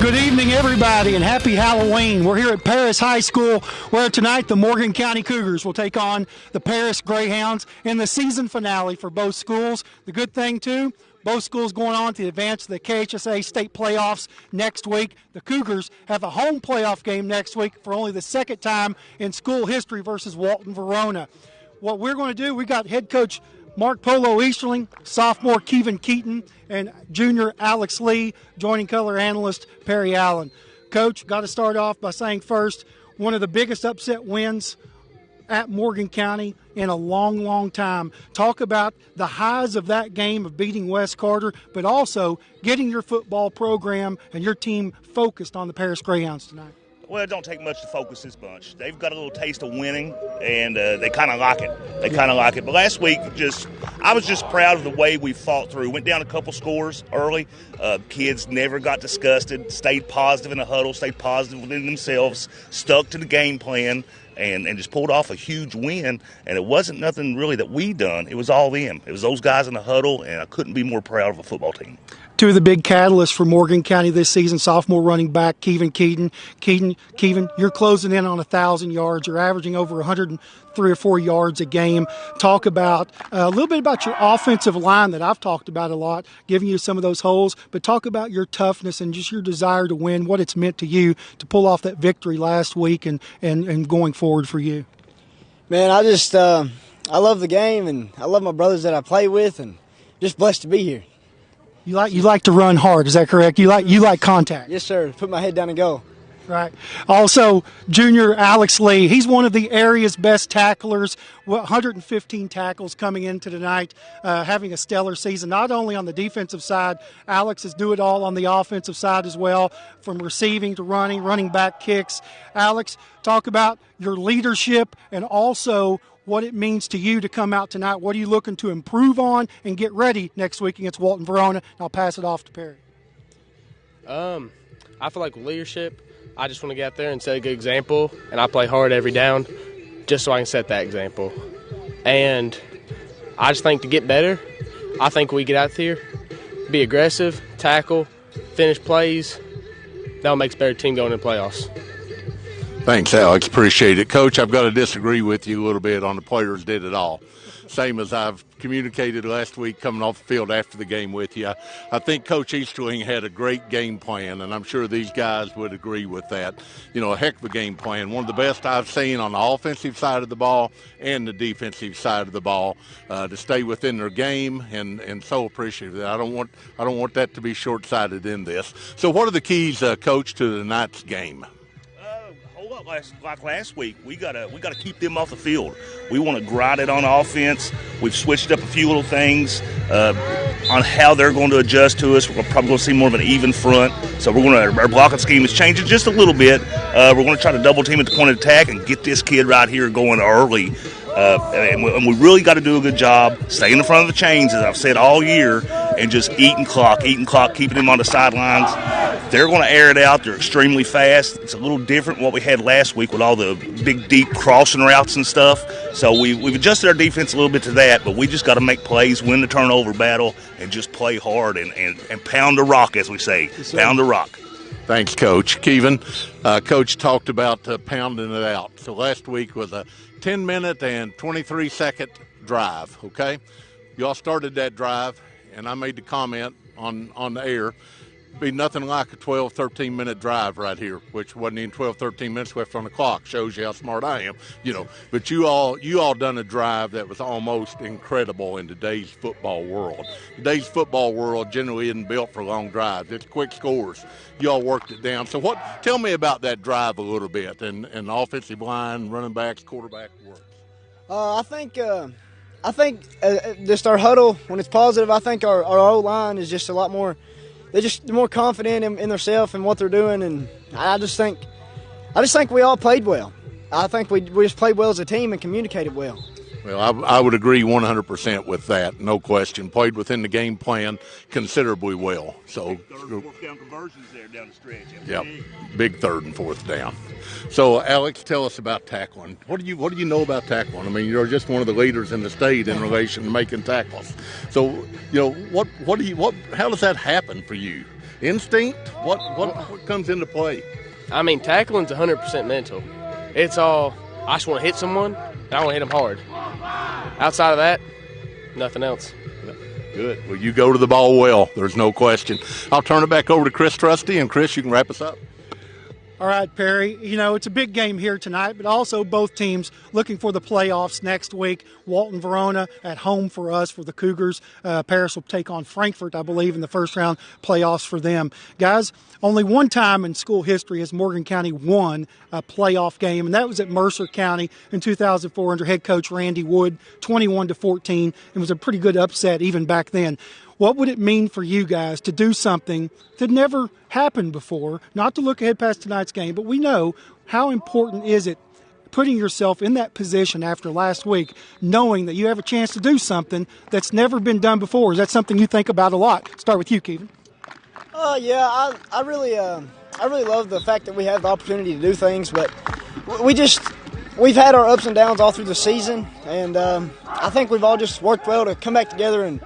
Good evening, everybody, and happy Halloween. We're here at Paris High School, where tonight the Morgan County Cougars will take on the Paris Greyhounds in the season finale for both schools. The good thing, too, both schools going on to advance to the KHSAA state playoffs next week. The Cougars have a home playoff game next week for only the second time in school history versus Walton Verona. What we're going to do, we got head coach Mark Polo Easterling, sophomore Kevin Keaton, and junior Alex Lee joining color analyst Perry Allen. Coach, got to start off by saying first, one of the biggest upset wins at Morgan County in a long, long time. Talk about the highs of that game of beating West Carter, but also getting your football program and your team focused on the Paris Greyhounds tonight. Well, it don't take much to focus this bunch. They've got a little taste of winning, and they kind of like it. But last week, I was just proud of the way we fought through. Went down a couple scores early. Kids never got disgusted, stayed positive in the huddle, stayed positive within themselves, stuck to the game plan, and just pulled off a huge win. And it wasn't nothing really that we done. It was all them. It was those guys in the huddle, and I couldn't be more proud of a football team. Two of the big catalysts for Morgan County this season, sophomore running back Kevin Keaton. Kevin, you're closing in on 1,000 yards. You're averaging over 103 or 4 yards a game. Talk about a little bit about your offensive line that I've talked about a lot, giving you some of those holes, but talk about your toughness and just your desire to win, what it's meant to you to pull off that victory last week and going forward for you. Man, I love the game, and I love my brothers that I play with, and just blessed to be here. You like to run hard, is that correct? You like contact. Yes, sir. Put my head down and go. Right. Also, junior Alex Lee, he's one of the area's best tacklers, 115 tackles coming into tonight, having a stellar season, not only on the defensive side. Alex is doing it all on the offensive side as well, from receiving to running back kicks. Alex, talk about your leadership and also what it means to you to come out tonight. What are you looking to improve on and get ready next week against Walton Verona? And I'll pass it off to Perry. I feel like with leadership, I just want to get out there and set a good example, and I play hard every down just so I can set that example. And I just think to get better, I think we get out there, be aggressive, tackle, finish plays. That'll make us a better team going into the playoffs. Thanks, Alex. Appreciate it. Coach, I've got to disagree with you a little bit on the players did it all. Same as I've communicated last week coming off the field after the game with you. I think Coach Easterling had a great game plan, and I'm sure these guys would agree with that. You know, a heck of a game plan. One of the best I've seen on the offensive side of the ball and the defensive side of the ball to stay within their game, and so appreciative of that. I don't want that to be short-sighted in this. So what are the keys, Coach, to tonight's game? Like last week, we gotta keep them off the field. We want to grind it on offense. We've switched up a few little things on how they're going to adjust to us. We're probably going to see more of an even front. So our blocking scheme is changing just a little bit. We're going to try to double team at the point of attack and get this kid right here going early. And we really got to do a good job, stay in the front of the chains, as I've said all year, and just eating clock, keeping them on the sidelines. They're going to air it out. They're extremely fast. It's a little different than what we had last week with all the big, deep crossing routes and stuff. So we've adjusted our defense a little bit to that, but we just got to make plays, win the turnover battle, and just play hard and pound the rock, as we say. Yes, pound the rock. Thanks, Coach. Kevin, Coach talked about pounding it out. So last week was a 10-minute and 23-second drive, okay? Y'all started that drive, and I made the comment on the air, be nothing like a 12, 13-minute drive right here, which wasn't even 12, 13 minutes left on the clock. Shows you how smart I am, you know. But you all done a drive that was almost incredible in today's football world. Today's football world generally isn't built for long drives. It's quick scores. You all worked it down. So tell me about that drive a little bit and the offensive line, running backs, quarterback work. I think just our huddle, when it's positive, I think our O-line is just a lot more – they're more confident in themselves and what they're doing, and I just think we all played well. I think we just played well as a team and communicated well. Well, I would agree 100% with that, no question. Played within the game plan considerably well. So third and fourth down conversions there down the stretch. Yep, big third and fourth down. So, Alex, tell us about tackling. What do you know about tackling? I mean, you're just one of the leaders in the state in relation to making tackles. So, you know, how does that happen for you? Instinct? What comes into play? I mean, tackling's 100% mental. It's all, I just want to hit someone, and I want to hit them hard. Outside of that, nothing else. Good. Well, you go to the ball well. There's no question. I'll turn it back over to Chris Trusty, and Chris, you can wrap us up. All right, Perry, it's a big game here tonight, but also both teams looking for the playoffs next week. Walton Verona at home for us, for the Cougars. Paris will take on Frankfurt, I believe, in the first round playoffs for them. Guys, only one time in school history has Morgan County won a playoff game, and that was at Mercer County in 2004 under head coach Randy Wood, 21-14. It was a pretty good upset even back then. What would it mean for you guys to do something that never happened before? Not to look ahead past tonight's game, but we know how important is it putting yourself in that position after last week, knowing that you have a chance to do something that's never been done before. Is that something you think about a lot? Start with you, Kevin. Yeah, I really love the fact that we have the opportunity to do things, but we've had our ups and downs all through the season, and I think we've all just worked well to come back together and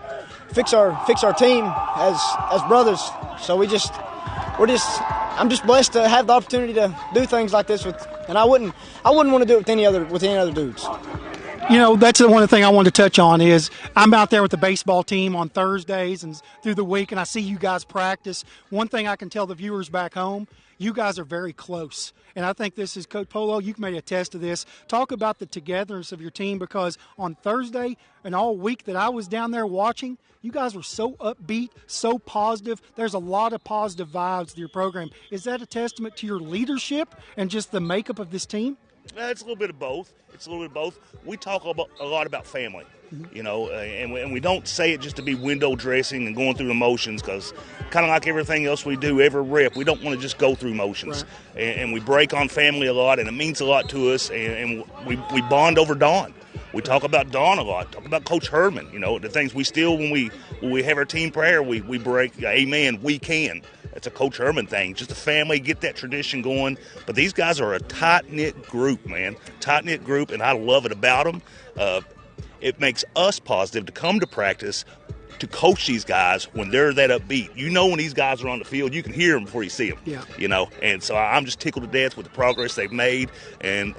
fix our team as brothers. So I'm just blessed to have the opportunity to do things like this and I wouldn't want to do it with any other dudes. That's the one thing I wanted to touch on is I'm out there with the baseball team on Thursdays and through the week, and I see you guys practice. One thing I can tell the viewers back home, you guys are very close. And I think this is, Coach Polo, you can maybe attest to this. Talk about the togetherness of your team, because on Thursday and all week that I was down there watching, you guys were so upbeat, so positive. There's a lot of positive vibes to your program. Is that a testament to your leadership and just the makeup of this team? It's a little bit of both. We talk a lot about family, and we don't say it just to be window dressing and going through the motions, because kind of like everything else we do, every rep, we don't want to just go through motions. Right. And we break on family a lot, and it means a lot to us, and we bond over Dawn. We talk about Dawn a lot, talk about Coach Herman, the things we still, when we have our team prayer, we break, amen, we can. It's a Coach Herman thing, just a family, get that tradition going. But these guys are a tight-knit group, man, tight-knit group, and I love it about them. It makes us positive to come to practice to coach these guys when they're that upbeat. When these guys are on the field, you can hear them before you see them. Yeah. And so I'm just tickled to death with the progress they've made and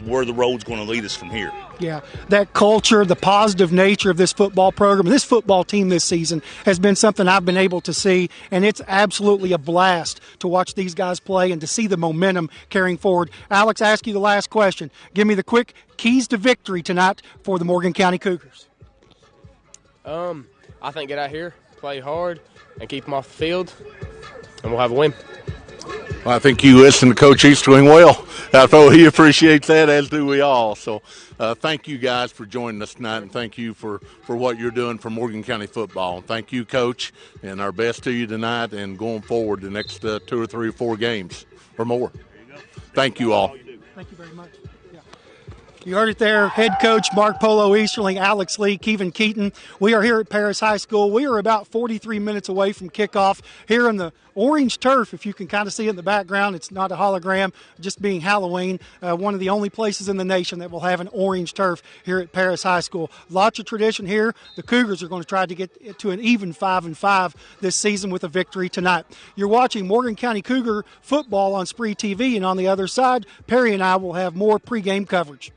where the road's going to lead us from here. Yeah, that culture, the positive nature of this football program, this football team this season has been something I've been able to see, and it's absolutely a blast to watch these guys play and to see the momentum carrying forward. Alex, I ask you the last question. Give me the quick keys to victory tonight for the Morgan County Cougars. I think get out here, play hard, and keep them off the field, and we'll have a win. Well, I think you listen to Coach Easterling well. I know he appreciates that, as do we all. So thank you guys for joining us tonight, and thank you for what you're doing for Morgan County football. And thank you, Coach, and our best to you tonight and going forward the next 2 or 3 or 4 games or more. Thank you all. Thank you very much. You heard it there, head coach Mark Polo Easterling, Alex Lee, Kevin Keaton. We are here at Paris High School. We are about 43 minutes away from kickoff here in the orange turf. If you can kind of see it in the background, it's not a hologram, just being Halloween. One of the only places in the nation that will have an orange turf here at Paris High School. Lots of tradition here. The Cougars are going to try to get it to an even 5-5 this season with a victory tonight. You're watching Morgan County Cougar football on SpreeTV, and on the other side, Perry and I will have more pregame coverage.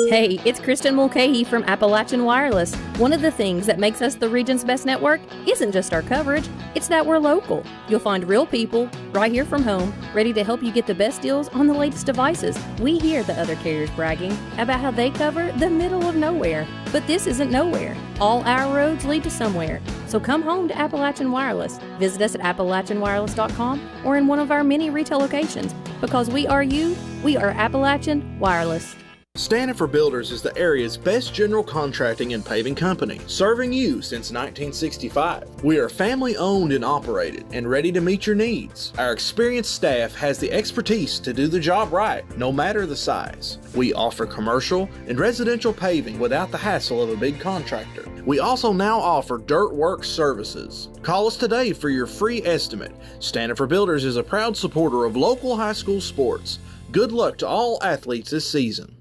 Hey, it's Kristen Mulcahy from Appalachian Wireless. One of the things that makes us the region's best network isn't just our coverage, it's that we're local. You'll find real people right here from home, ready to help you get the best deals on the latest devices. We hear the other carriers bragging about how they cover the middle of nowhere, but this isn't nowhere. All our roads lead to somewhere. So come home to Appalachian Wireless. Visit us at AppalachianWireless.com or in one of our many retail locations. Because we are you, we are Appalachian Wireless. Standifer Builders is the area's best general contracting and paving company, serving you since 1965. We are family owned and operated and ready to meet your needs. Our experienced staff has the expertise to do the job right, no matter the size. We offer commercial and residential paving without the hassle of a big contractor. We also now offer dirt work services. Call us today for your free estimate. Standifer Builders is a proud supporter of local high school sports. Good luck to all athletes this season.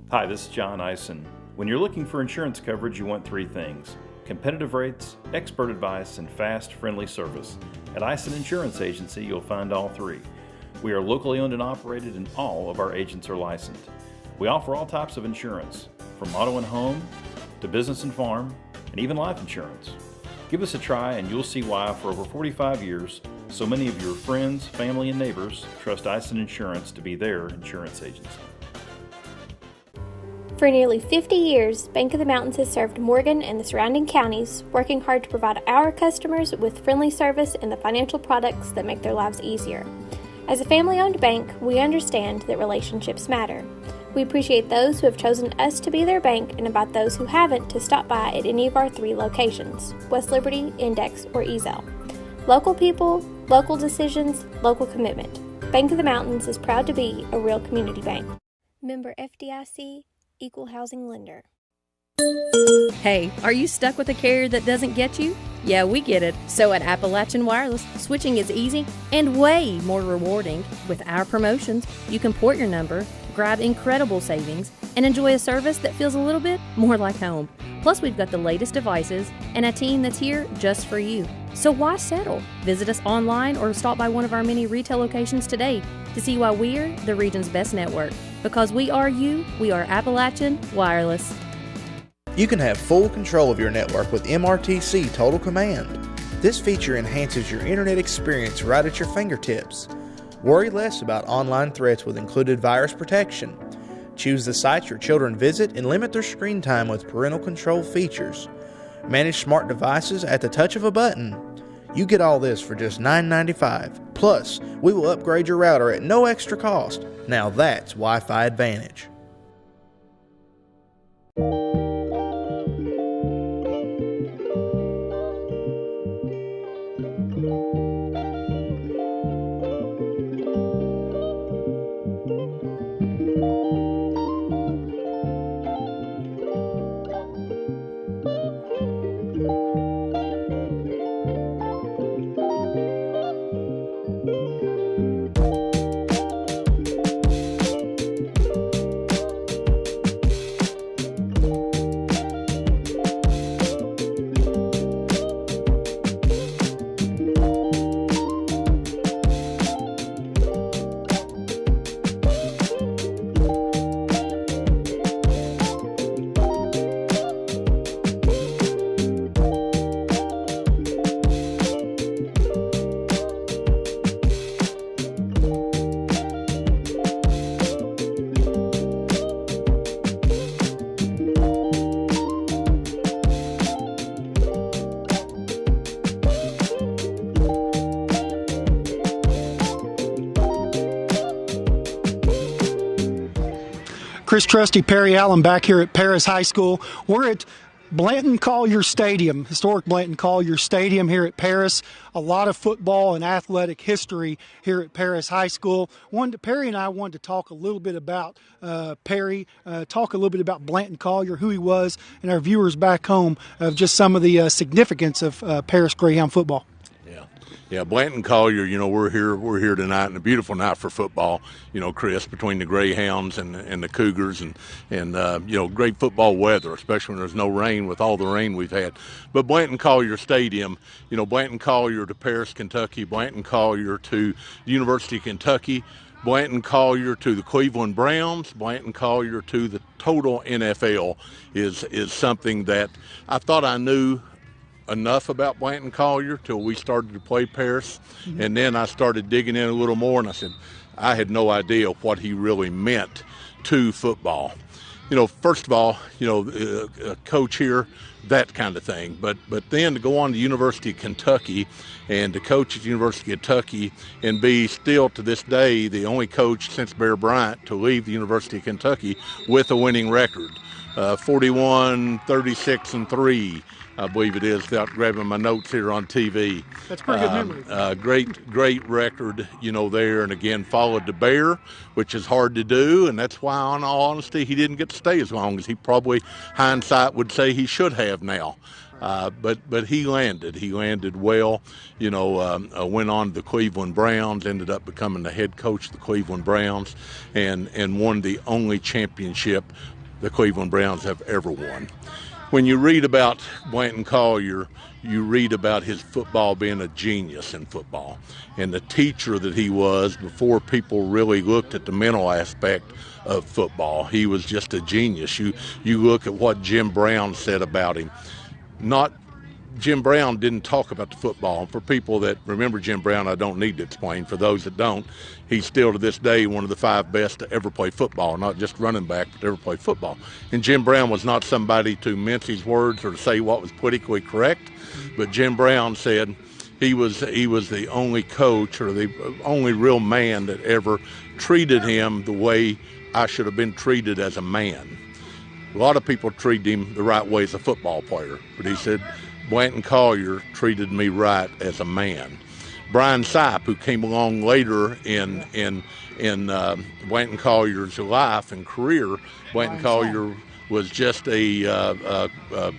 Hi, this is John Eisen. When you're looking for insurance coverage, you want three things: competitive rates, expert advice, and fast, friendly service. At Eisen Insurance Agency, you'll find all three. We are locally owned and operated, and all of our agents are licensed. We offer all types of insurance, from auto and home to business and farm, and even life insurance. Give us a try and you'll see why for over 45 years, so many of your friends, family, and neighbors trust Eisen Insurance to be their insurance agency. For nearly 50 years, Bank of the Mountains has served Morgan and the surrounding counties, working hard to provide our customers with friendly service and the financial products that make their lives easier. As a family-owned bank, we understand that relationships matter. We appreciate those who have chosen us to be their bank and invite those who haven't to stop by at any of our 3 locations, West Liberty, Index, or Ezel. Local people, local decisions, local commitment. Bank of the Mountains is proud to be a real community bank. Member FDIC, Equal Housing Lender. Hey, are you stuck with a carrier that doesn't get you? Yeah, we get it. So at Appalachian Wireless, switching is easy and way more rewarding. With our promotions, you can port your number, grab incredible savings, and enjoy a service that feels a little bit more like home. Plus, we've got the latest devices and a team that's here just for you. So why settle? Visit us online or stop by one of our many retail locations today to see why we're the region's best network. Because we are you, we are Appalachian Wireless. You can have full control of your network with MRTC Total Command. This feature enhances your internet experience right at your fingertips. Worry less about online threats with included virus protection. Choose the sites your children visit and limit their screen time with parental control features. Manage smart devices at the touch of a button. You get all this for just $9.95. Plus, we will upgrade your router at no extra cost. Now that's Wi-Fi Advantage. Chris Trusty, Perry Allen back here at Paris High School. We're at Blanton Collier Stadium, historic Blanton Collier Stadium here at Paris. A lot of football and athletic history here at Paris High School. Perry and I wanted to talk a little bit about Perry, talk a little bit about Blanton Collier, who he was, and our viewers back home of just some of the significance of Paris Greyhound football. Yeah, Blanton Collier, we're here tonight, and a beautiful night for football, Chris, between the Greyhounds and the Cougars, and great football weather, especially when there's no rain, with all the rain we've had. But Blanton Collier Stadium, Blanton Collier to Paris, Kentucky, Blanton Collier to the University of Kentucky, Blanton Collier to the Cleveland Browns, Blanton Collier to the total NFL is something that I thought I knew enough about Blanton Collier till we started to play Paris, and then I started digging in a little more, and I said I had no idea what he really meant to football. first of all, coach here, that kind of thing. But then to go on to University of Kentucky and to coach at the University of Kentucky and be still to this day the only coach since Bear Bryant to leave the University of Kentucky with a winning record, 41, 36, and 3. I believe it is, without grabbing my notes here on TV. That's pretty good memory. Great record, there. And again, followed the Bear, which is hard to do. And that's why, in all honesty, he didn't get to stay as long as he probably, hindsight would say, he should have now. But he landed. He landed well. Went on to the Cleveland Browns, ended up becoming the head coach of the Cleveland Browns, and won the only championship the Cleveland Browns have ever won. When you read about Blanton Collier, you read about his football being a genius in football and the teacher that he was before people really looked at the mental aspect of football. He was just a genius. You look at what Jim Brown said about him. Jim Brown didn't talk about the football. For people that remember Jim Brown, I don't need to explain. For those that don't, he's still to this day one of the 5 best to ever play football, not just running back, but to ever play football. And Jim Brown was not somebody to mince his words or to say what was politically correct, but Jim Brown said he was the only coach or the only real man that ever treated him the way I should have been treated as a man. A lot of people treat him the right way as a football player, but he said, Blanton Collier treated me right as a man. Brian Sipe, who came along later in Blanton Collier's life and career, Blanton Collier was just a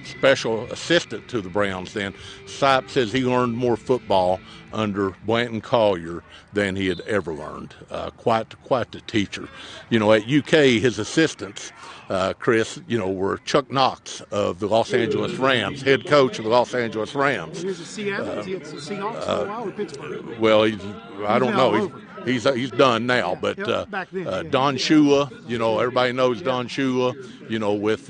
special assistant to the Browns then. Sipe says he learned more football under Blanton Collier than he had ever learned. Quite the teacher. At UK, his assistants, Chris, were Chuck Knox of the Los Angeles Rams, head coach of the Los Angeles Rams. He was at Seattle. He at the Seahawks for a while, or Pittsburgh? Well, I don't know. He's done now, but back then, Don Shula, everybody knows Don Shula, with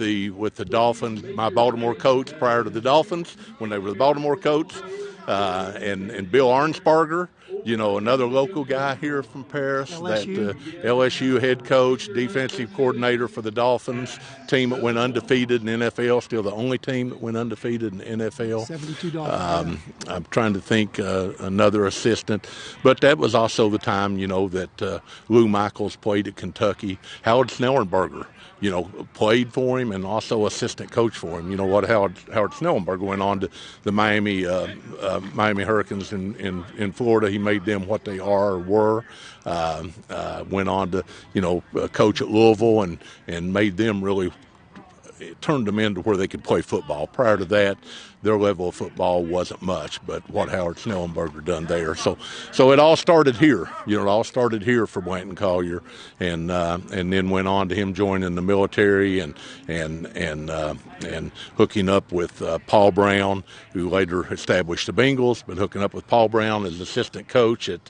the Dolphins, my Baltimore coach prior to the Dolphins when they were the Baltimore Colts, and Bill Arnsparger, another local guy here from Paris, LSU. that LSU head coach, defensive coordinator for the Dolphins, team that went undefeated in NFL, still the only team that went undefeated in NFL. 72 Dolphins. I'm trying to think another assistant, but that was also the time, that Lou Michaels played at Kentucky. Howard Snellenberger, played for him and also assistant coach for him. Howard Snellenberger went on to the Miami Hurricanes in Florida. He made them what they are or were. Went on to, coach at Louisville and made them really, turned them into where they could play football. Prior to that, their level of football wasn't much, but what Howard Snellenberger done there. So it all started here. It all started here for Blanton Collier, and then went on to him joining the military and hooking up with Paul Brown, who later established the Bengals, but hooking up with Paul Brown as assistant coach at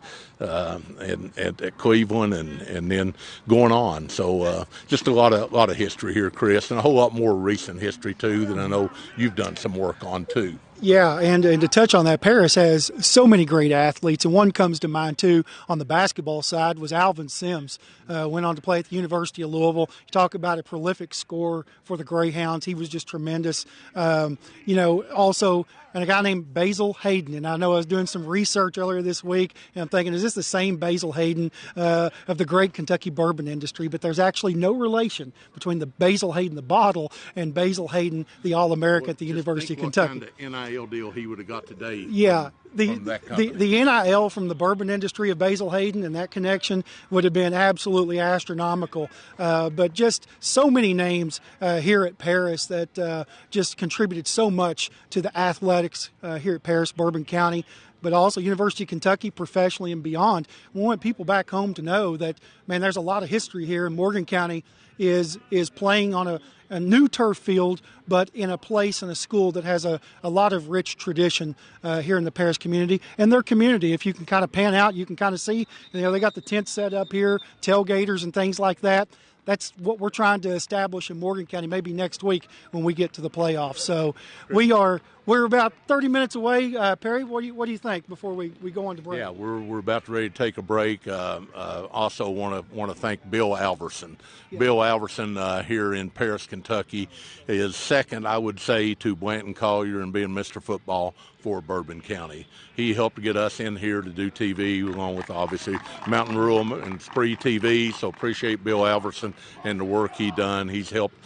Cleveland, and then going on. So just a lot of history here, Chris, and a whole lot more recent history too that I know you've done some work on too. Yeah, and to touch on that, Paris has so many great athletes, and one comes to mind too on the basketball side was Alvin Sims. Went on to play at the University of Louisville. You talk about a prolific scorer for the Greyhounds. He was just tremendous. Also, and a guy named Basil Hayden. And I know I was doing some research earlier this week, and I'm thinking, is this the same Basil Hayden of the great Kentucky bourbon industry? But there's actually no relation between the Basil Hayden, the bottle, and Basil Hayden, the All-American at the University of Kentucky. What kind of NIL deal he would have got today? Yeah. From that company. The NIL from the bourbon industry of Basil Hayden and that connection would have been absolutely astronomical. But just so many names here at Paris that just contributed so much to the athletics here at Paris, Bourbon County, but also University of Kentucky professionally and beyond. We want people back home to know that, man, there's a lot of history here, and Morgan County is playing on a new turf field, but in a place and a school that has a lot of rich tradition here in the Paris community. And their community, if you can kind of pan out, you can kind of see, they got the tent set up here, tailgaters and things like that. that's what we're trying to establish in Morgan County maybe next week when we get to the playoffs. So we're about 30 minutes away. Perry, what do you think before we go on to break? Yeah, we're about ready to take a break. Also want to thank Bill Alverson. Yeah. Bill Alverson here in Paris, Kentucky, is second, I would say, to Blanton Collier in being Mr. Football for Bourbon County. He helped get us in here to do TV, along with obviously Mountain Rural and SpreeTV. So appreciate Bill Alverson and the work he done. He's helped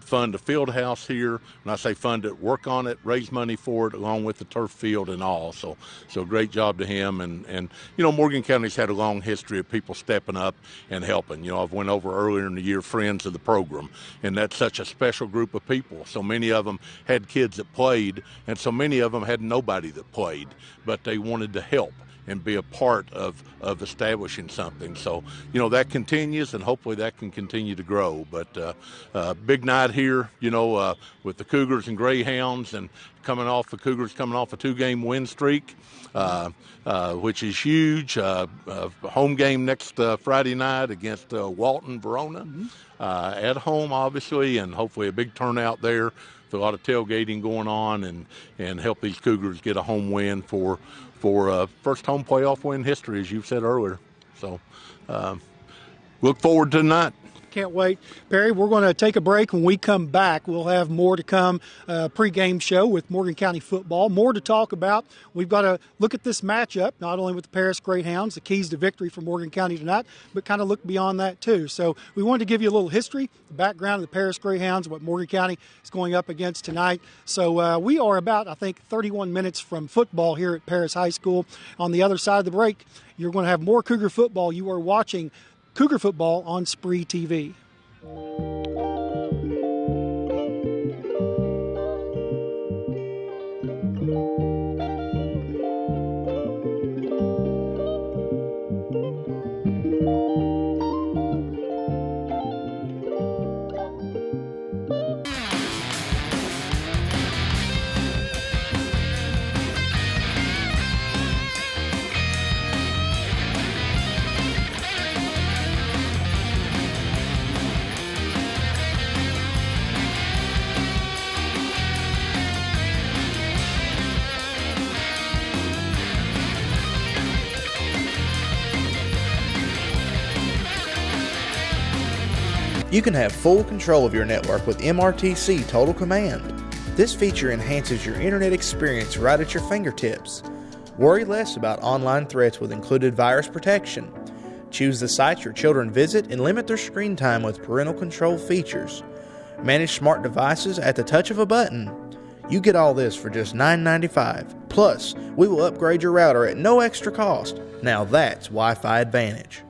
fund the field house here. When I say fund it, work on it, raise money for it, along with the turf field and all. So great job to him. And Morgan County's had a long history of people stepping up and helping. I've went over earlier in the year friends of the program, and that's such a special group of people. So many of them had kids that played, and so many of them had nobody that played, but they wanted to help and be a part of establishing something. So, that continues, and hopefully that can continue to grow. But big night here, with the Cougars and Greyhounds, and the Cougars coming off a 2-game win streak, which is huge. Home game next Friday night against Walton Verona, at home, obviously, and hopefully a big turnout there. A lot of tailgating going on, and help these Cougars get a home win for first home playoff win history, as you said earlier. So look forward to tonight. Can't wait. Perry, we're going to take a break. When we come back, we'll have more to come, pregame show with Morgan County football, more to talk about. We've got to look at this matchup, not only with the Paris Greyhounds, the keys to victory for Morgan County tonight, but kind of look beyond that too. So we wanted to give you a little history, the background of the Paris Greyhounds, what Morgan County is going up against tonight. So we are about, I think, 31 minutes from football here at Paris High School. On the other side of the break, you're going to have more Cougar football. You are watching Cougar football on SpreeTV. You can have full control of your network with MRTC Total Command. This feature enhances your internet experience right at your fingertips. Worry less about online threats with included virus protection. Choose the sites your children visit and limit their screen time with parental control features. Manage smart devices at the touch of a button. You get all this for just $9.95. Plus, we will upgrade your router at no extra cost. Now that's Wi-Fi Advantage.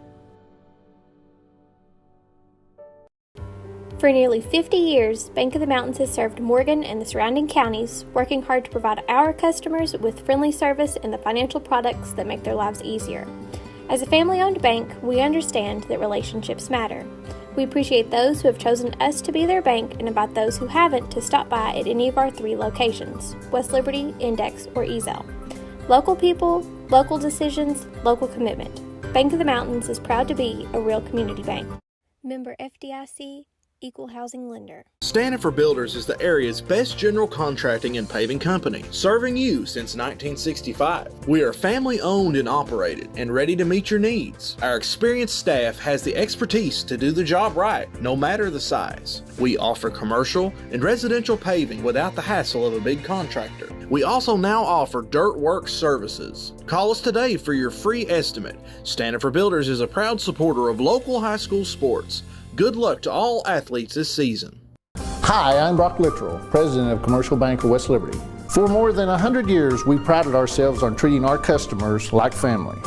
For nearly 50 years, Bank of the Mountains has served Morgan and the surrounding counties, working hard to provide our customers with friendly service and the financial products that make their lives easier. As a family-owned bank, we understand that relationships matter. We appreciate those who have chosen us to be their bank and invite those who haven't to stop by at any of our 3 locations, West Liberty, Index, or Ezel. Local people, local decisions, local commitment. Bank of the Mountains is proud to be a real community bank. Member FDIC, Equal Housing Lender. Stanford Builders is the area's best general contracting and paving company, serving you since 1965. We are family owned and operated and ready to meet your needs. Our experienced staff has the expertise to do the job right, no matter the size. We offer commercial and residential paving without the hassle of a big contractor. We also now offer dirt work services. Call us today for your free estimate. Stanford Builders is a proud supporter of local high school sports. Good luck to all athletes this season. Hi, I'm Brock Littrell, President of Commercial Bank of West Liberty. For more than 100 years, we prided ourselves on treating our customers like family.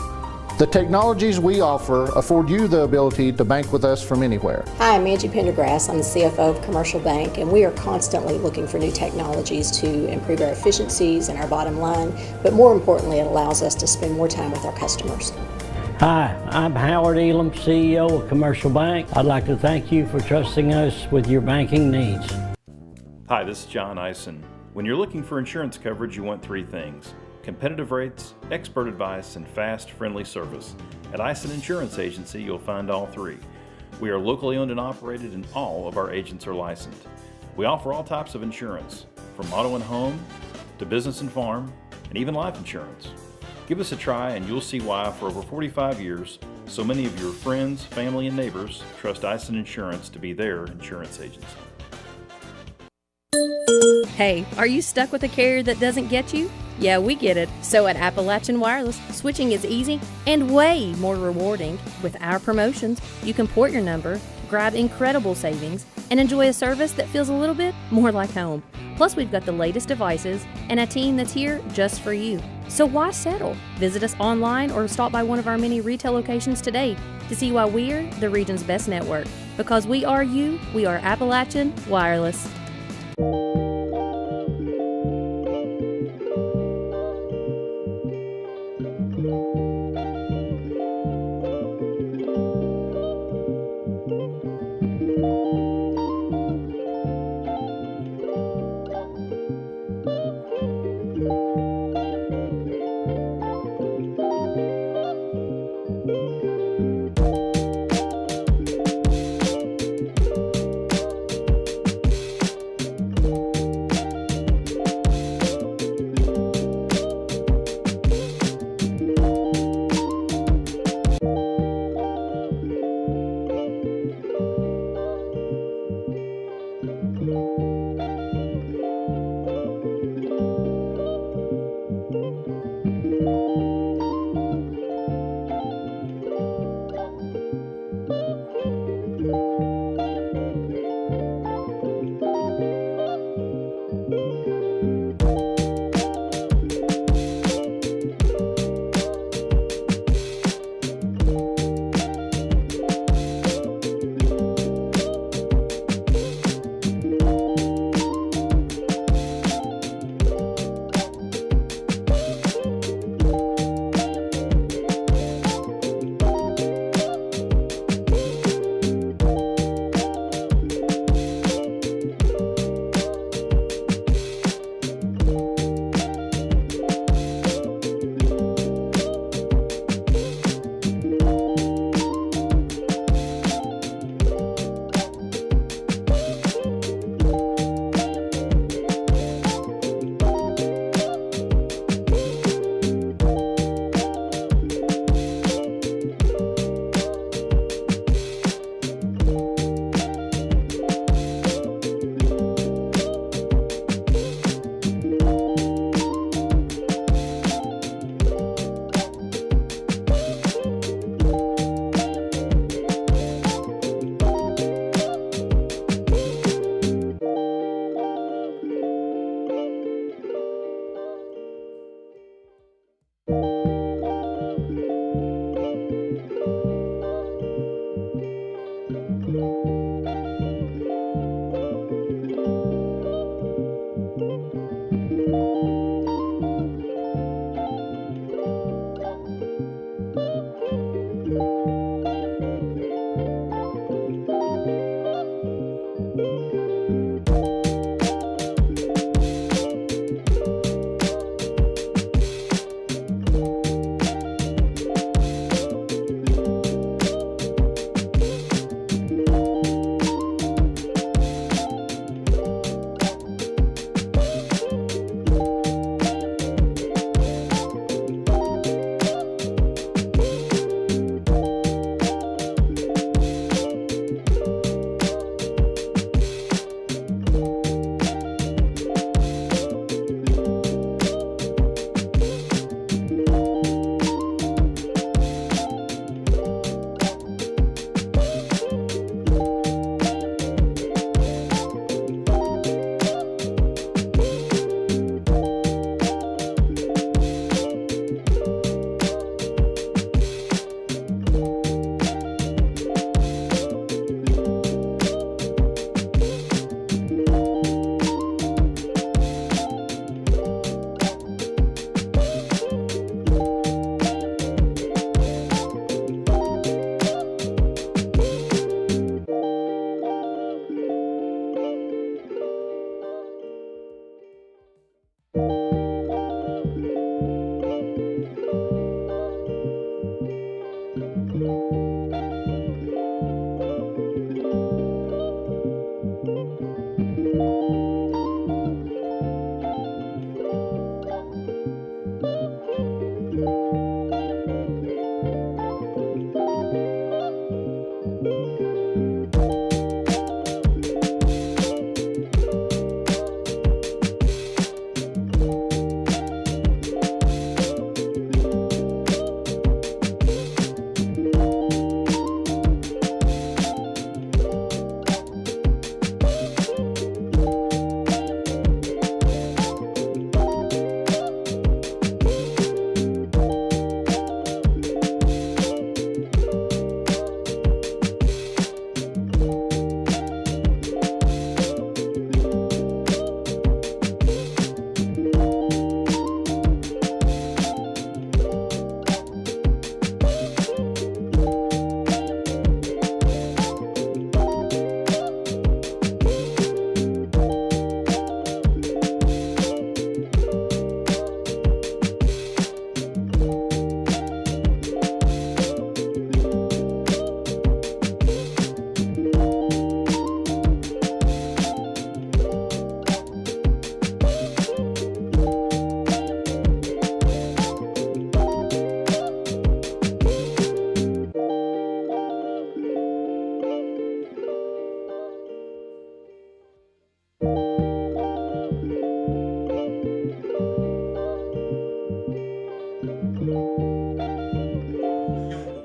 The technologies we offer afford you the ability to bank with us from anywhere. Hi, I'm Angie Pendergrass. I'm the CFO of Commercial Bank, and we are constantly looking for new technologies to improve our efficiencies and our bottom line, but more importantly, it allows us to spend more time with our customers. Hi, I'm Howard Elam, CEO of Commercial Bank. I'd like to thank you for trusting us with your banking needs. Hi, this is John Eisen. When you're looking for insurance coverage, you want 3 things: competitive rates, expert advice, and fast, friendly service. At Eisen Insurance Agency, you'll find all 3. We are locally owned and operated, and all of our agents are licensed. We offer all types of insurance, from auto and home to business and farm, and even life insurance. Give us a try and you'll see why for over 45 years, so many of your friends, family, and neighbors trust Ison Insurance to be their insurance agency. Hey, are you stuck with a carrier that doesn't get you? Yeah, we get it. So at Appalachian Wireless, switching is easy and way more rewarding. With our promotions, you can port your number, grab incredible savings, and enjoy a service that feels a little bit more like home. Plus, we've got the latest devices and a team that's here just for you. So why settle? Visit us online or stop by one of our many retail locations today to see why we're the region's best network. Because we are you, we are Appalachian Wireless.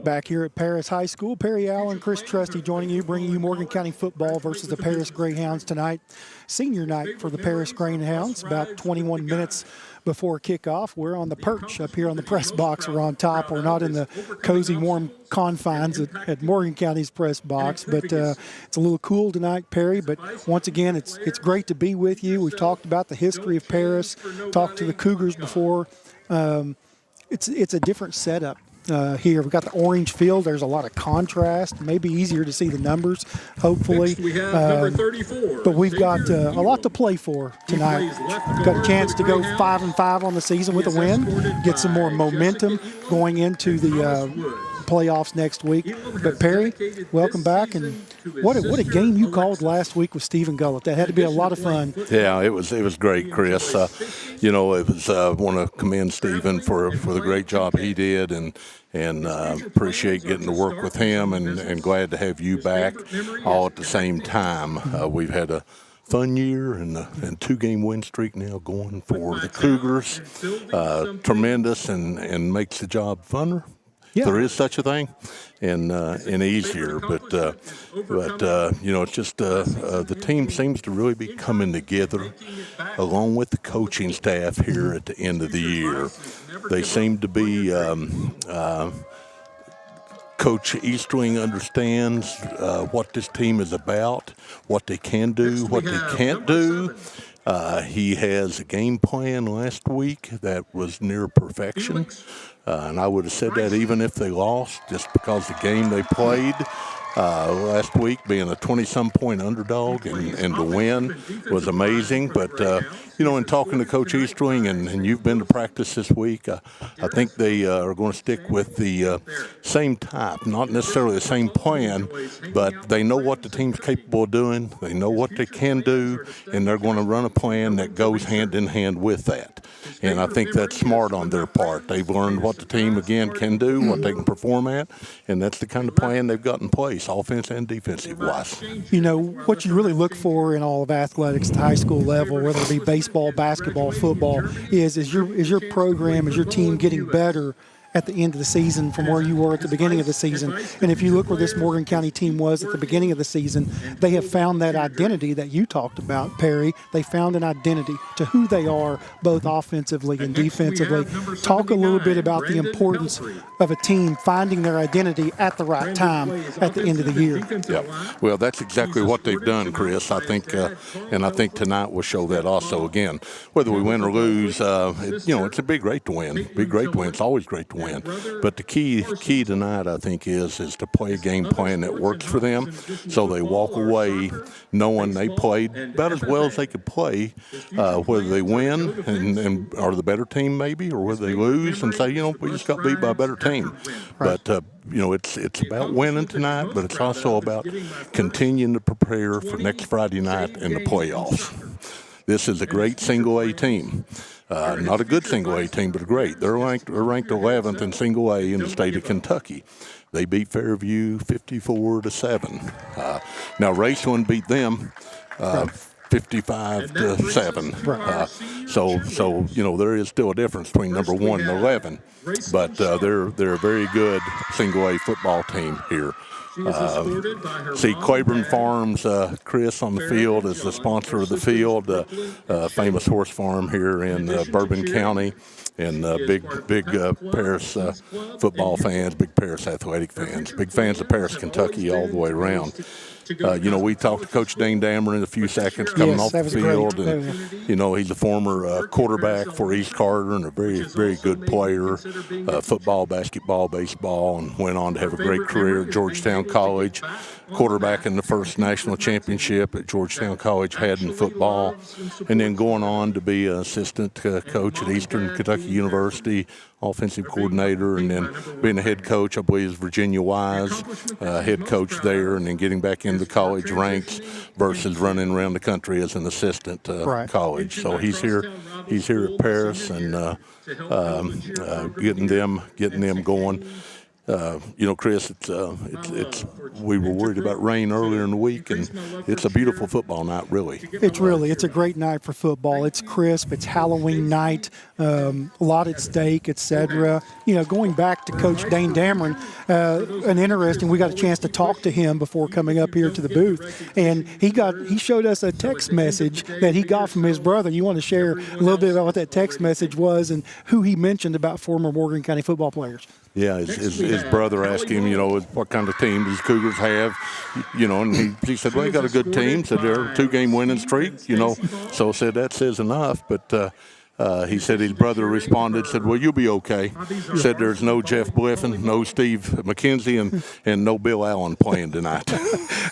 Back here at Paris High School, Perry Allen, Chris Trusty joining you, bringing you Morgan County football versus the Paris Greyhounds tonight. Senior night for the Paris Greyhounds, about 21 minutes before kickoff. We're on the perch up here on the press box. We're on top. We're not in the cozy, warm confines at Morgan County's press box, but it's a little cool tonight, Perry. But once again, it's great to be with you. We've talked about the history of Paris, talked to the Cougars before. It's a different setup. Here we've got the orange field. There's a lot of contrast. Maybe easier to see the numbers, hopefully. Next we have number 34. But we've got a lot to play for tonight. Got a chance to go 5-5 on the season with a win, get some more momentum going into the playoffs next week. But Perry, welcome back, and what a game you called last week with Stephen Gullett. That had to be a lot of fun. Yeah, it was great, Chris. It was want to commend Stephen for the great job he did, and appreciate getting to work with him, and glad to have you back all at the same time. We've had a fun year and 2-game win streak now going for the Cougars. Tremendous and makes the job funner. Yeah. There is such a thing, and easier, but it's just the team seems to really be coming together, along with the coaching staff here at the end of the year. They seem to be. Coach Eastling understands what this team is about, what they can do, what they can't do. He has a game plan last week that was near perfection. And I would have said that even if they lost, just because the game they played last week, being a 20-some point underdog and the win was amazing. But, in talking to Coach Eastling, and you've been to practice this week, I think they are going to stick with the same type, not necessarily the same plan, but they know what the team's capable of doing. They know what they can do, and they're going to run a plan that goes hand in hand with that. And I think that's smart on their part. They've learned what the team, again, can do, what they can perform at, and that's the kind of plan they've got in place, offense and defensive-wise. What you really look for in all of athletics at the high school level, whether it be baseball, basketball, football, is your program, is your team getting better at the end of the season from where you were at the beginning of the season. And if you look where this Morgan County team was at the beginning of the season, they have found that identity that you talked about, Perry. They found an identity to who they are, both offensively and defensively. Talk a little bit about the importance of a team finding their identity at the right time at the end of the year. Yeah. Well, that's exactly what they've done, Chris. I think, and I think tonight will show that also. Again, whether we win or lose, it's a big rate to win. Big rate to win. It's always great to win. But the key tonight, I think, is to play a game plan that works for them, so they walk away knowing they played about as well as they could play, whether they win and are the better team maybe, or whether they lose and say, we just got beat by a better team. But it's about winning tonight, but it's also about continuing to prepare for next Friday night in the playoffs. This is a great single-A team. Not a good single-A team, but a great. They're ranked 11th in single-A in the state of Kentucky. They beat Fairview 54-7. Now Raceland beat them 55-7. So there is still a difference between number 1 and 11, but they're a very good single-A football team here. Claiborne Farms, Chris on the field is the sponsor of the field, famous horse farm here in Bourbon County, and big Paris football fans, big Paris athletic fans, big fans of Paris, Kentucky all the way around. We talked to Coach Dane Dameron in a few seconds coming off the field, and he's a former quarterback for East Carter and a very, very good player, football, basketball, baseball, and went on to have a great career at Georgetown College. Quarterback in the first national championship at Georgetown College had in football, and then going on to be an assistant coach at Eastern Kentucky University, offensive coordinator, and then being a head coach, I believe, is Virginia Wise, head coach there, and then getting back into the college ranks versus running around the country as an assistant college. So he's here at Paris and getting them going. Chris, we were worried about rain earlier in the week, and it's a beautiful football night, really. It's a great night for football. It's crisp. It's Halloween night. A lot at stake, etc. Going back to Coach Dane Dameron, we got a chance to talk to him before coming up here to the booth, and he showed us a text message that he got from his brother. You want to share a little bit about what that text message was and who he mentioned about former Morgan County football players? Yeah, his brother asked him, what kind of team does Cougars have, and he said, well, they got a good team. Said they're a 2-game winning streak, so said that says enough. But he said his brother responded, said, well, you'll be okay. Said there's no Jeff Bliffen, no Steve McKenzie, and no Bill Allen playing tonight.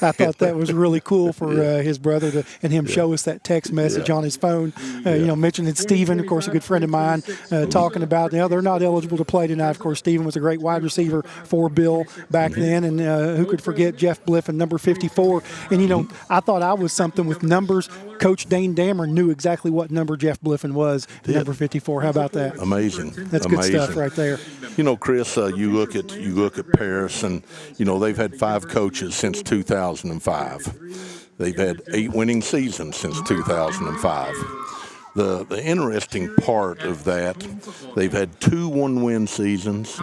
I thought that was really cool for his brother and him show us that text message on his phone, mentioning Steven, of course, a good friend of mine, talking about, they're not eligible to play tonight. Of course, Steven was a great wide receiver for Bill back then, and who could forget Jeff Bliffen, number 54. And, I thought I was something with numbers. Coach Dane Dameron knew exactly what number Jeff Bliffen was, number 54. How about that? Amazing. That's good stuff right there. Chris, you look at Paris, and they've had 5 coaches since 2005. They've had 8 winning seasons since 2005. The interesting part of that, they've had 2 1-win seasons,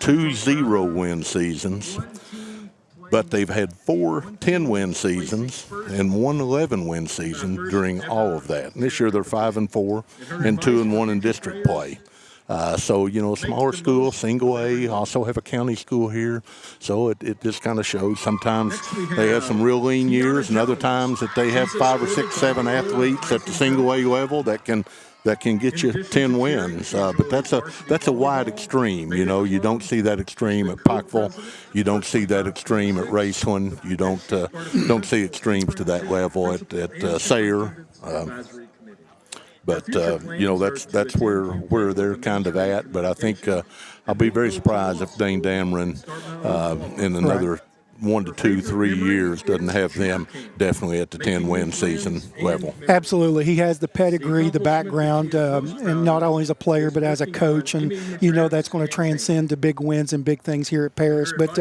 2 0-win seasons, but they've had 4 10-win seasons and 1 11-win season during all of that. And this year they're 5-4 and 2-1 in district play. Smaller school, single A, also have a county school here. So it just kind of shows sometimes they have some real lean years, and other times that they have 5 or 6, 7 athletes at the single A level that can get you 10 wins. But that's a wide extreme. You don't see that extreme at Pikeville. You don't see that extreme at Raceland. You don't see extremes to that level at Sayre. But that's where they're kind of at. But I think I'll be very surprised if Dane Dameron in another 1 to 2, 3 years doesn't have them definitely at the 10-win season level. Absolutely. He has the pedigree, the background, and not only as a player but as a coach, and that's going to transcend to big wins and big things here at Paris. But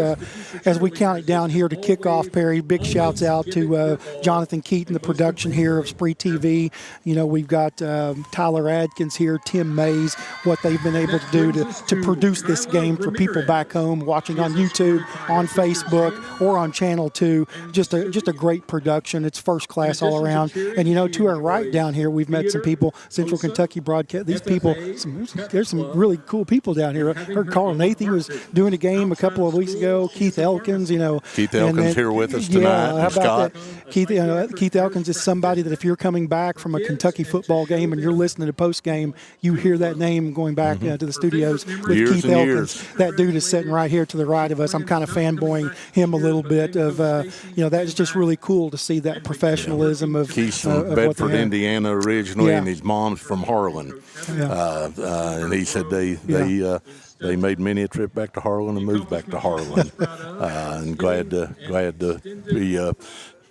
as we count it down here to kick off, Perry, big shouts out to Jonathan Keaton, the production here of SpreeTV. We've got Tyler Adkins here, Tim Mays, what they've been able to do to produce this game for people back home watching on YouTube, on Facebook, or on Channel 2. Just a great production. It's first class all around. And, to our right down here, we've met some people, Central Kentucky broadcast. These people, there's some really cool people down here. I heard Carl Nathan was doing a game a couple of weeks ago. Keith Elkins, Keith Elkins here with us tonight. Yeah, how about Scott. that? Keith Elkins is somebody that if you're coming back from a Kentucky football game and you're listening to post game, you hear that name going back to the studios with Years Keith and Elkins. years. That dude is sitting right here to the right of us. I'm kind of fanboying him a little bit of, that's just really cool to see that professionalism of He's from Bedford, Indiana originally, and his mom's from Harlan. And he said they made many a trip back to Harlan and moved back to Harlan. And glad to be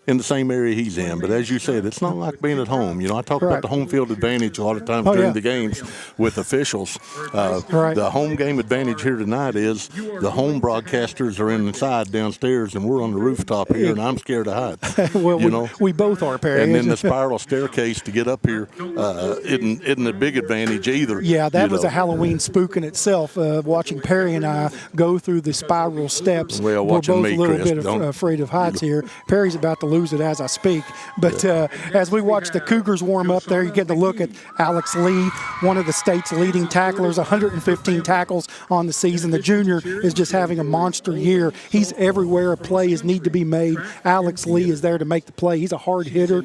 in the same area he's in. But as you said, it's not like being at home. I talk about the home field advantage a lot of times during the games with officials. The home game advantage here tonight is the home broadcasters are inside downstairs, and we're on the rooftop here, and I'm scared to hide. Well, we both are, Perry. And then the spiral staircase to get up here isn't a big advantage either. Yeah, that was a Halloween spook in itself, watching Perry and I go through the spiral steps. Well, we're both watching me, a little Chris, bit afraid of heights here. Perry's about to lose it as I speak. But as we watch the Cougars warm up there, you get to look at Alex Lee, one of the state's leading tacklers, 115 tackles on the season. The junior is just having a monster year. He's everywhere a play is need to be made. Alex Lee is there to make the play. He's a hard hitter.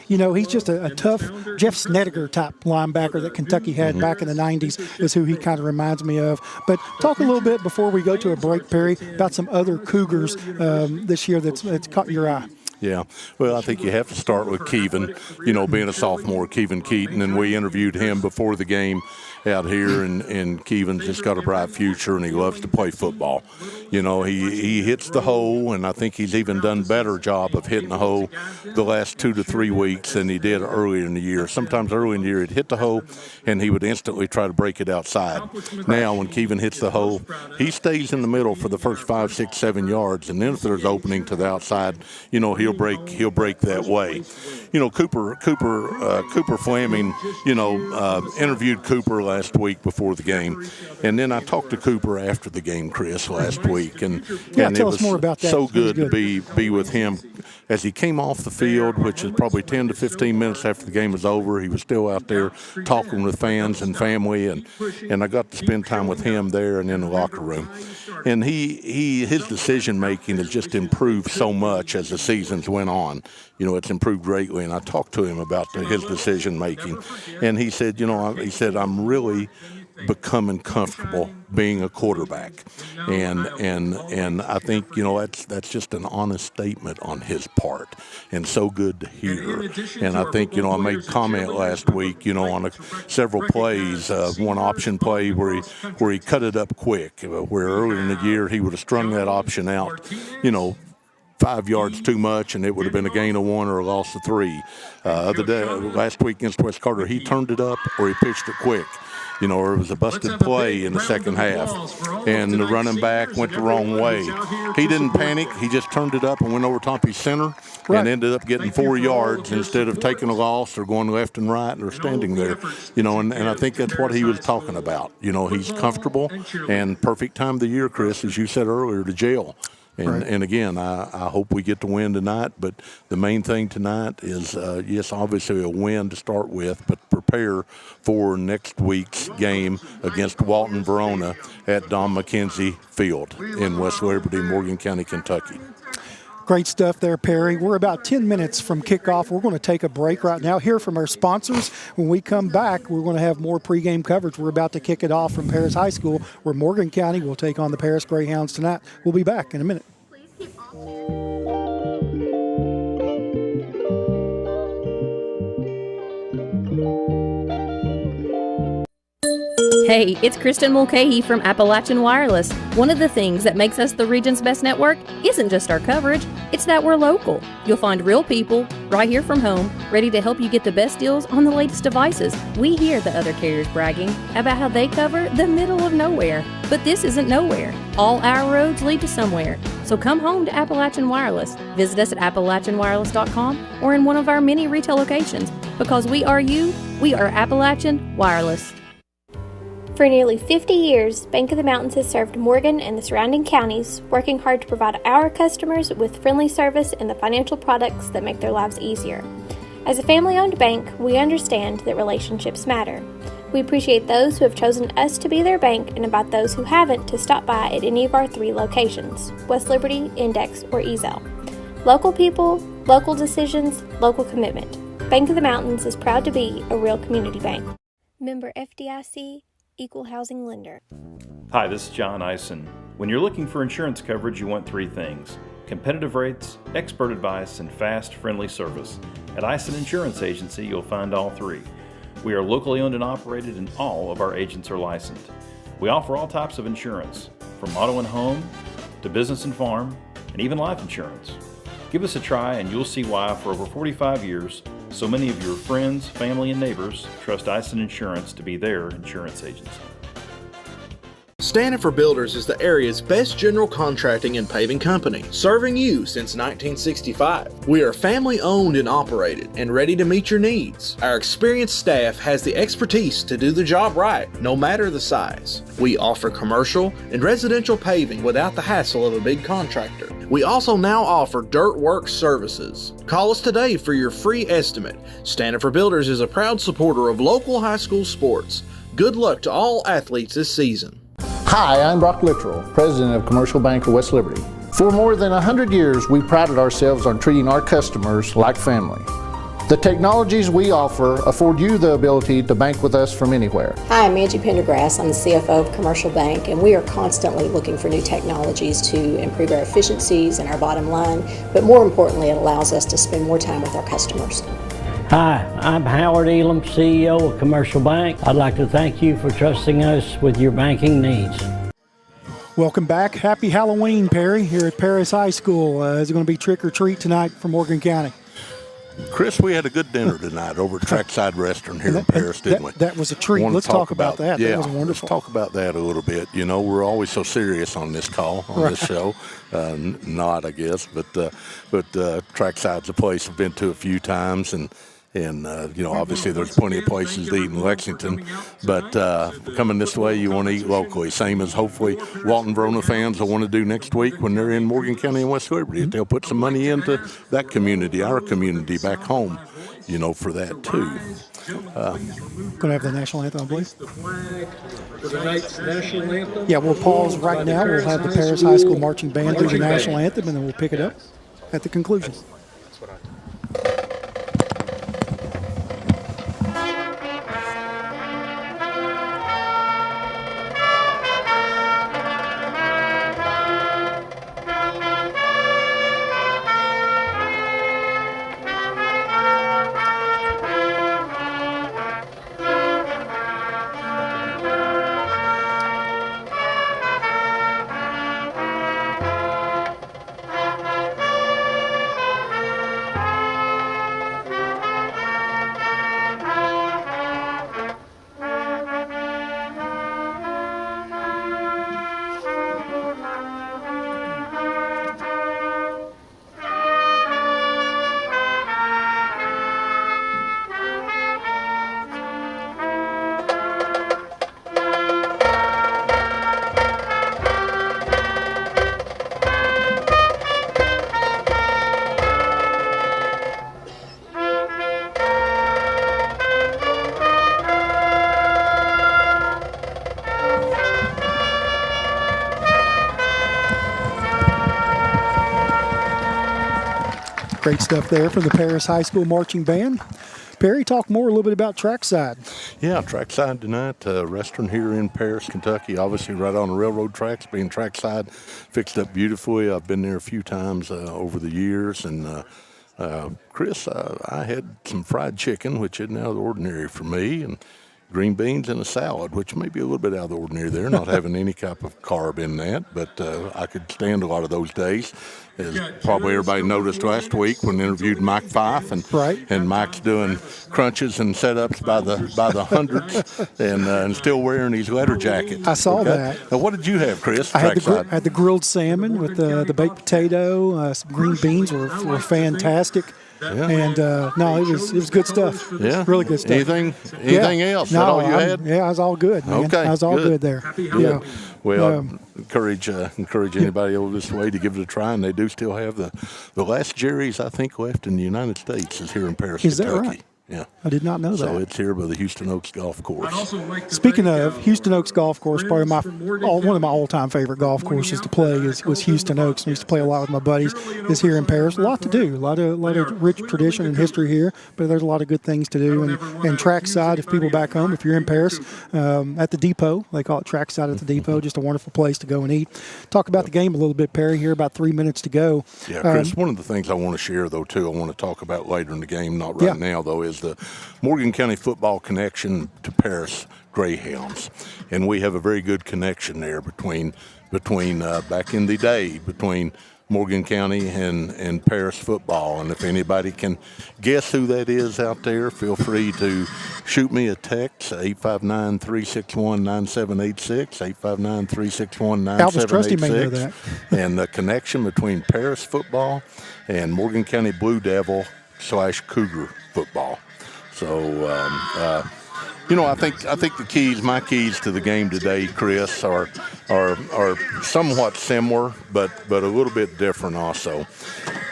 He's just a tough Jeff Snedeker type linebacker that Kentucky had back in the 90s is who he kind of reminds me of. But talk a little bit before we go to a break, Perry, about some other Cougars this year that's caught your eye. Yeah. Well, I think you have to start with Keevan, being a sophomore, Keevan Keaton, and we interviewed him before the game out here, and Keevan's just got a bright future, and he loves to play football. He hits the hole, and I think he's even done better job of hitting the hole the last 2 to 3 weeks than he did earlier in the year. Sometimes early in the year he'd hit the hole, and he would instantly try to break it outside. Now, when Keevan hits the hole, he stays in the middle for the first 5, 6, 7 yards, and then if there's opening to the outside, he'll break that way. Cooper Fleming, interviewed Cooper last week before the game, and then I talked to Cooper after the game, Chris, last week, and it tell was us more about that. so good to be with him. As he came off the field, which is probably 10 to 15 minutes after the game was over, he was still out there talking with fans and family, and I got to spend time with him there and in the locker room. And his decision making has just improved so much as the seasons went on. It's improved greatly, and I talked to him about his decision making, and he said, I'm really becoming comfortable being a quarterback, and I think that's just an honest statement on his part, and so good to hear. And I think I made comment last week on several plays, one option play where he cut it up quick, where earlier in the year he would have strung that option out 5 yards too much, and it would have been a gain of 1 or a loss of 3. Last week against West Carter, he turned it up or he pitched it quick. Or it was a busted play in the second half, and the running back went the wrong way. He didn't panic. He just turned it up and went over Tompey's center and ended up getting 4 yards instead of taking a loss or going left and right or standing there. And I think that's what he was talking about. He's comfortable, and perfect time of the year, Chris, as you said earlier, to jail. And again, I hope we get to win tonight, but the main thing tonight is, yes, obviously a win to start with, but prepare for next week's game against Walton Verona at Don McKenzie Field in West Liberty, Morgan County, Kentucky. Great stuff there, Perry. We're about 10 minutes from kickoff. We're going to take a break right now, hear from our sponsors. When we come back, we're going to have more pregame coverage. We're about to kick it off from Paris High School, where Morgan County will take on the Paris Greyhounds tonight. We'll be back in a minute. Hey, it's Kristen Mulcahy from Appalachian Wireless. One of the things that makes us the region's best network isn't just our coverage, it's that we're local. You'll find real people right here from home, ready to help you get the best deals on the latest devices. We hear the other carriers bragging about how they cover the middle of nowhere, but this isn't nowhere. All our roads lead to somewhere. So come home to Appalachian Wireless. Visit us at AppalachianWireless.com or in one of our many retail locations. Because we are you, we are Appalachian Wireless. For nearly 50 years, Bank of the Mountains has served Morgan and the surrounding counties, working hard to provide our customers with friendly service and the financial products that make their lives easier. As a family-owned bank, we understand that relationships matter. We appreciate those who have chosen us to be their bank and invite those who haven't to stop by at any of our 3 locations, West Liberty, Index, or Ezel. Local people, local decisions, local commitment. Bank of the Mountains is proud to be a real community bank. Member FDIC, Equal Housing Lender. Hi, this is John Eisen. When you're looking for insurance coverage, you want 3 things: competitive rates, expert advice, and fast, friendly service. At Eisen Insurance Agency, you'll find all 3. We are locally owned and operated, and all of our agents are licensed. We offer all types of insurance, from auto and home to business and farm, and even life insurance. Give us a try and you'll see why for over 45 years, so many of your friends, family, and neighbors trust Eisen Insurance to be their insurance agency. Standard for Builders is the area's best general contracting and paving company, serving you since 1965. We are family owned and operated and ready to meet your needs. Our experienced staff has the expertise to do the job right, no matter the size. We offer commercial and residential paving without the hassle of a big contractor. We also now offer dirt work services. Call us today for your free estimate. Standard for Builders is a proud supporter of local high school sports. Good luck to all athletes this season. Hi, I'm Brock Littrell, President of Commercial Bank of West Liberty. For more than 100 years, we prided ourselves on treating our customers like family. The technologies we offer afford you the ability to bank with us from anywhere. Hi, I'm Angie Pendergrass. I'm the CFO of Commercial Bank, and we are constantly looking for new technologies to improve our efficiencies and our bottom line, but more importantly, it allows us to spend more time with our customers. Hi, I'm Howard Elam, CEO of Commercial Bank. I'd like to thank you for trusting us with your banking needs. Welcome back. Happy Halloween, Perry, here at Paris High School. Is it going to be trick or treat tonight for Morgan County? Chris, we had a good dinner tonight over at Trackside Restaurant here in Paris, didn't we? That was a treat. Let's talk about that. Yeah, that was wonderful. Let's talk about that a little bit. You know, we're always so serious on this call, on this show. Not, I guess, but Trackside's a place I've been to a few times, and you know, obviously there's plenty of places to eat in Lexington, but coming this way, you want to eat locally, same as hopefully Walton Verona fans will want to do next week when they're in Morgan County and West Liberty. They'll put some money into that community, our community back home, you know, for that too. Going to have the national anthem, I believe. Yeah, we'll pause right now. We'll have the Paris High School marching band do the national anthem, and then we'll pick it up at the conclusion. Great stuff there from the Paris High School marching band. Perry, talk more a little bit about Trackside. Yeah, Trackside tonight, restaurant here in Paris, Kentucky, obviously right on the railroad tracks, being Trackside, fixed up beautifully. I've been there a few times over the years, and Chris, I had some fried chicken, which isn't out of the ordinary for me, and green beans and a salad, which may be a little bit out of the ordinary there, not having any type of carb in that, but I could stand a lot of those days. As probably everybody noticed last week when I interviewed Mike Fife, and Mike's doing crunches and setups by the hundreds, and still wearing his leather jacket. I saw that. Now, what did you have, Chris? I had the grilled salmon with the baked potato. Some green beans were fantastic. Yeah. And no, it was good stuff. Yeah, really good stuff. Anything else? No, that all you had? Yeah, I was all good, man. Okay, I was all good there. Yeah. Well, encourage anybody over this way to give it a try, and they do still have the last Jerry's I think left in the United States is here in Paris, Kentucky. That right? Yeah. I did not know that. So it's here by the Houston Oaks Golf Course. Speaking of Houston Oaks Golf Course, probably one of my all-time favorite golf courses to play was Houston Oaks. I used to play a lot with my buddies. Is here in Paris. A lot to do. A lot of rich tradition and history here, but there's a lot of good things to do. And Trackside, if people back home, if you're in Paris, at the depot, they call it Trackside at the depot. Just a wonderful place to go and eat. Talk about the game a little bit, Perry. Here about 3 minutes to go. Yeah, Chris. One of the things I want to share though too, I want to talk about later in the game, not right now though, is the Morgan County football connection to Paris Greyhounds, and we have a very good connection there between back in the day between Morgan County and Paris football. And if anybody can guess who that is out there, feel free to shoot me a text, 859-361-9786, 859-361-9786. Elvis Trusty may know that. And the connection between Paris football and Morgan County Blue Devil / Cougar football. So, I think my keys to the game today, Chris, are somewhat similar, but a little bit different also.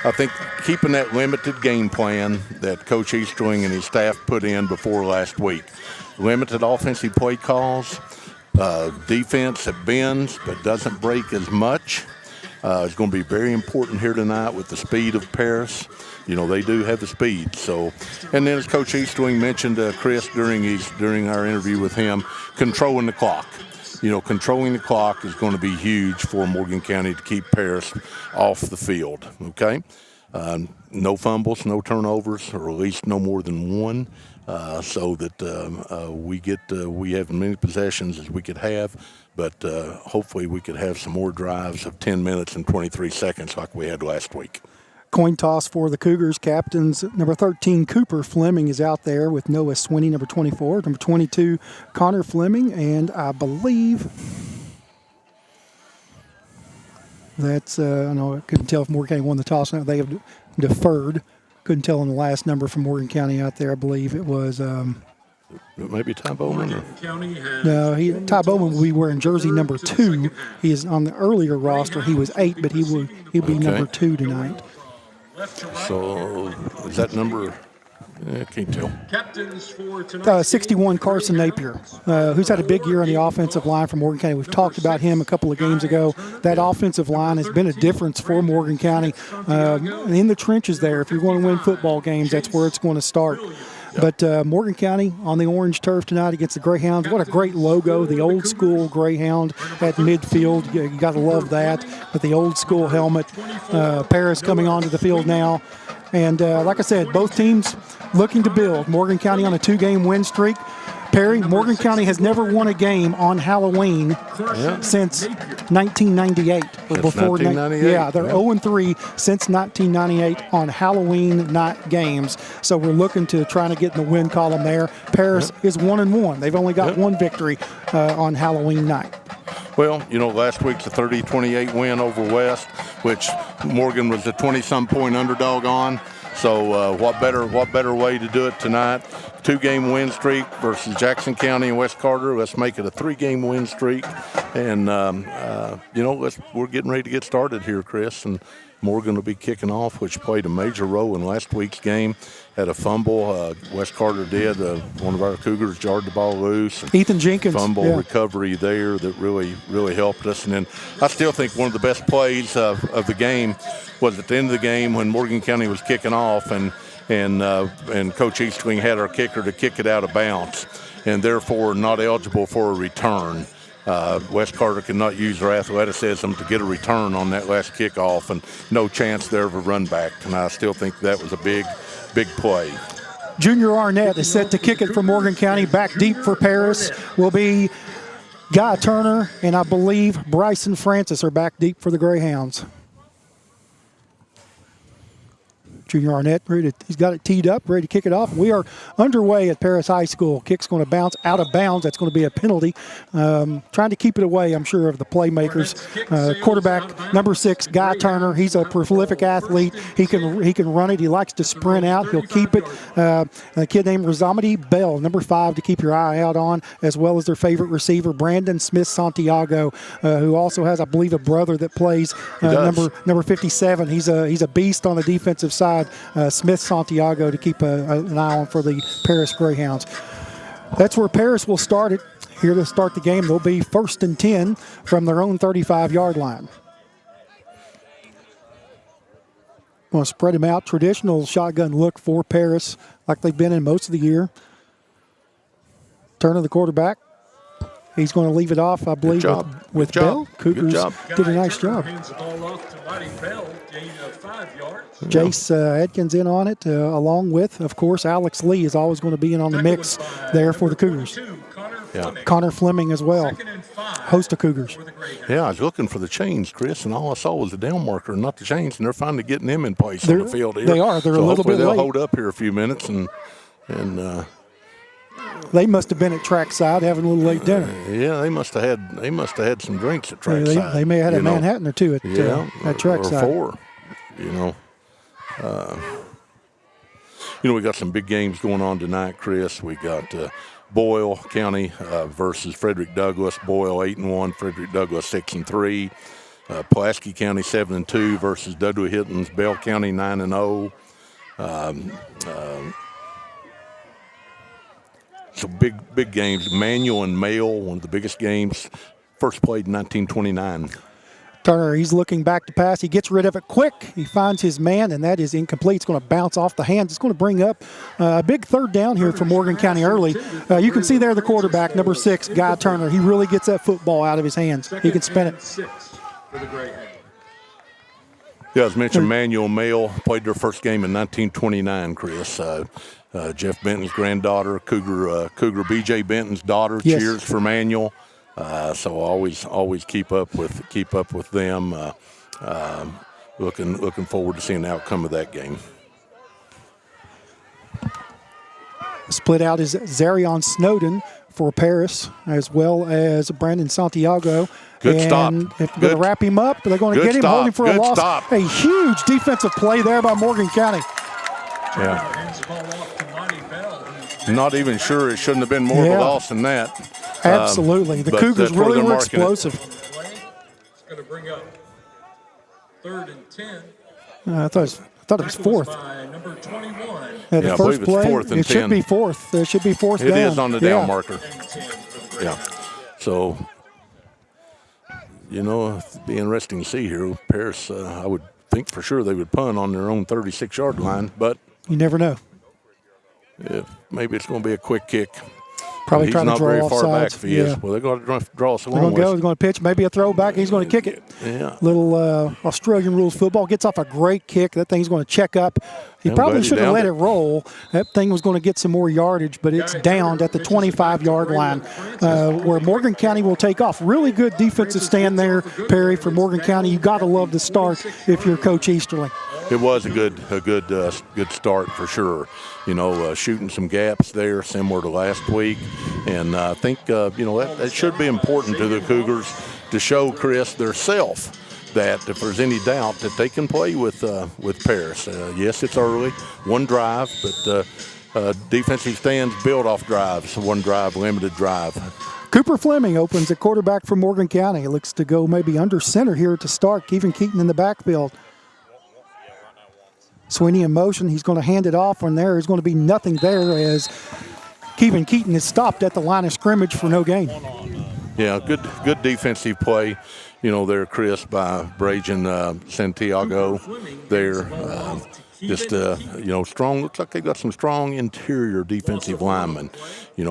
I think keeping that limited game plan that Coach Easterling and his staff put in before last week, limited offensive play calls, defense that bends but doesn't break as much, is going to be very important here tonight with the speed of Paris. You know, they do have the speed. So, and then as Coach Eastwing mentioned, Chris, during our interview with him, controlling the clock. You know, controlling the clock is going to be huge for Morgan County to keep Paris off the field, okay? No fumbles, no turnovers, or at least no more than one, so that we have as many possessions as we could have, but hopefully we could have some more drives of 10 minutes and 23 seconds like we had last week. Coin toss for the Cougars. Captains number 13, Cooper Fleming, is out there with Noah Swinney, number 24. Number 22, Connor Fleming, and I believe that's, I know I couldn't tell if Morgan County won the toss. Now they have deferred. Couldn't tell on the last number from Morgan County out there. I believe it was. Maybe Ty Bowman? No, Ty Bowman will be wearing jersey number 2. He is on the earlier roster. He was 8, but he'll be number 2 tonight. So is that number? I can't tell. 61, Carson Napier, who's had a big year on the offensive line for Morgan County. We've talked about him a couple of games ago. That offensive line has been a difference for Morgan County in the trenches there. If you're going to win football games, that's where it's going to start. But Morgan County on the orange turf tonight against the Greyhounds. What a great logo, the old school Greyhound at midfield. You got to love that with the old school helmet. Paris coming onto the field now. And like I said, both teams looking to build. Morgan County on a 2-game win streak. Perry, Morgan County has never won a game on Halloween since 1998. Or before 1998. Yeah, they're 0-3 since 1998 on Halloween night games. So we're looking to trying to get in the win column there. Paris is 1-1. They've only got one victory on Halloween night. Well, you know, last week's a 30-28 win over West, which Morgan was a 20-some point underdog on. So what better way to do it tonight? 2-game win streak versus Jackson County and West Carter. Let's make it a 3-game win streak. And, you know, we're getting ready to get started here, Chris. And Morgan will be kicking off, which played a major role in last week's game. Had a fumble. West Carter did. One of our Cougars jarred the ball loose. Ethan Jenkins. Fumble recovery there that really helped us. And then I still think one of the best plays of the game was at the end of the game when Morgan County was kicking off and Coach Eastwing had our kicker to kick it out of bounds and therefore not eligible for a return. West Carter could not use their athleticism to get a return on that last kickoff and no chance there of a run back. And I still think that was a big play. Junior Arnett is set to kick it for Morgan County. Back deep for Paris will be Guy Turner, and I believe Bryson Francis are back deep for the Greyhounds. Junior Arnett, he's got it teed up, ready to kick it off. We are underway at Paris High School. Kick's going to bounce out of bounds. That's going to be a penalty. Trying to keep it away, I'm sure, of the playmakers. Quarterback number 6, Guy Turner. He's a prolific athlete. He can run it. He likes to sprint out. He'll keep it. A kid named Razamadi Bell, number 5, to keep your eye out on, as well as their favorite receiver, Brandon Smith Santiago, who also has, I believe, a brother that plays number 57. He's a beast on the defensive side. Smith Santiago to keep an eye on for the Paris Greyhounds. That's where Paris will start it. Here to start the game, they'll be 1st and 10 from their own 35-yard line. Want to spread them out. Traditional shotgun look for Paris, like they've been in most of the year. Turner, the quarterback. He's going to leave it off, I believe, with Bell. Cougars did a nice job. Jace Adkins in on it, along with, of course, Alex Lee is always going to be in on the mix there for the Cougars. Connor Fleming as well, host of Cougars. Yeah, I was looking for the chains, Chris, and all I saw was the down marker, not the chains, and they're finally getting them in place on the field here. They are. They're a little bit late. They'll hold up here a few minutes and they must have been at trackside having a little late dinner. Yeah, they must have had some drinks at trackside. They may have had a Manhattan or two at trackside. Or 4. We got some big games going on tonight, Chris. We got Boyle County versus Frederick Douglass. Boyle 8-1, Frederick Douglass 6-3. Pulaski County 7-2 versus Dudley Hitton's Bell County 9-0. So big games. Manual and Mail, one of the biggest games, first played in 1929. Turner, he's looking back to pass. He gets rid of it quick. He finds his man, and that is incomplete. It's going to bounce off the hands. It's going to bring up a big third down here for Morgan County early. You can see there the quarterback, number 6, Guy Turner. He really gets that football out of his hands. He can spin it. Yeah, as mentioned, Manuel Mail played their first game in 1929, Chris. Jeff Benton's granddaughter, Cougar B.J. Benton's daughter, cheers for Manuel. So always keep up with them. Looking forward to seeing the outcome of that game. Split out is Zarion Snowden for Paris, as well as Brandon Santiago. Good stop. If they're going to wrap him up, they're going to get him, hold him for a loss. Stop. A huge defensive play there by Morgan County. Yeah. Not even sure it shouldn't have been more of a loss than that. Absolutely. The Cougars really were explosive. It's going to bring up 3rd and 10. I thought it was 4th. Number 21. The first play, 4th and 10. It should be 4th. It should be 4th down. It is on the down marker. Yeah. So, it'd be interesting to see here. Paris, I would think for sure they would punt on their own 36-yard line, but you never know. Maybe it's going to be a quick kick. Probably he's trying not to draw very off far sides. back if he is. Well, they're going to draw us a long They're going to go. way. He's going to pitch. Maybe a throwback. He's going to kick it. Yeah. Little Australian rules football. Gets off a great kick. That thing's going to check up. He probably should have let it roll. That thing was going to get some more yardage, but it's downed at the 25-yard line where Morgan County will take off. Really good defensive stand there, Perry, for Morgan County. You got to love the start if you're Coach Easterling. It was a good start for sure. Shooting some gaps there, similar to last week, and I think that should be important to the Cougars to show Chris theirself that if there's any doubt that they can play with Paris. Yes, it's early, one drive, but defensive stands build off drives, one drive, limited drive. Cooper Fleming opens at quarterback for Morgan County. He looks to go maybe under center here to start. Kevin Keaton in the backfield. Sweeney in motion. He's going to hand it off, and there is going to be nothing there as Kevin Keaton is stopped at the line of scrimmage for no gain. Yeah, good defensive play, there, Chris, by Brajan Santiago there. Strong. Looks like they've got some strong interior defensive linemen.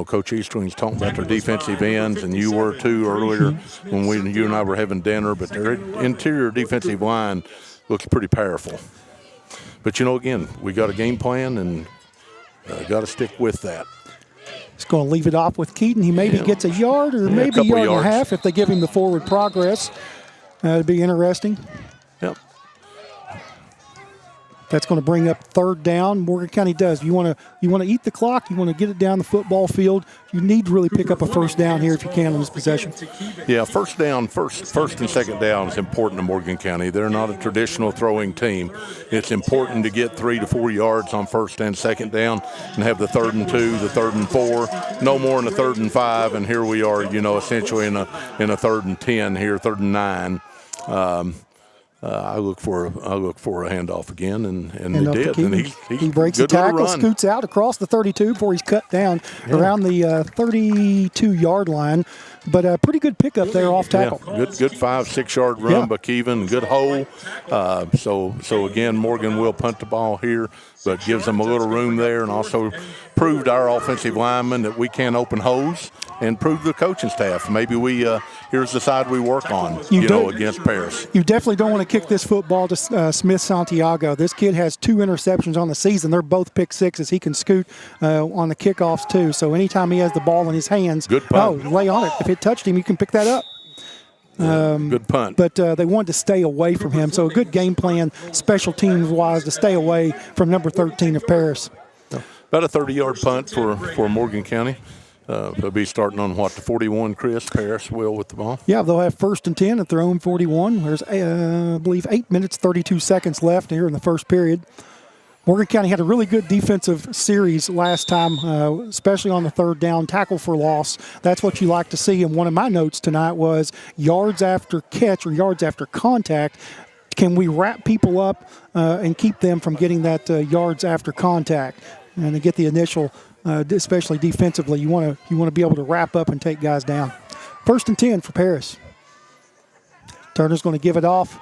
Coach Easterling's talking about their defensive ends, and you were too earlier when you and I were having dinner, but their interior defensive line looks pretty powerful. But, again, we got a game plan and got to stick with that. He's going to leave it off with Keaton. He maybe gets a yard or maybe a yard and a half if they give him the forward progress. It'd be interesting. Yep. That's going to bring up 3rd down. Morgan County does. You want to eat the clock. You want to get it down the football field. You need to really pick up a 1st down here if you can on this possession. Yeah, first and 2nd down is important to Morgan County. They're not a traditional throwing team. It's important to get 3 to 4 yards on 1st and 2nd down and have the 3rd and 2, the 3rd and 4, no more in the 3rd and 5. And here we are, essentially in a 3rd and 10 here, 3rd and 9. I look for a handoff again, and they did. And he breaks the tackle, scoots out across the 32 before he's cut down around the 32-yard line. But a pretty good pickup there off tackle. Yeah, good 5-6 yard run by Kevin, good hole. So again, Morgan will punt the ball here, but gives them a little room there, and also proved our offensive linemen that we can open holes, and proved the coaching staff maybe here's the side we work on, against Paris. You definitely don't want to kick this football to Smith Santiago. This kid has 2 interceptions on the season. They're both pick sixes. He can scoot on the kickoffs too. So anytime he has the ball in his hands, good punt. Lay on it. If it touched him, you can pick that up. Good punt. But they wanted to stay away from him. So a good game plan, special teams-wise, to stay away from number 13 of Paris. About a 30-yard punt for Morgan County. They'll be starting on, the 41, Chris? Paris will with the ball. Yeah, they'll have 1st and 10 at their own 41. There's, I believe, 8 minutes, 32 seconds left here in the first period. Morgan County had a really good defensive series last time, especially on the 3rd down, tackle for loss. That's what you like to see. And one of my notes tonight was yards after catch or yards after contact. Can we wrap people up and keep them from getting that yards after contact and to get the initial, especially defensively? You want to be able to wrap up and take guys down. 1st and 10 for Paris. Turner's going to give it off.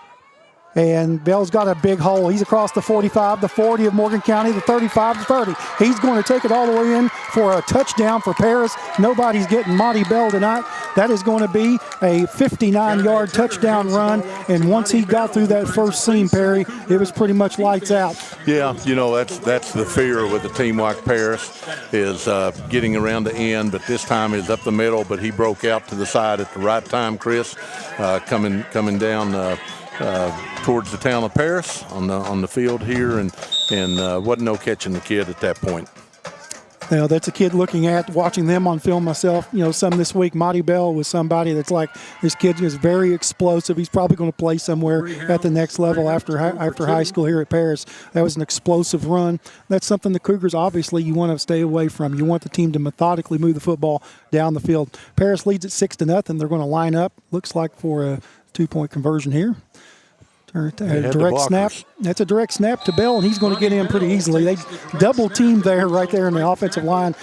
And Bell's got a big hole. He's across the 45, the 40 of Morgan County, the 35, the 30. He's going to take it all the way in for a touchdown for Paris. Nobody's getting Monty Bell tonight. That is going to be a 59-yard touchdown run. And once he got through that first seam, Perry, it was pretty much lights out. Yeah, that's the fear with a team like Paris is getting around the end, but this time is up the middle, but he broke out to the side at the right time, Chris, coming down towards the town of Paris on the field here, and wasn't no catching the kid at that point. That's a kid watching them on film myself. Some this week. Monty Bell was somebody that's like, this kid is very explosive. He's probably going to play somewhere at the next level after high school here at Paris. That was an explosive run. That's something the Cougars, obviously, you want to stay away from. You want the team to methodically move the football down the field. Paris leads at 6-0. They're going to line up, looks like, for a 2-point conversion here. Direct snap. That's a direct snap to Bell, and he's going to get in pretty easily. They double teamed right there in the offensive line,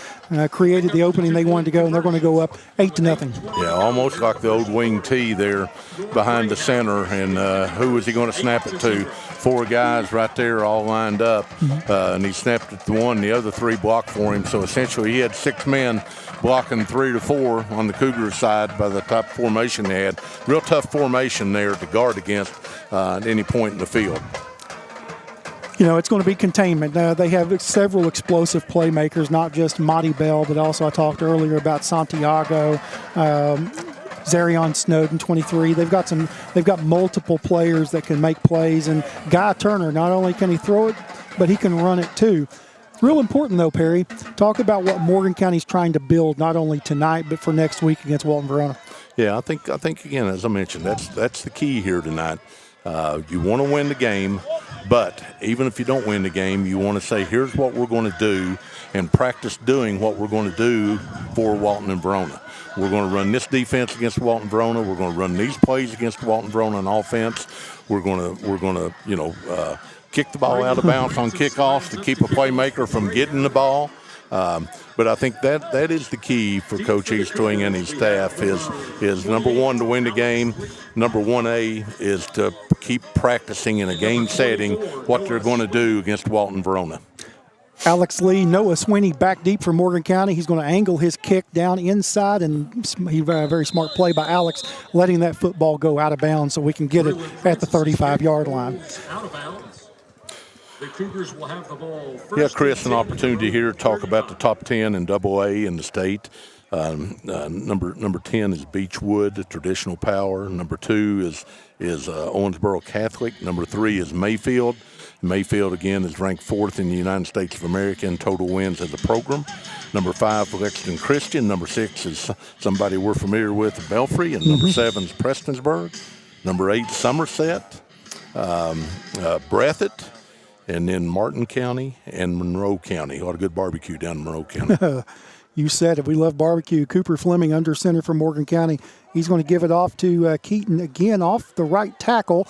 created the opening they wanted to go, and they're going to go up 8-0. Yeah, almost like the old wing T there behind the center. And who is he going to snap it to? 4 guys right there all lined up, and he snapped it to one. The other 3 blocked for him. So essentially, he had 6 men blocking 3 to 4 on the Cougars side by the top formation they had. Real tough formation there to guard against at any point in the field. It's going to be containment. They have several explosive playmakers, not just Monty Bell, but also I talked earlier about Santiago, Zarion Snowden, 23. They've got multiple players that can make plays, and Guy Turner, not only can he throw it, but he can run it too. Real important, though, Perry. Talk about what Morgan County's trying to build, not only tonight, but for next week against Walton Verona. Yeah, I think again, as I mentioned, that's the key here tonight. You want to win the game, but even if you don't win the game, you want to say, here's what we're going to do, and practice doing what we're going to do for Walton and Verona. We're going to run this defense against Walton Verona. We're going to run these plays against Walton Verona on offense. We're going to kick the ball out of bounds on kickoffs to keep a playmaker from getting the ball. But I think that is the key for Coach Eastling and his staff is number one, to win the game. Number 1A is to keep practicing in a game setting what they're going to do against Walton Verona. Alex Lee, Noah Sweeney back deep for Morgan County. He's going to angle his kick down inside, and a very smart play by Alex, letting that football go out of bounds so we can get it at the 35-yard line. Out of bounds. The Cougars will have the ball first. Yeah, Chris, an opportunity here to talk about the top 10 in AA in the state. Number 10 is Beechwood, traditional power. Number 2 is Owensboro Catholic. Number 3 is Mayfield. Mayfield, again, is ranked 4th in the United States of America in total wins as a program. Number 5, Lexington Christian. Number 6 is somebody we're familiar with, Belfry. And number 7 is Prestonsburg. Number 8, Somerset. Breathitt. And then Martin County and Monroe County. A lot of good barbecue down in Monroe County. You said it. We love barbecue. Cooper Fleming under center for Morgan County. He's going to give it off to Keaton again off the right tackle.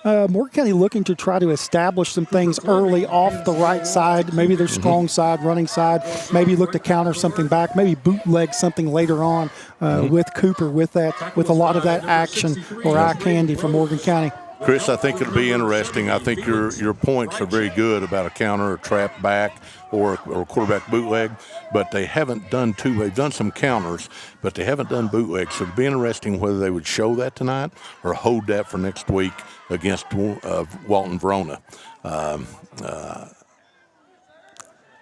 Morgan County looking to try to establish some things early off the right side, maybe their strong side, running side, maybe look to counter something back, maybe bootleg something later on with Cooper with a lot of that action or eye candy from Morgan County. Chris, I think it'll be interesting. I think your points are very good about a counter, a trap back, or a quarterback bootleg, but they haven't done they've done some counters, but they haven't done bootlegs. So it'll be interesting whether they would show that tonight or hold that for next week against Walton Verona.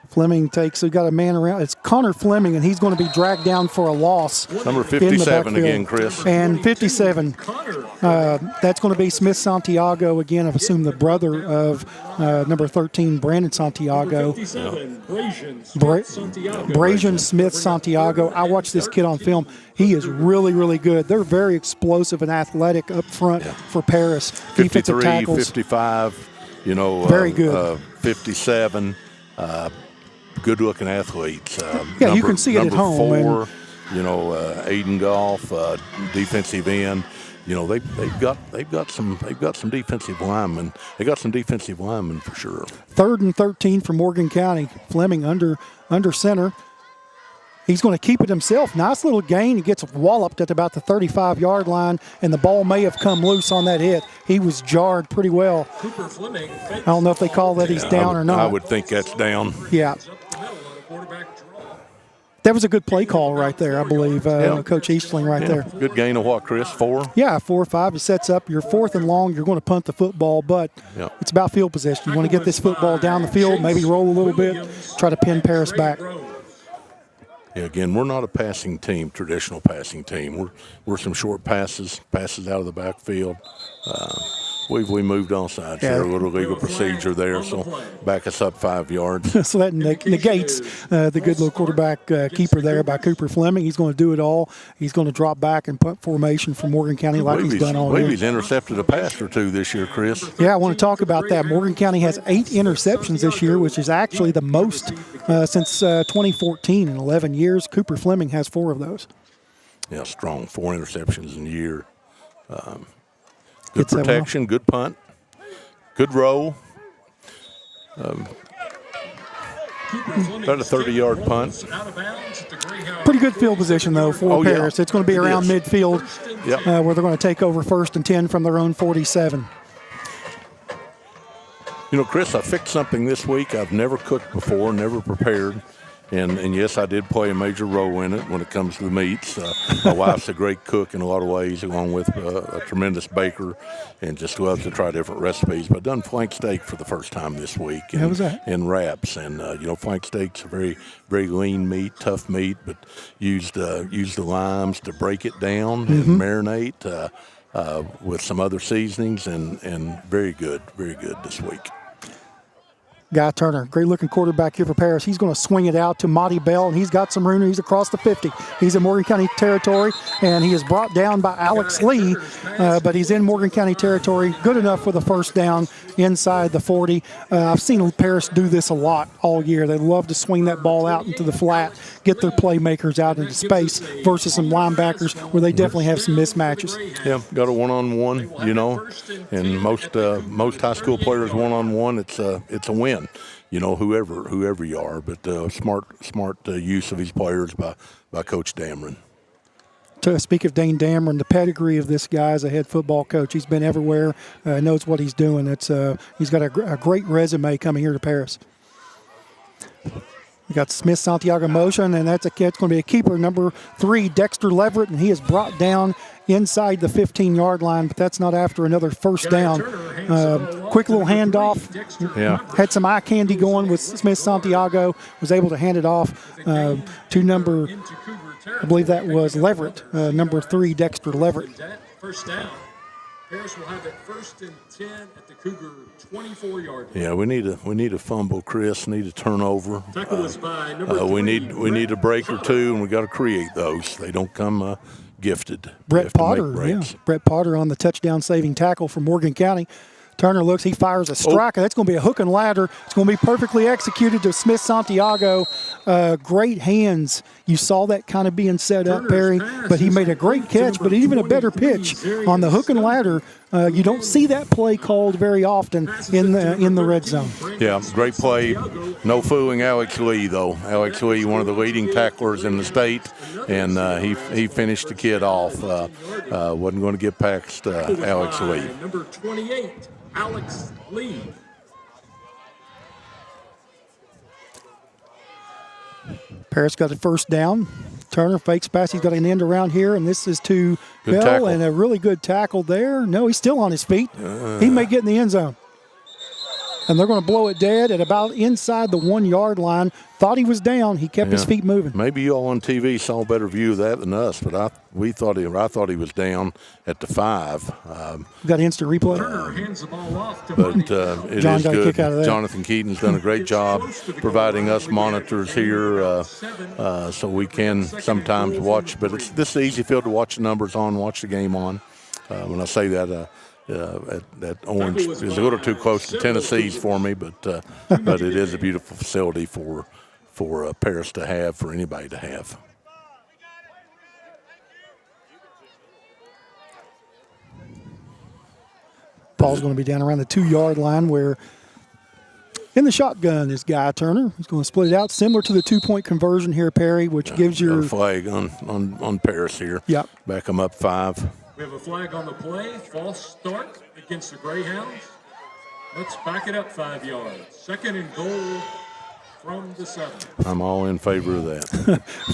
Fleming we've got a man around. It's Connor Fleming, and he's going to be dragged down for a loss. Number 57 again, Chris. And 57, that's going to be Smith Santiago again, I assume the brother of number 13, Brandon Santiago. Brazian Smith Santiago. I watched this kid on film. He is really, really good. They're very explosive and athletic up front for Paris. 53, 55, very good. 57. Good-looking athletes. You can see it at home. 4, Aiden Goff, defensive end. They've got some defensive linemen. They got some defensive linemen for sure. 3rd and 13 for Morgan County. Fleming under center. He's going to keep it himself. Nice little gain. He gets walloped at about the 35-yard line, and the ball may have come loose on that hit. He was jarred pretty well. I don't know if they call that he's down or not. I would think that's down. Yeah. That was a good play call right there, I believe, Coach Eastling right there. Good gain of what, Chris? 4? Yeah, 4 or 5. It sets up your 4th and long. You're going to punt the football, but it's about field possession. You want to get this football down the field, maybe roll a little bit, try to pin Paris back. Yeah, again, we're not a passing team, traditional passing team. We're some short passes out of the backfield. We moved on sides there, a little legal procedure there, so back us up 5 yards. So that negates the good little quarterback keeper there by Cooper Fleming. He's going to do it all. He's going to drop back and punt formation for Morgan County like he's done all year. He's intercepted a pass or 2 this year, Chris. Yeah, I want to talk about that. Morgan County has 8 interceptions this year, which is actually the most since 2014. In 11 years, Cooper Fleming has 4 of those. Yeah, strong. 4 interceptions in a year. Good protection, good punt, good roll. About a 30-yard punt. Pretty good field position, though, for Paris. Yeah. It's going to be around midfield where they're going to take over 1st and 10 from their own 47. You know, Chris, I fixed something this week I've never cooked before, never prepared. And yes, I did play a major role in it when it comes to the meats. My wife's a great cook in a lot of ways, along with a tremendous baker, and just loves to try different recipes. But I've done flank steak for the first time this week. And, how was that? In wraps. And, flank steak's a very, very lean meat, tough meat, but used the limes to break it down and marinate with some other seasonings, and very good this week. Guy Turner, great-looking quarterback here for Paris. He's going to swing it out to Monty Bell, and he's got some room. He's across the 50. He's in Morgan County territory, and he is brought down by Alex Lee, but he's in Morgan County territory. Good enough for the first down inside the 40. I've seen Paris do this a lot all year. They love to swing that ball out into the flat, get their playmakers out into space versus some linebackers where they definitely have some mismatches. Yeah, got a one-on-one, and most high school players one-on-one, it's a win. Whoever you are, but smart use of these players by Coach Dameron. To speak of Dane Dameron, the pedigree of this guy as a head football coach, he's been everywhere, knows what he's doing. He's got a great resume coming here to Paris. We got Smith Santiago motion, and it's going to be a keeper, number 3, Dexter Leverett, and he is brought down inside the 15-yard line, but that's not after another first down. Quick little handoff. Yeah. Had some eye candy going with Smith Santiago, was able to hand it off to number, I believe that was Leverett, number 3, Dexter Leverett. First down. Paris will have it 1st and 10 at the Cougar 24-yard line. Yeah, we need a fumble, Chris. Need a turnover. We need a break or 2, and we got to create those. They don't come gifted. Brett Potter on the touchdown-saving tackle for Morgan County. Turner looks, he fires a strike, and that's going to be a hook and ladder. It's going to be perfectly executed to Smith Santiago. Great hands. You saw that kind of being set up, Perry, but he made a great catch, but even a better pitch on the hook and ladder. You don't see that play called very often in the red zone. Yeah, great play. No fooling Alex Lee, though. Alex Lee, one of the leading tacklers in the state, and he finished the kid off. Wasn't going to get past Alex Lee. Number 28, Alex Lee. Paris got a first down. Turner fakes pass. He's got an end around here, and this is to Bell, tackle. And a really good tackle there. No, he's still on his feet. He may get in the end zone. And they're going to blow it dead at about inside the 1-yard line. Thought he was down. He kept his feet moving. Maybe you all on TV saw a better view of that than us, but I thought he was down at the 5. Got instant replay. But it John is got good. a kick out of that. Jonathan Keaton's done a great job providing us monitors here, so we can sometimes watch. But this is an easy field to watch the numbers on, watch the game on. When I say that. That orange is a little too close to Tennessee's for me, but it is a beautiful facility for Paris to have, for anybody to have. Ball's going to be down around the 2-yard line where In the shotgun is Guy Turner. He's going to split it out, similar to the 2-point conversion here, Perry, which gives your flag on Paris here. Yep. Back them up 5. We have a flag on the play. False start against the Greyhounds. Let's back it up 5 yards. 2nd and goal from the 7. I'm all in favor of that.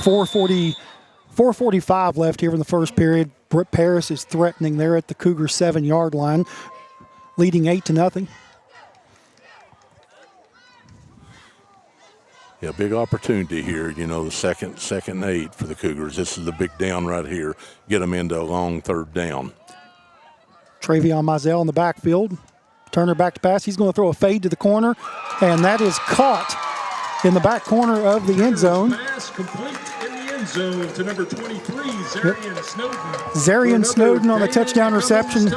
4:45 left here in the first period. Paris is threatening there at the Cougar 7-yard line, leading 8-0. Yeah, big opportunity here, the second and 8 for the Cougars. This is the big down right here. Get them into a long 3rd down. Travion Mizell in the backfield. Turner back to pass. He's going to throw a fade to the corner, and that is caught in the back corner of the end zone. Pass complete in the end zone to number 23, Zarian Snowden. Zarian Snowden on a touchdown reception.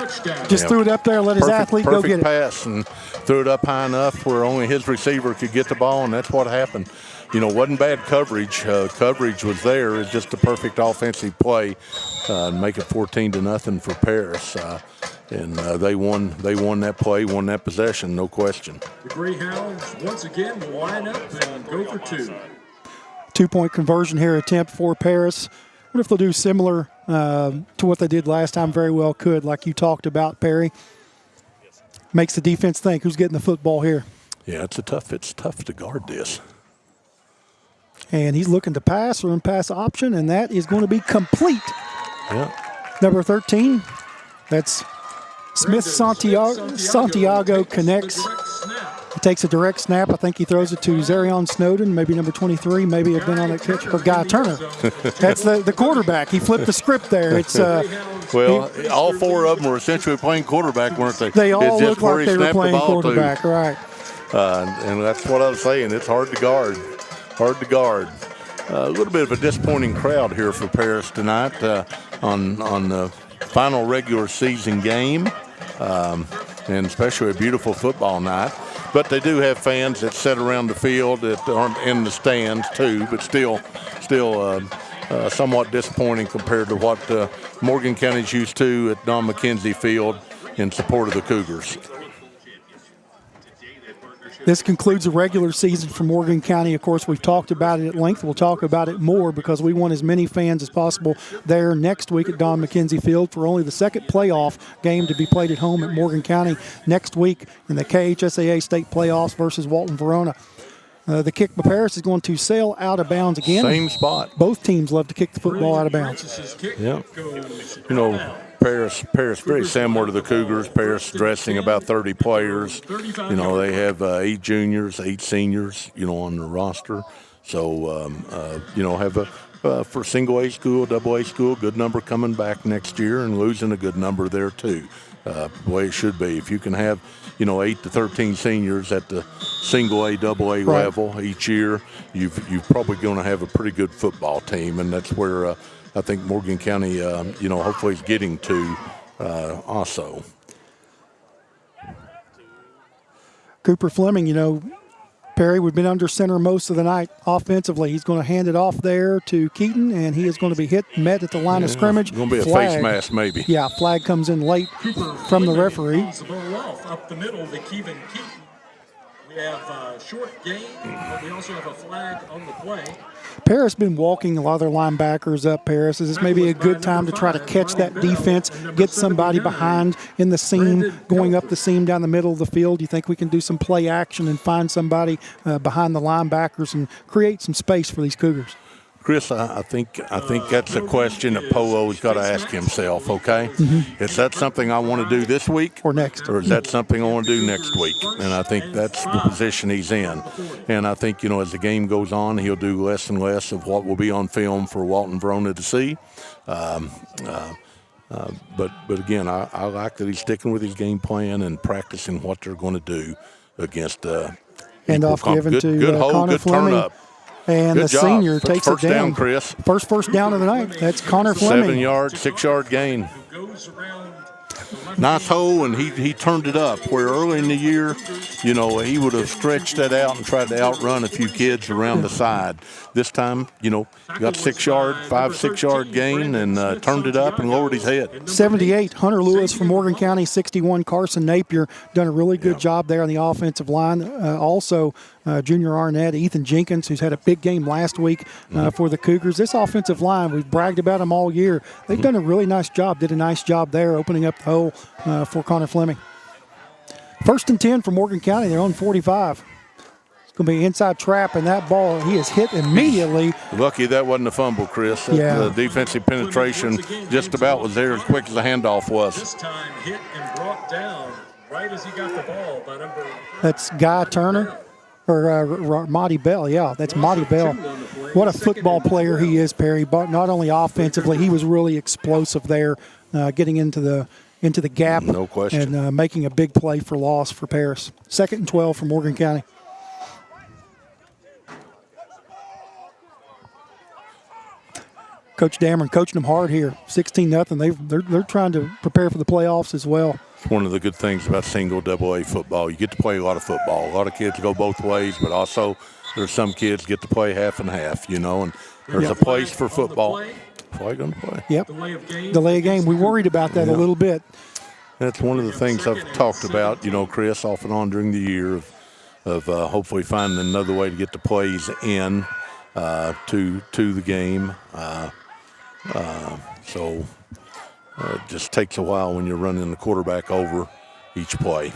Just threw it up there, let his athlete go get it. Perfect pass, and threw it up high enough where only his receiver could get the ball, and that's what happened. Wasn't bad coverage. Coverage was there. It's just a perfect offensive play, make it 14-0 for Paris. And they won that play, won that possession, no question. The Greyhounds once again will line up and go for 2. 2-point conversion here attempt for Paris. What if they'll do similar to what they did last time? Very well could, like you talked about, Perry. Makes the defense think, who's getting the football here? Yeah, it's tough to guard this. And he's looking to pass or in pass option, and that is going to be complete. Yeah. Number 13, that's Smith Santiago connects. He takes a direct snap. I think he throws it to Zarion Snowden, maybe number 23, maybe have been on that catch, or Guy Turner. That's the quarterback. He flipped the script there. It's all 4 of them were essentially playing quarterback, weren't they? They all looked like they were playing quarterback, right. And that's what I was saying. It's hard to guard. A little bit of a disappointing crowd here for Paris tonight on the final regular season game, and especially a beautiful football night. But they do have fans that sit around the field that aren't in the stands too, but still somewhat disappointing compared to what Morgan County's used to at Don McKenzie Field in support of the Cougars. This concludes the regular season for Morgan County. Of course, we've talked about it at length. We'll talk about it more because we want as many fans as possible there next week at Don McKenzie Field for only the second playoff game to be played at home at Morgan County next week in the KHSAA state playoffs versus Walton Verona. The kick by Paris is going to sail out of bounds again. Same spot. Both teams love to kick the football out of bounds. Yeah. Paris very similar to the Cougars. Paris dressing about 30 players. They have 8 juniors, 8 seniors, on the roster. So, have for single A school, double A school, good number coming back next year and losing a good number there too. The way it should be. If you can have, 8 to 13 seniors at the single A, double A level each year, you've probably going to have a pretty good football team, and that's where I think Morgan County, hopefully is getting to also. Cooper Fleming, Perry, we've been under center most of the night offensively. He's going to hand it off there to Keaton, and he is going to be met at the line of scrimmage. Going to be a face mask, maybe. Yeah, flag comes in late from the referee. The ball off up the middle to Keevan Keaton. We have a short gain, but we also have a flag on the play. Paris been walking a lot of their linebackers up, Paris. Is this maybe a good time to try to catch that defense, get somebody behind in the seam, going up the seam down the middle of the field? Do you think we can do some play action and find somebody behind the linebackers and create some space for these Cougars? Chris, I think that's a question that Polo's got to ask himself, okay? Mm-hmm. Is that something I want to do this week? Or next? Or is that something I want to do next week? And I think that's the position he's in. And I think, as the game goes on, he'll do less and less of what will be on film for Walton Verona to see. But again, I like that he's sticking with his game plan and practicing what they're going to do against Handoff given to good hold, Connor good Fleming. turn up. And good the job. senior takes it down. First down, Chris. First down of the night. That's Connor Fleming. 7-yard, 6-yard gain. nice hole, and he turned it up. Where early in the year, you know, he would have stretched that out and tried to outrun a few kids around the side. This time, you know, got 6 yard gain, and turned it up and lowered his head. 78, Hunter Lewis from Morgan County. 61, Carson Napier. Done a really good job there on the offensive line. Also, Junior Arnett, Ethan Jenkins, who's had a big game last week for the Cougars. This offensive line, we've bragged about them all year. They've done a really nice job, did a nice job there opening up the hole for Connor Fleming. 1st and 10 for Morgan County. They're on 45. It's going to be inside trap, and that ball, he is hit immediately. Lucky that wasn't a fumble, Chris. The defensive penetration just about was there as quick as the handoff was. This time hit and brought down right as he got the ball by number. That's Guy Turner. Or Monty Bell, yeah, that's Monty Bell. What a football player he is, Perry. But not only offensively, he was really explosive there, getting into the gap. No question. And making a big play for loss for Paris. 2nd and 12 for Morgan County. Coach Dameron coaching them hard here, 16-0. They're trying to prepare for the playoffs as well. It's one of the good things about single AA football. You get to play a lot of football. A lot of kids go both ways, but also there's some kids get to play half and half, you know, and there's a place for football. Play going to play. Yep. Delay of game. We worried about that a little bit. That's one of the things I've talked about, you know, Chris, off and on during the year of hopefully finding another way to get the plays in to the game. So it just takes a while when you're running the quarterback over each play.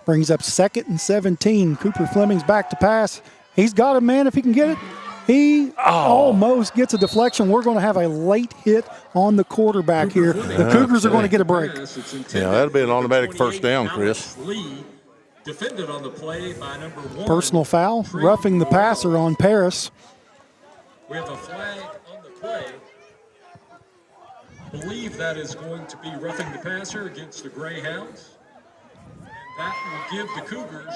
Brings up 2nd and 17. Cooper Fleming's back to pass. He's got him, man, if he can get it. He almost gets a deflection. We're going to have a late hit on the quarterback here. The Cougars are going to get a break. Yeah, that'll be an automatic first down, Chris. Defended on the play by number 1. Personal foul, roughing the passer on Paris. We have a flag on the play. Believe that is going to be roughing the passer against the Greyhounds. And that will give the Cougars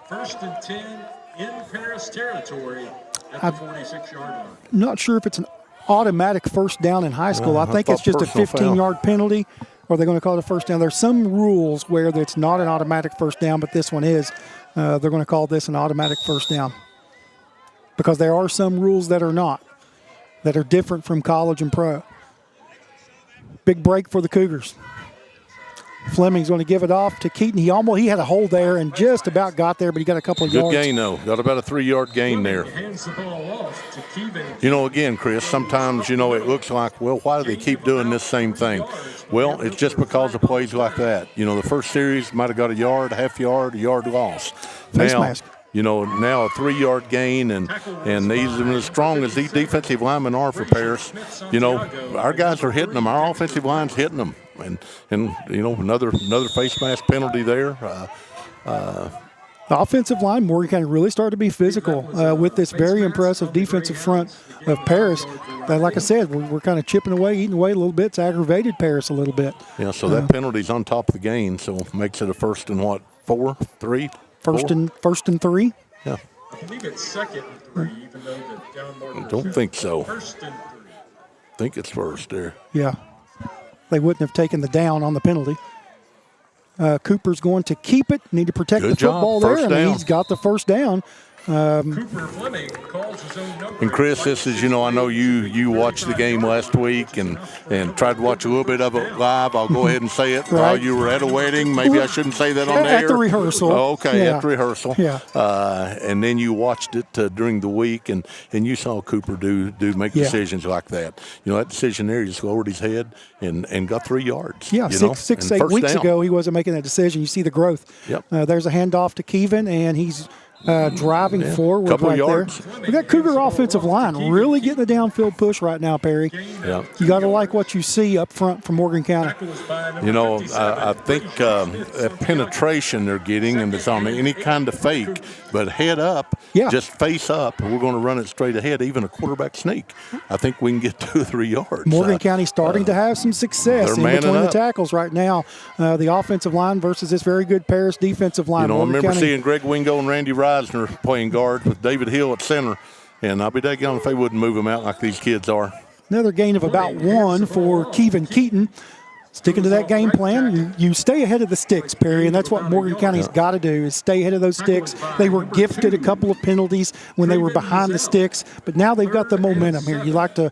1st and 10 in Paris territory at the 46-yard line. Not sure if it's an automatic first down in high school. I think it's just a 15-yard penalty, or they're going to call it a first down. There's some rules where it's not an automatic first down, but this one is. They're going to call this an automatic first down because there are some rules that are not, that are different from college and pro. Big break for the Cougars. Fleming's going to give it off to Keaton. He had a hole there and just about got there, but he got a couple of yards. Good gain, though. Got about a 3-yard gain there. You know, again, Chris, sometimes, you know, it looks like, well, why do they keep doing this same thing? Well, it's just because of plays like that. You know, the first series might have got a yard, a half yard, a yard loss. Face mask. You know, now a 3-yard gain, and these are as strong as these defensive linemen are for Paris. You know, our guys are hitting them. Our offensive line's hitting them. And you know, another face mask penalty there. The offensive line, Morgan County really started to be physical with this very impressive defensive front of Paris. Like I said, we're kind of chipping away, eating away a little bit. It's aggravated Paris a little bit. Yeah, so that penalty's on top of the gain, so makes it a 1st and what, 4, 3? First and 3? Yeah. I believe it's 2nd and 3, even though the down marker. I don't think so. 1st and 3. I think it's 1st there. Yeah. They wouldn't have taken the down on the penalty. Cooper's going to keep it. Need to protect the football there, and he's got the first down. Cooper Fleming calls his own number. And Chris, this is, you know, I know you watched the game last week and tried to watch a little bit of it live. I'll go ahead and say it. Right. While you were at a wedding, maybe I shouldn't say that on there. At the rehearsal. Oh, okay, yeah. at the rehearsal. Yeah. And then you watched it during the week, and you saw Cooper make decisions like that. You know, that decision there, he just lowered his head and got 3 yards. Yeah, you know, 8 weeks ago, he wasn't making that decision. You see the growth. Yep. There's a handoff to Kevin, and he's driving forward couple right yards. there. We got Cougar offensive line really getting the downfield push right now, Perry. Yeah. You got to like what you see up front from Morgan County. You know, I think that penetration they're getting, and it's on any kind of fake, but head up, just face up, and we're going to run it straight ahead, even a quarterback sneak. I think we can get 2 or 3 yards. Morgan County starting to have some success in between the tackles right now. The offensive line versus this very good Paris defensive line. You know, Morgan I remember County, seeing Greg Wingo and Randy Reisner playing guard with David Hill at center, and I'll be daggone if they wouldn't move them out like these kids are. Another gain of about 1 for Kevin Keaton. sticking to that game plan. You stay ahead of the sticks, Perry, and that's what Morgan County's got to do is stay ahead of those sticks. They were gifted a couple of penalties when they were behind the sticks, but now they've got the momentum here. You like to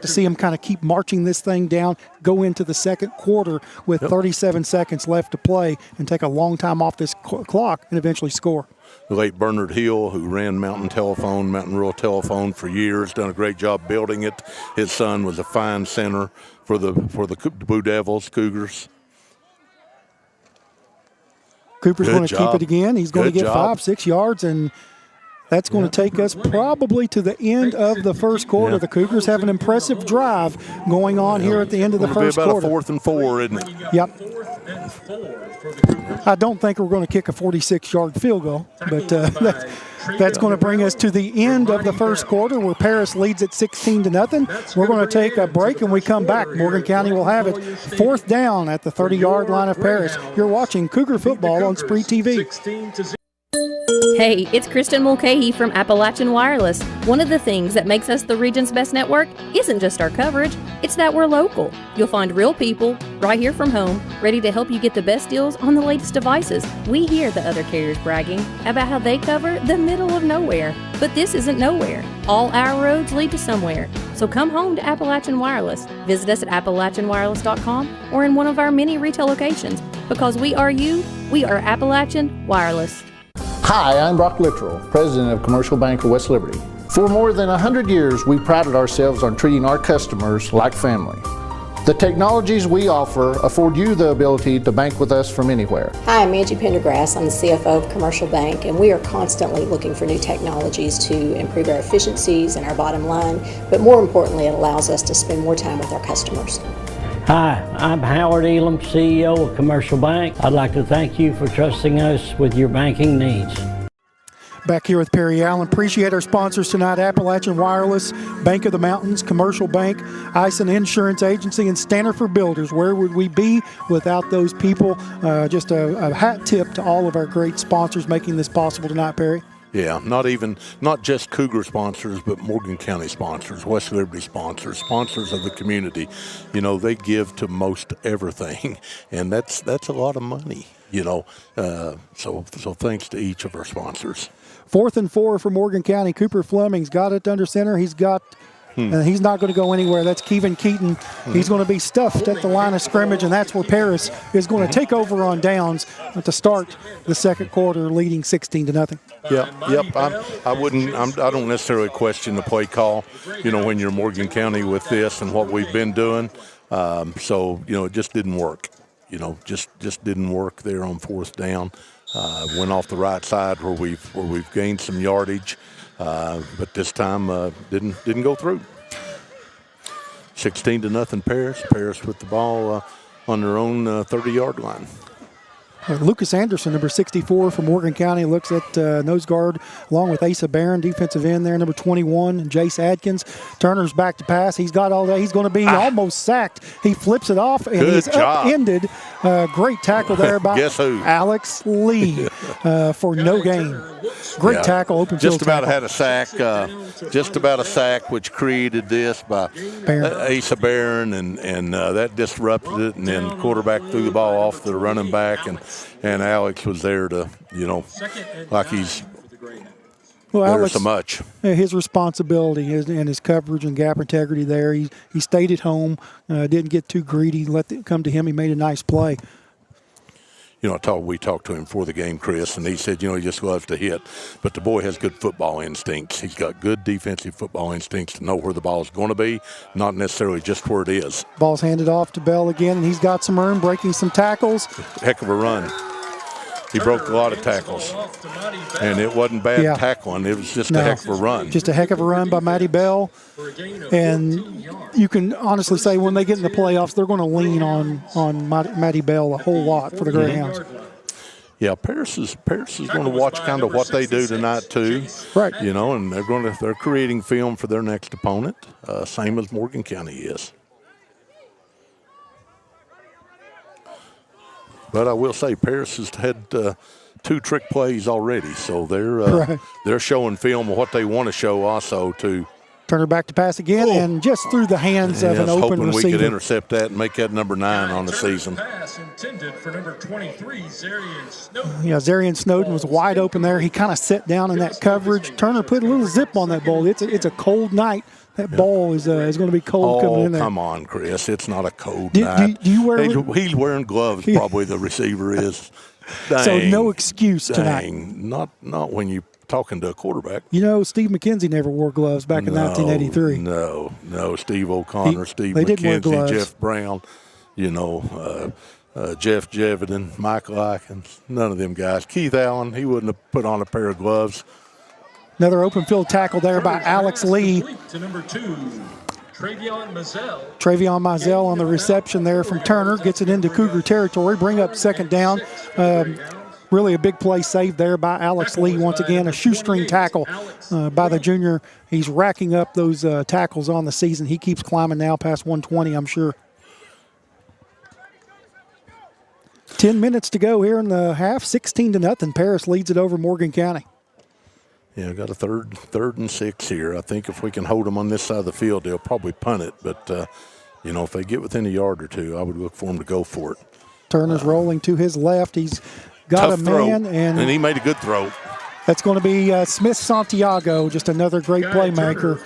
see them kind of keep marching this thing down, go into the second quarter with 37 seconds left to play, and take a long time off this clock and eventually score. The late Bernard Hill, who ran Mountain Rural Telephone for years, done a great job building it. His son was a fine center for the Blue Devils, Cougars. Cooper's going to keep it again. He's going to get 5-6 yards, and that's going to take us probably to the end of the first quarter. The Cougars have an impressive drive going on here at the end of the first quarter. It'll be about a 4th and 4, isn't it? Yep. I don't think we're going to kick a 46-yard field goal, but that's going to bring us to the end of the first quarter where Paris leads at 16-0. We're going to take a break, and we come back. Morgan County will have it 4th down at the 30-yard line of Paris. You're watching Cougar football on SpreeTV. Hey, it's Kristen Mulcahy from Appalachian Wireless. One of the things that makes us the region's best network isn't just our coverage, it's that we're local. You'll find real people right here from home, ready to help you get the best deals on the latest devices. We hear the other carriers bragging about how they cover the middle of nowhere, but this isn't nowhere. All our roads lead to somewhere. So come home to Appalachian Wireless. Visit us at AppalachianWireless.com or in one of our many retail locations. Because we are you, we are Appalachian Wireless. Hi, I'm Brock Littrell, President of Commercial Bank of West Liberty. For more than 100 years, we prided ourselves on treating our customers like family. The technologies we offer afford you the ability to bank with us from anywhere. Hi, I'm Angie Pendergrass. I'm the CFO of Commercial Bank, and we are constantly looking for new technologies to improve our efficiencies and our bottom line, but more importantly, it allows us to spend more time with our customers. Hi, I'm Howard Elam, CEO of Commercial Bank. I'd like to thank you for trusting us with your banking needs. Back here with Perry Allen. Appreciate our sponsors tonight, Appalachian Wireless, Bank of the Mountains, Commercial Bank, Ison Insurance Agency, and Stanford Builders. Where would we be without those people? Just a hat tip to all of our great sponsors making this possible tonight, Perry. Yeah, not just Cougar sponsors, but Morgan County sponsors, West Liberty sponsors of the community. You know, they give to most everything, and that's a lot of money. You know, so thanks to each of our sponsors. 4th and 4 for Morgan County. Cooper Fleming's got it under center. He's got. He's not going to go anywhere. That's Kevin Keaton. He's going to be stuffed at the line of scrimmage, and that's where Paris is going to take over on downs to start the second quarter, leading 16-0. Yep. I don't necessarily question the play call. You know, when you're Morgan County with this and what we've been doing, so you know it just didn't work. You know, just didn't work there on 4th down. Went off the right side where we've gained some yardage. But this time didn't go through. 16-0 Paris. Paris with the ball on their own 30-yard line. Lucas Anderson, number 64 from Morgan County, looks at nose guard along with Asa Barron, defensive end there, number 21, Jace Adkins. Turner's back to pass. He's got all that. He's going to be almost sacked. He flips it off, and he's upended. Great tackle there by Alex Lee for no gain. Great tackle, open field Just about tackle. had a sack. Just about a sack, which created this by Asa Barron, and that disrupted it. And then quarterback threw the ball off to the running back, and Alex was there to, you know, like he's there Alex, so much. His responsibility and his coverage and gap integrity there. He stayed at home, didn't get too greedy, let it come to him. He made a nice play. You know, we talked to him before the game, Chris, and he said, you know, he just loves to hit. But the boy has good football instincts. He's got good defensive football instincts to know where the ball is going to be, not necessarily just where it is. Ball's handed off to Bell again, and he's got some room, breaking some tackles. Heck of a run. He broke a lot of tackles, and it wasn't bad tackling. It was just a heck of a run. Just a heck of a run by Matty Bell. And you can honestly say when they get in the playoffs, they're going to lean on Matty Bell a whole lot for the Greyhounds. Yeah, Paris is going to watch kind of what they do tonight too. Right. You know, and they're creating film for their next opponent, same as Morgan County is. But I will say Paris has had 2 trick plays already, so they're showing film of what they want to show also to Turner back to pass again, and just through the hands of an open hoping receiver. we could intercept that and make that number 9 on the season. Pass intended for number 23, Zarian Snowden. Yeah, Zarian Snowden was wide open there. He kind of sat down in that coverage. Turner put a little zip on that ball. It's a cold night. That ball is going to be cold coming in there. Oh, come on, Chris. It's not a cold night. Do you wear He's wearing gloves, probably the receiver is. Dang, so no excuse tonight. Not when you're talking to a quarterback. You know, Steve McKenzie never wore gloves back in 1983. No. Steve O'Connor, Steve they didn't wear McKenzie, gloves. Jeff Brown, Jeff Jevedon, Michael Aikens, none of them guys. Keith Allen, he wouldn't have put on a pair of gloves. Another open field tackle there by Alex Lee. To number 2, Travion Mizell on the reception there from Turner. Gets it into Cougar territory. Bring up second down. Really a big play saved there by Alex Lee. Once again, a shoestring tackle by the junior. He's racking up those tackles on the season. He keeps climbing now past 120, I'm sure. 10 minutes to go here in the half. 16-0. Paris leads it over Morgan County. Yeah, got a third and 6 here. I think if we can hold them on this side of the field, they'll probably punt it. But, if they get within a yard or two, I would look for them to go for it. Turner's rolling to his left. He's got a man. And he made a good throw. That's going to be Smith Santiago, just another great playmaker.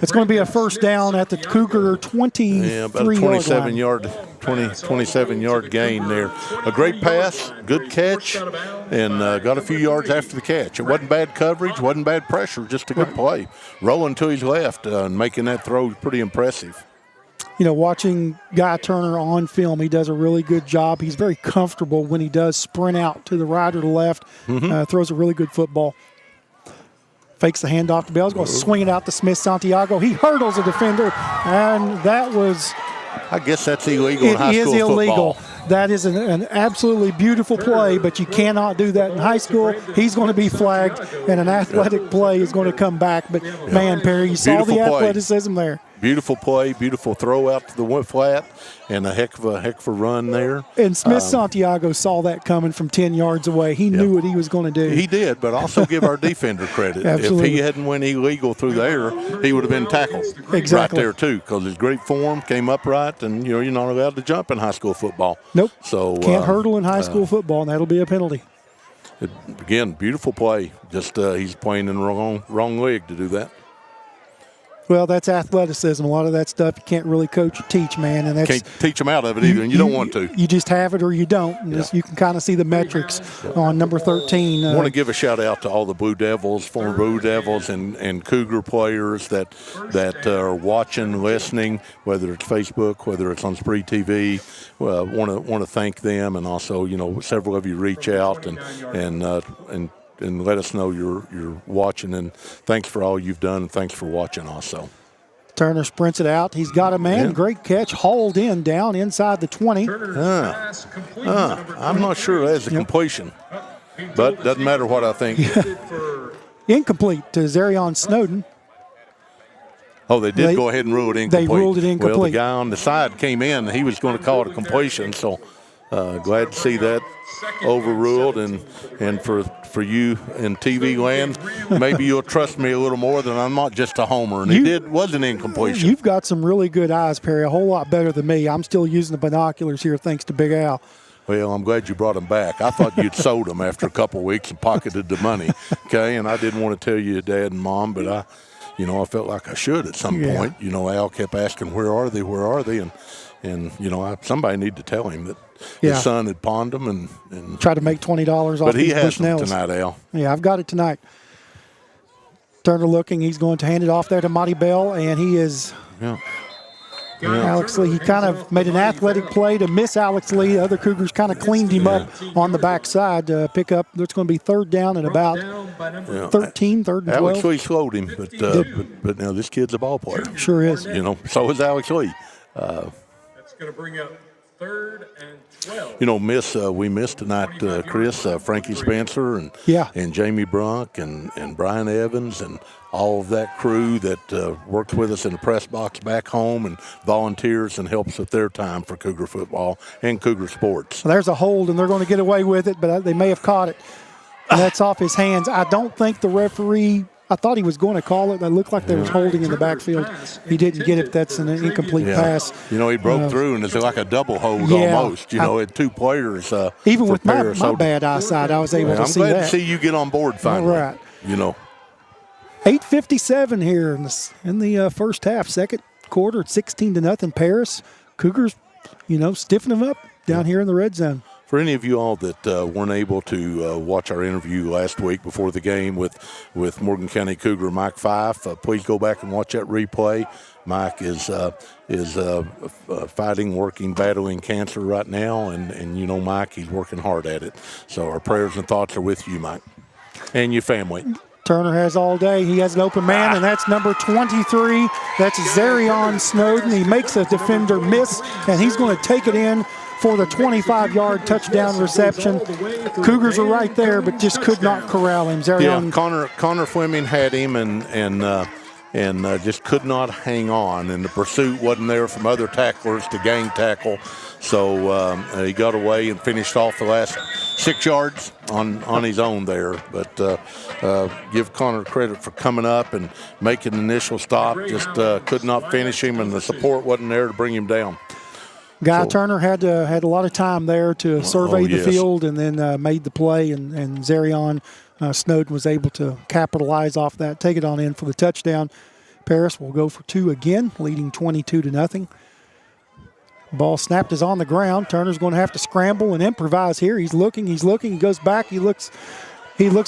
It's going to be a first down at the Cougar 27-yard gain there. A great pass, good catch, and got a few yards after the catch. It wasn't bad coverage, wasn't bad pressure, just a good play. Rolling to his left and making that throw pretty impressive. Watching Guy Turner on film, he does a really good job. He's very comfortable when he does sprint out to the right or the left. Throws a really good football. Fakes the handoff to Bell. He's going to swing it out to Smith Santiago. He hurdles a defender, and that was... I guess that's illegal in high school football. It is illegal. That is an absolutely beautiful play, but you cannot do that in high school. He's going to be flagged, and an athletic play is going to come back. But, man, Perry, you saw the athleticism there. Beautiful play, beautiful throw out to the flat, and a heck of a run there. And Smith Santiago saw that coming from 10 yards away. He knew what he was going to do. He did, but also give our defender credit. Absolutely. If he hadn't went illegal through there, he would have been tackled right there too, because his great form came upright, and you're not allowed to jump in high school football. Nope. So can't hurdle in high school football, and that'll be a penalty. Again, beautiful play. Just he's playing in the wrong leg to do that. Well, that's athleticism. A lot of that stuff you can't really coach or teach, man. And that's, can't teach them out of it either, and you don't want to. You just have it or you don't. And you can kind of see the metrics on number 13. I want to give a shout-out to all the Blue Devils, former Blue Devils, and Cougar players that are watching, listening, whether it's Facebook, whether it's on SpreeTV. Well, want to thank them, and also, several of you reach out and let us know you're watching, and thanks for all you've done, and thanks for watching also. Turner sprints it out. He's got a man. Yeah. Great catch. Hauled in down inside the 20. I'm not sure that's a completion, but doesn't matter what I think. Incomplete to Zarian Snowden. Oh, they go ahead and rule it incomplete. They ruled it incomplete. Well, the guy on the side came in. He was going to call it a completion, so glad to see that overruled, and for you in TV land, maybe you'll trust me a little more than I'm not just a homer. And it was an incompletion. You've got some really good eyes, Perry, a whole lot better than me. I'm still using the binoculars here thanks to Big Al. Well, I'm glad you brought them back. I thought you'd sold them after a couple of weeks and pocketed the money, okay? And I didn't want to tell you, Dad and Mom, but I felt like I should at some point. Al kept asking, where are they? And somebody needed to tell him that his son had pawned them and tried to make $20 off. But he has them tonight, Al. Yeah, I've got it tonight. Turner looking. He's going to hand it off there to Monty Bell, and he is. Yeah. Alex Lee, he kind of made an athletic play to miss Alex Lee. The other Cougars kind of cleaned him up on the backside to pick up. It's going to be third down at about 13, third and 12. Alex Lee slowed him, but now this kid's a ball player. Sure is. So is Alex Lee. That's going to bring up third and 12. We missed tonight, Chris, Frankie Spencer and Jamie Brunk and Brian Evans and all of that crew that works with us in the press box back home and volunteers and helps with their time for Cougar football and Cougar sports. Well, there's a hold, and they're going to get away with it, but they may have caught it. And that's off his hands. I don't think the referee – I thought he was going to call it. It looked like they was holding in the backfield. He didn't get it. That's an incomplete pass. You know, he broke through, and it's like a double hold almost. You know, it 2 players. Even with my bad eyesight, I was able to see that. I'm glad to see you get on board finally. All right. You know. 8:57 here in the first half. Second quarter, 16-0 Paris. Cougars, stiffen them up down here in the red zone. For any of you all that weren't able to watch our interview last week before the game with Morgan County Cougar Mike Fife, please go back and watch that replay. Mike is fighting, working, battling cancer right now, and Mike, he's working hard at it. So our prayers and thoughts are with you, Mike, and your family. Turner has all day. He has an open man, and that's number 23. That's Zarion Snowden. He makes a defender miss, and he's going to take it in for the 25-yard touchdown reception. Cougars are right there, but just could not corral him. Zarion. Yeah, Connor Fleming had him and just could not hang on, and the pursuit wasn't there from other tacklers to gang tackle. So he got away and finished off the last 6 yards on his own there. But give Connor credit for coming up and making the initial stop. Just could not finish him, and the support wasn't there to bring him down. Guy Turner had a lot of time there to survey the field and then made the play, and Zarion Snowden was able to capitalize off that, take it on in for the touchdown. Paris will go for 2 again, leading 22-0. Ball snapped is on the ground. Turner's going to have to scramble and improvise here. He's looking. He goes back. He looks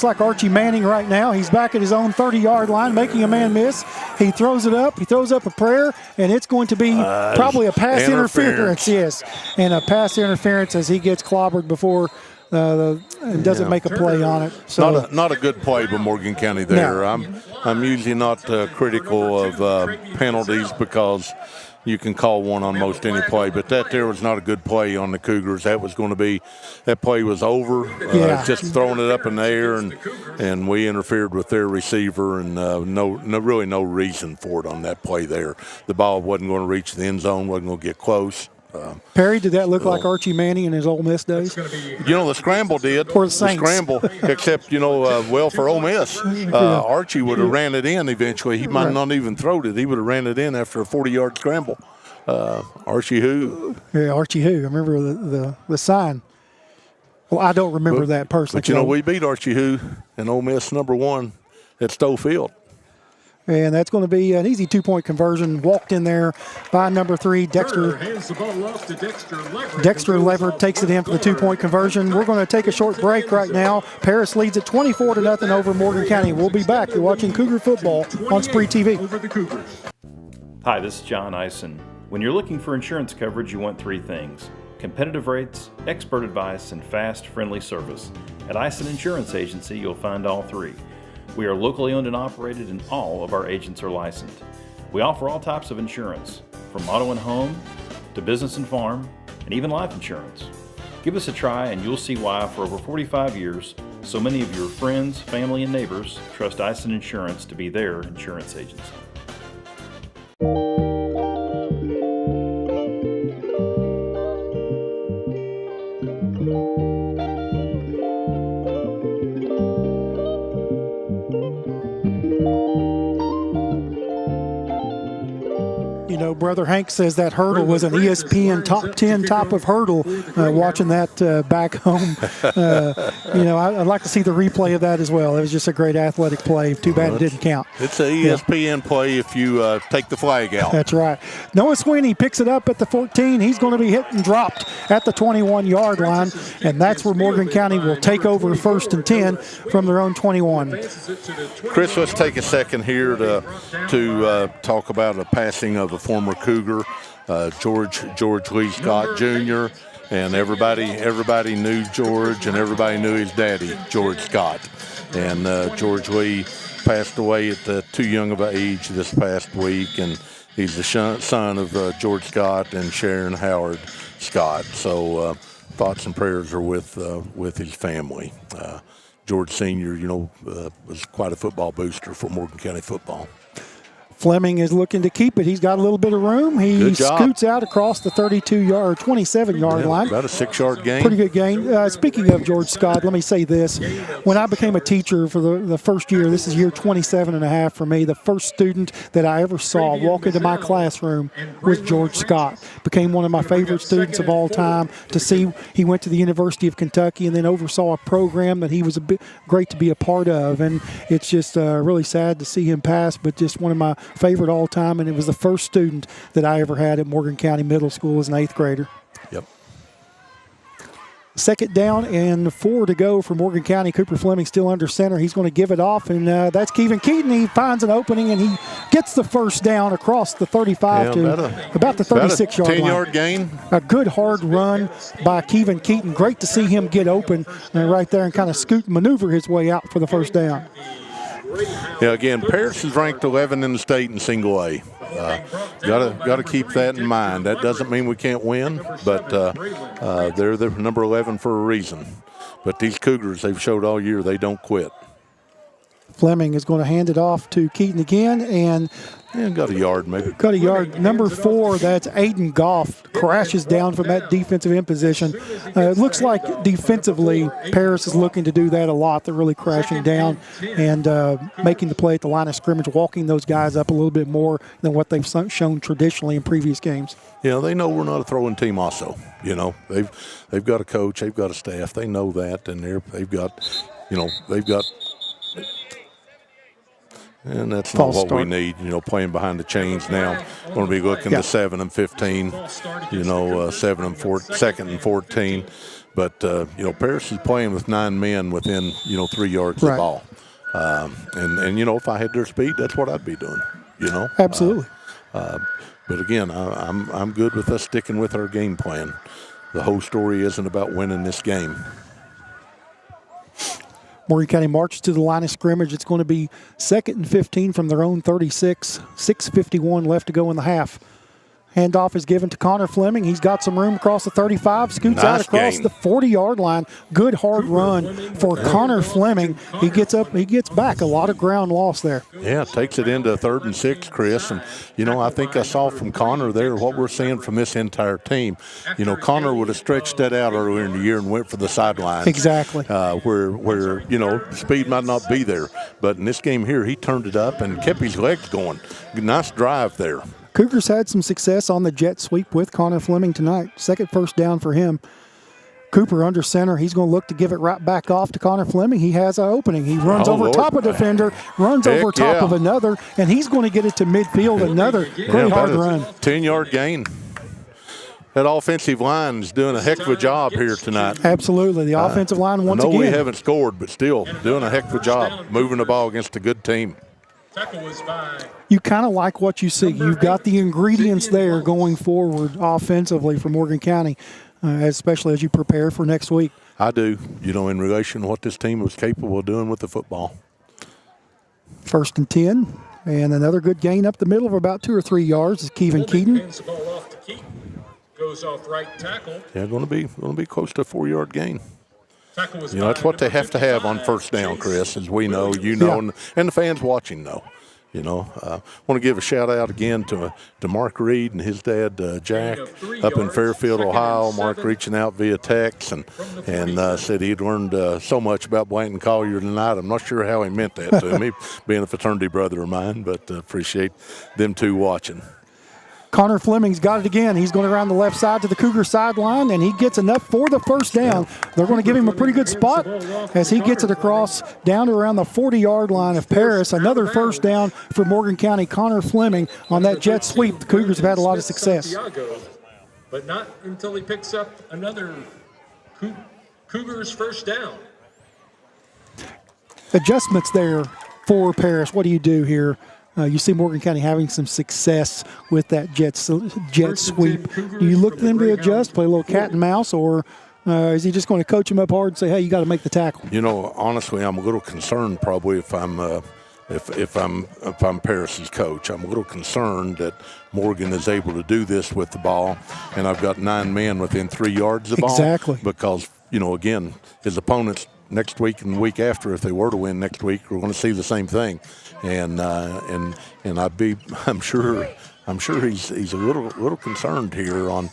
like Archie Manning right now. He's back at his own 30-yard line, making a man miss. He throws it up. He throws up a prayer, and it's going to be probably a pass interference. Yes, and a pass interference as he gets clobbered before and doesn't make a play on it. So not a good play by Morgan County there. No. I'm usually not critical of penalties because you can call one on most any play, but that there was not a good play on the Cougars. That play was over. Just throwing it up in the air, and we interfered with their receiver, and really no reason for it on that play there. The ball wasn't going to reach the end zone, wasn't going to get close. Perry, did that look like Archie Manning in his Ole Miss days? The scramble did. For the Saints. The scramble, except, well, for Ole Miss, Archie would have ran it in eventually. He might not even thrown it. He would have ran it in after a 40-yard scramble. Archie who? Yeah, Archie who. I remember the sign. Well, I don't remember that personally. But, we beat Archie who in Ole Miss #1 at Stowe Field. And that's going to be an easy 2-point conversion. Walked in there by number 3, Dexter. Hands the ball off to Dexter Leverett. Dexter Leverett takes it in for the 2-point conversion. We're going to take a short break right now. Paris leads at 24-0 over Morgan County. We'll be back. You're watching Cougar football on SpreeTV. Over the Cougars. Hi, this is John Eisen. When you're looking for insurance coverage, you want 3 things: competitive rates, expert advice, and fast, friendly service. At Eisen Insurance Agency, you'll find all 3. We are locally owned and operated, and all of our agents are licensed. We offer all types of insurance, from auto and home to business and farm, and even life insurance. Give us a try and you'll see why for over 45 years, so many of your friends, family, and neighbors trust Eisen Insurance to be their insurance agency. Brother Hank says that hurdle was an ESPN top 10 type of hurdle. Watching that back home, I'd like to see the replay of that as well. It was just a great athletic play. Too bad it didn't count. It's an ESPN play if you take the flag out. That's right. Noah Sweeney picks it up at the 14. He's going to be hit and dropped at the 21-yard line, and that's where Morgan County will take over 1st and 10 from their own 21. Chris, let's take a second here to talk about a passing of a former Cougar, George Lee Scott Jr., and everybody knew George, and everybody knew his daddy, George Scott. And George Lee passed away at too young of an age this past week, and he's the son of George Scott and Sharon Howard Scott. So thoughts and prayers are with his family. George Sr., was quite a football booster for Morgan County football. Fleming is looking to keep it. He's got a little bit of room. He scoots out across the 32-yard, 27-yard line. About a 6-yard gain. Pretty good gain. Speaking of George Scott, let me say this. When I became a teacher for the first year, this is year 27 and a half for me, the first student that I ever saw walk into my classroom was George Scott. Became one of my favorite students of all time. To see, he went to the University of Kentucky and then oversaw a program that he was great to be a part of. And it's just really sad to see him pass, but just one of my favorite all time, and it was the first student that I ever had at Morgan County Middle School as an 8th grader. Yep. 2nd down and 4 to go for Morgan County. Cooper Fleming still under center. He's going to give it off, and that's Kevin Keaton. He finds an opening, and he gets the first down across the 35 to about the 36-yard line. 10-yard gain. A good hard run by Kevin Keaton. Great to see him get open right there and kind of scoot and maneuver his way out for the first down. Yeah, again, Paris is ranked 11 in the state in single A. Got to keep that in mind. That doesn't mean we can't win, but they're the number 11 for a reason. But these Cougars, they've showed all year they don't quit. Fleming is going to hand it off to Keaton again, and got a yard maybe. Got a yard. Number 4, that's Aiden Goff, crashes down from that defensive end position. It looks like defensively Paris is looking to do that a lot. They're really crashing down and making the play at the line of scrimmage, walking those guys up a little bit more than what they've shown traditionally in previous games. They know we're not a throwing team also. They've got a coach, they've got a staff. They know that, and they've got. And that's not what we need, playing behind the chains now. Going to be looking to 7 and 15, 2nd and 14. But, Paris is playing with 9 men within, 3 yards of the ball. And if I had their speed, that's what I'd be doing, Absolutely. But again, I'm good with us sticking with our game plan. The whole story isn't about winning this game. Morgan County marches to the line of scrimmage. It's going to be 2nd and 15 from their own 36. 6:51 left to go in the half. Handoff is given to Connor Fleming. He's got some room across the 35, scoots out across the 40-yard line. Good hard run for Connor Fleming. He gets up, he gets back. A lot of ground lost there. Yeah, takes it into 3rd and 6, Chris. And, I think I saw from Connor there what we're seeing from this entire team. Connor would have stretched that out earlier in the year and went for the sidelines. Exactly. Where speed might not be there. But in this game here, he turned it up and kept his legs going. Nice drive there. Cougars had some success on the jet sweep with Connor Fleming tonight. 2nd first down for him. Cooper under center. He's going to look to give it right back off to Connor Fleming. He has an opening. He runs over top of defender, runs over top of another, and he's going to get it to midfield. Another great hard run. 10-yard gain. That offensive line is doing a heck of a job here tonight. Absolutely. The offensive line once again. I know we haven't scored, but still doing a heck of a job moving the ball against a good team. You kind of like what you see. You've got the ingredients there going forward offensively for Morgan County, especially as you prepare for next week. I do, in relation to what this team was capable of doing with the football. 1st and 10, and another good gain up the middle of about 2 or 3 yards is Kevin Keaton. Goes off right tackle. Yeah, going to be close to a 4-yard gain. That's what they have to have on first down, Chris, as we know, and the fans watching know. Want to give a shout out again to Mark Reed and his dad, Jack, up in Fairfield, Ohio. Mark reaching out via text and said he'd learned so much about Blanton Collier tonight. I'm not sure how he meant that to me, being a fraternity brother of mine, but appreciate them two watching. Connor Fleming's got it again. He's going around the left side to the Cougar sideline, and he gets enough for the first down. They're going to give him a pretty good spot as he gets it across down to around the 40-yard line of Paris. Another first down for Morgan County. Connor Fleming on that jet sweep. The Cougars have had a lot of success. But not until he picks up another Cougars first down. Adjustments there for Paris. What do you do here? You see Morgan County having some success with that jet sweep. Do you look to them to adjust, play a little cat and mouse, or is he just going to coach them up hard and say, hey, you got to make the tackle? Honestly, I'm a little concerned probably if I'm Paris's coach. I'm a little concerned that Morgan is able to do this with the ball, and I've got 9 men within 3 yards of the ball. Exactly. Because, again, his opponents next week and the week after, if they were to win next week, we're going to see the same thing. And I'm sure he's a little concerned here on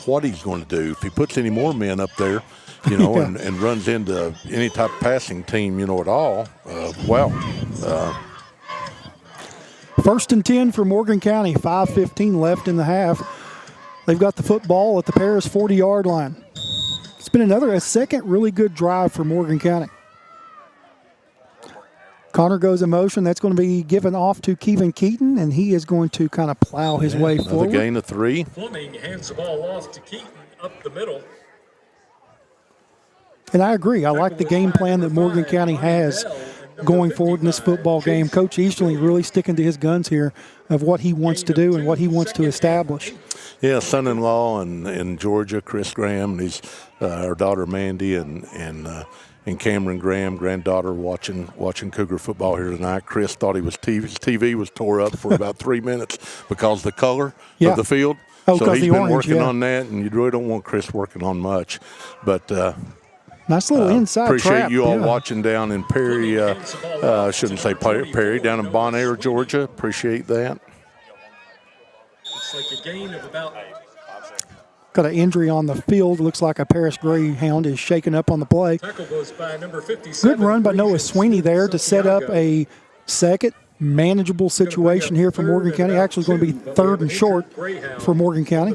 what he's going to do if he puts any more men up there, and runs into any type of passing team, at all. First and 10 for Morgan County. 5:15 left in the half. They've got the football at the Paris 40-yard line. It's been a second really good drive for Morgan County. Connor goes in motion. That's going to be given off to Kevin Keaton, and he is going to kind of plow his way forward. Another gain of 3. Fleming hands the ball off to Keaton up the middle. And I agree. I like the game plan that Morgan County has going forward in this football game. Coach Easterling really sticking to his guns here of what he wants to do and what he wants to establish. Yeah, son-in-law in Georgia, Chris Graham, and his our daughter Mandy and Cameron Graham, granddaughter, watching Cougar football here tonight. Chris thought his TV was tore up for about 3 minutes because of the color of the field. Oh, so he's been orange, working on that, and you really don't want Chris working on much. But nice little inside appreciate trap. You all watching down in Perry. Shouldn't say Perry, down in Bon Air, Georgia. Appreciate that. It's like a gain of about. Got an injury on the field. Looks like a Paris Greyhound is shaken up on the play. Tackle goes by number 57. Good run by Noah Sweeney there to set up a second manageable situation here for Morgan County. Actually going to be 3rd and short for Morgan County.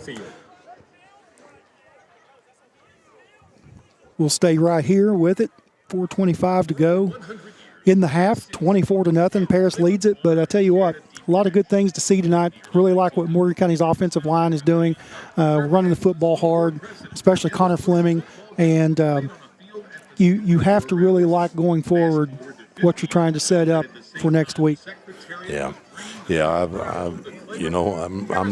We'll stay right here with it. 4:25 to go in the half. 24-0. Paris leads it, but I tell you what, a lot of good things to see tonight. Really like what Morgan County's offensive line is doing, running the football hard, especially Connor Fleming. And you have to really like going forward what you're trying to set up for next week. Yeah. I'm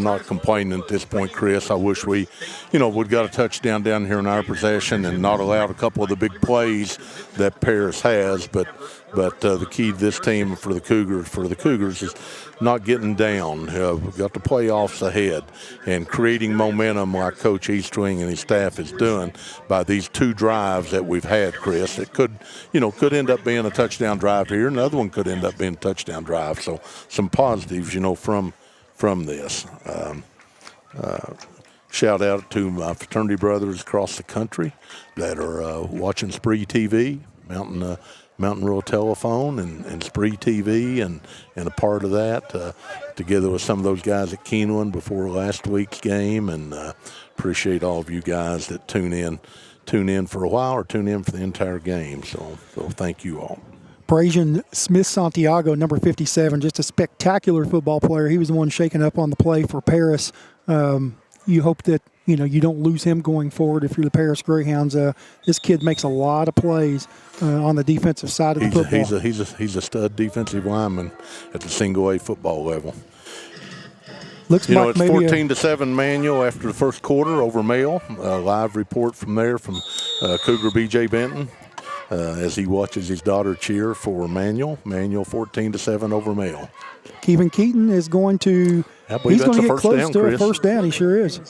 not complaining at this point, Chris. I wish we'd got a touchdown down here in our possession and not allowed a couple of the big plays that Paris has. But the key to this team for the Cougars is not getting down. We've got the playoffs ahead and creating momentum like Coach Eastring and his staff is doing by these 2 drives that we've had, Chris. It could end up being a touchdown drive here. Another one could end up being a touchdown drive. So some positives, from this. Shout out to my fraternity brothers across the country that are watching SpreeTV, Mountain Rural Telephone and SpreeTV and a part of that, together with some of those guys at Keeneland before last week's game, and appreciate all of you guys that tune in for a while or tune in for the entire game. So thank you all. Brazian Smith-Santiago, number 57, just a spectacular football player. He was the one shaking up on the play for Paris. You hope that you don't lose him going forward if you're the Paris Greyhounds. This kid makes a lot of plays on the defensive side of the football. He's a stud defensive lineman at the single A football level. Looks like it's 14-7 Manual after the first quarter over Male. A live report from there from Cougar B.J. Benton. As he watches his daughter cheer for Manual 14-7 over Male. Kevin Keaton is going to he's going to get close to a first down. He sure is.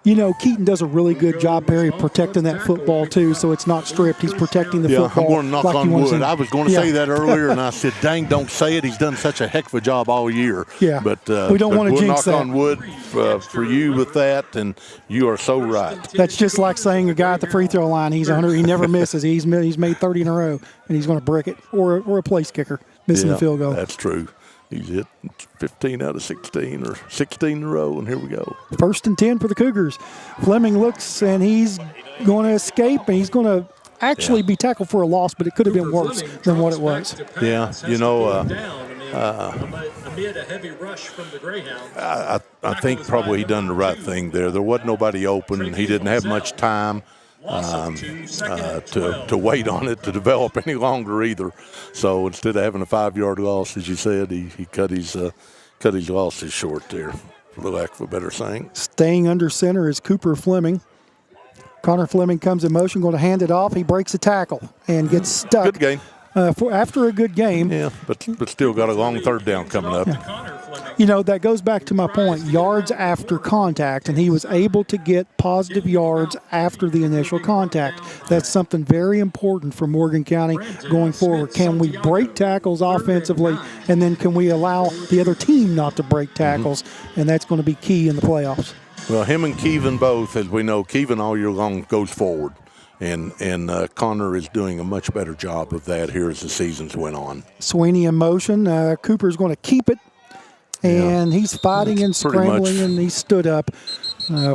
Keaton does a really good job, Barry, protecting that football too, so it's not stripped. He's protecting the football. I'm going to knock on wood. I was going to say that earlier, and I said, dang, don't say it. He's done such a heck of a job all year. Yeah, but we don't want to jinx that. Knock on wood for you with that, and you are so right. That's just like saying a guy at the free throw line, he never misses. He's made 30 in a row, and he's going to brick it, or a place kicker missing the field goal. That's true. He's hit 15 out of 16 or 16 in a row, and here we go. 1st and 10 for the Cougars. Fleming looks, and he's going to escape, and he's going to actually be tackled for a loss, but it could have been worse than what it was. Yeah, amid a heavy rush from the Greyhounds. I think probably he done the right thing there. There wasn't nobody open, and he didn't have much time to wait on it to develop any longer either. So instead of having a 5-yard loss, as you said, he cut his losses short there, for the lack of a better saying. Staying under center is Cooper Fleming. Connor Fleming comes in motion, going to hand it off. He breaks a tackle and gets stuck. Good game. After a good game. Yeah, but still got a long 3rd down coming up. Yeah. you know, that goes back to my point, yards after contact, and he was able to get positive yards after the initial contact. That's something very important for Morgan County going forward. Can we break tackles offensively, and then can we allow the other team not to break tackles? And that's going to be key in the playoffs. Well, him and Kevin both, as we know, Kevin all year long goes forward. And Connor is doing a much better job of that here as the seasons went on. Sweeney in motion. Cooper's going to keep it, and he's fighting and scrambling, and he stood up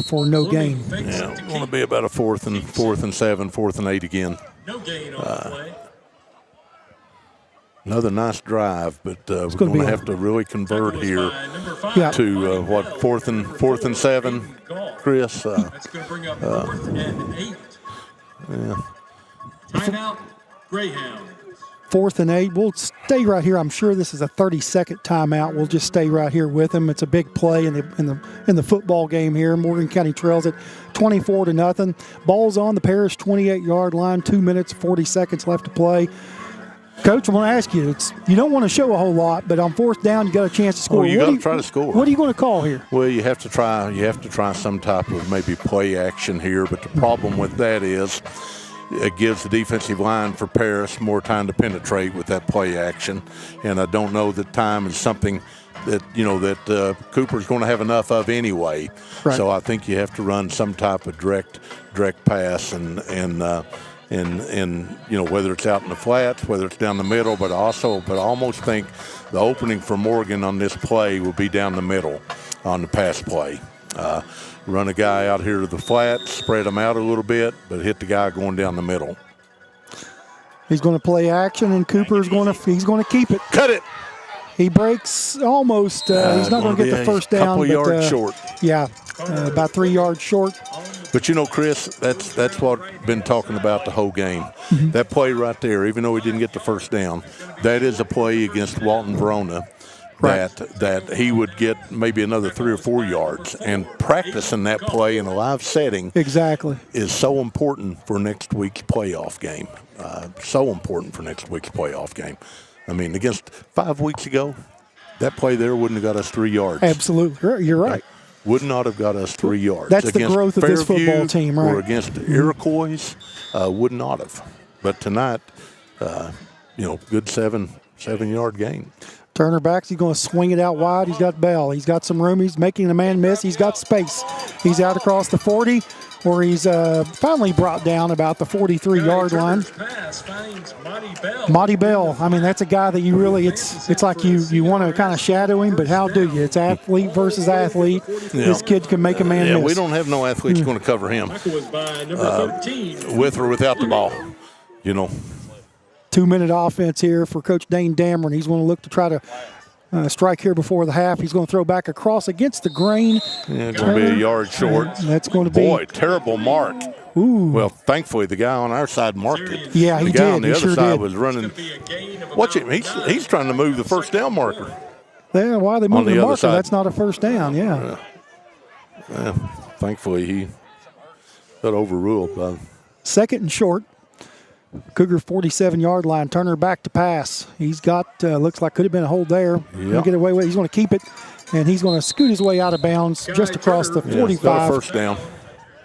for no gain. Yeah, it's going to be about a fourth and 7, 4th and 8 again. No gain on the play. Another nice drive, but we're going to have to really convert here to what, 4th and 7, Chris. That's going to bring up 4th and 8. Yeah. Timeout, Greyhounds. 4th and 8. We'll stay right here. I'm sure this is a 30-second timeout. We'll just stay right here with them. It's a big play in the football game here. Morgan County trails it 24-0. Ball's on the Paris 28-yard line. 2 minutes 40 seconds left to play. Coach, I want to ask you, you don't want to show a whole lot, but on 4th down, you got a chance to score. You got to try to score. What are you going to call here? Well, you have to try some type of maybe play action here, but the problem with that is it gives the defensive line for Paris more time to penetrate with that play action, and I don't know that time is something that Cooper's going to have enough of anyway. Right. So I think you have to run some type of direct pass and whether it's out in the flats, whether it's down the middle, but I almost think the opening for Morgan on this play will be down the middle on the pass play. Run a guy out here to the flats, spread him out a little bit, but hit the guy going down the middle. He's going to play action, and Cooper's going to keep it. Cut it. He breaks almost. He's not going to get the first down. Couple yards short. Yeah, about 3 yards short. But Chris, that's what I've been talking about the whole game. Mm-hmm. That play right there, even though he didn't get the first down, that is a play against Walton Verona that he would get maybe another 3 or 4 yards. And practicing that play in a live setting is so important for next week's playoff game. So important for next week's playoff game. I mean, against 5 weeks ago, that play there wouldn't have got us 3 yards. Absolutely. You're right. Would not have got us 3 yards. That's the growth of this football team, right? Or against Iroquois, would not have. But tonight, good 7-yard gain. Turner backs. He's going to swing it out wide. He's got Bell. He's got some room. He's making the man miss. He's got space. He's out across the 40, where he's finally brought down about the 43-yard line. Monty Bell. I mean, that's a guy that you really, it's like you want to kind of shadow him, but how do you? It's athlete versus athlete. Yeah. This kid can make a man miss. We don't have no athletes going to cover him with or without the ball, 2-minute offense here for Coach Dane Dameron. He's going to look to try to strike here before the half. He's going to throw back across against the grain. Yeah, it's going to be a yard short. That's going to be. Boy, terrible mark. Ooh. Well, thankfully, the guy on our side marked it. Yeah, he did. The guy on the other side did. was running. Watch him. He's trying to move the first down marker. Yeah, why are they moving the marker? That's not a first down, yeah. Thankfully, he got overruled. 2nd and short. Cougar 47-yard line. Turner back to pass. He's got, looks like could have been a hold there. Yep. Going to get away with it. He's going to keep it, and he's going to scoot his way out of bounds just across the 45. Got a first down.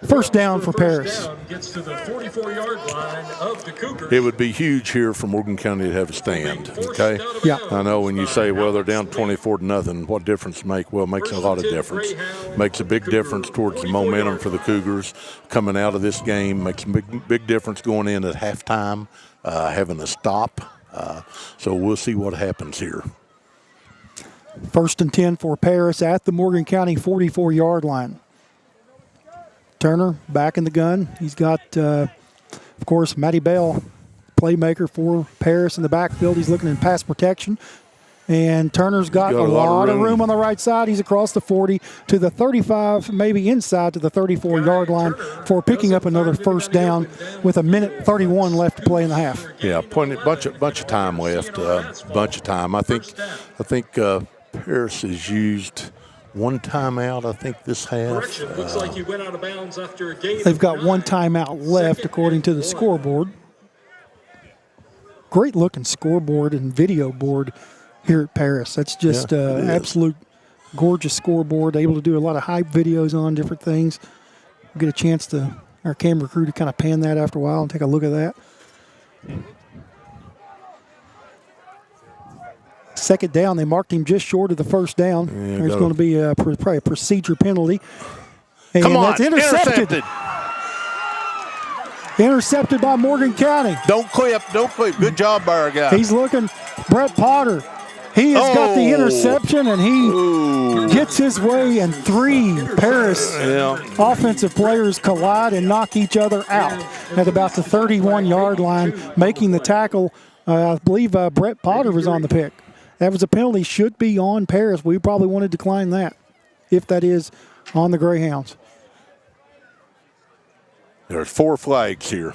First down for Paris. Gets to the 44-yard line of the Cougars. It would be huge here for Morgan County to have a stand, okay? Yeah. I know when you say, well, they're down 24-0, what difference make? Well, it makes a lot of difference. Makes a big difference towards the momentum for the Cougars coming out of this game. Makes a big difference going in at halftime, having a stop. So we'll see what happens here. 1st and 10 for Paris at the Morgan County 44-yard line. Turner back in the gun. He's got, of course, Matty Bell, playmaker for Paris in the backfield. He's looking in pass protection. And Turner's got a lot of room on the right side. He's across the 40 to the 35, maybe inside to the 34-yard line for picking up another first down with 1:31 left to play in the half. Yeah, bunch of time left. Bunch of time. I think Paris has used one timeout, I think, this half. Looks like you went out of bounds after a gain. They've got one timeout left, according to the scoreboard. Great looking scoreboard and video board here at Paris. That's just absolute gorgeous scoreboard. Able to do a lot of hype videos on different things. We'll get a chance to, our camera crew, to kind of pan that after a while and take a look at that. Second down, they marked him just short of the first down. There's going to be probably a procedure penalty. And come on, that's intercepted. Intercepted by Morgan County. Don't clip. Good job by our guy. He's looking. Brett Potter. He has got the interception, and he gets his way, and 3 Paris offensive players collide and knock each other out at about the 31-yard line, making the tackle. I believe Brett Potter was on the pick. That was a penalty. Should be on Paris. We probably want to decline that, if that is on the Greyhounds. There's 4 flags here.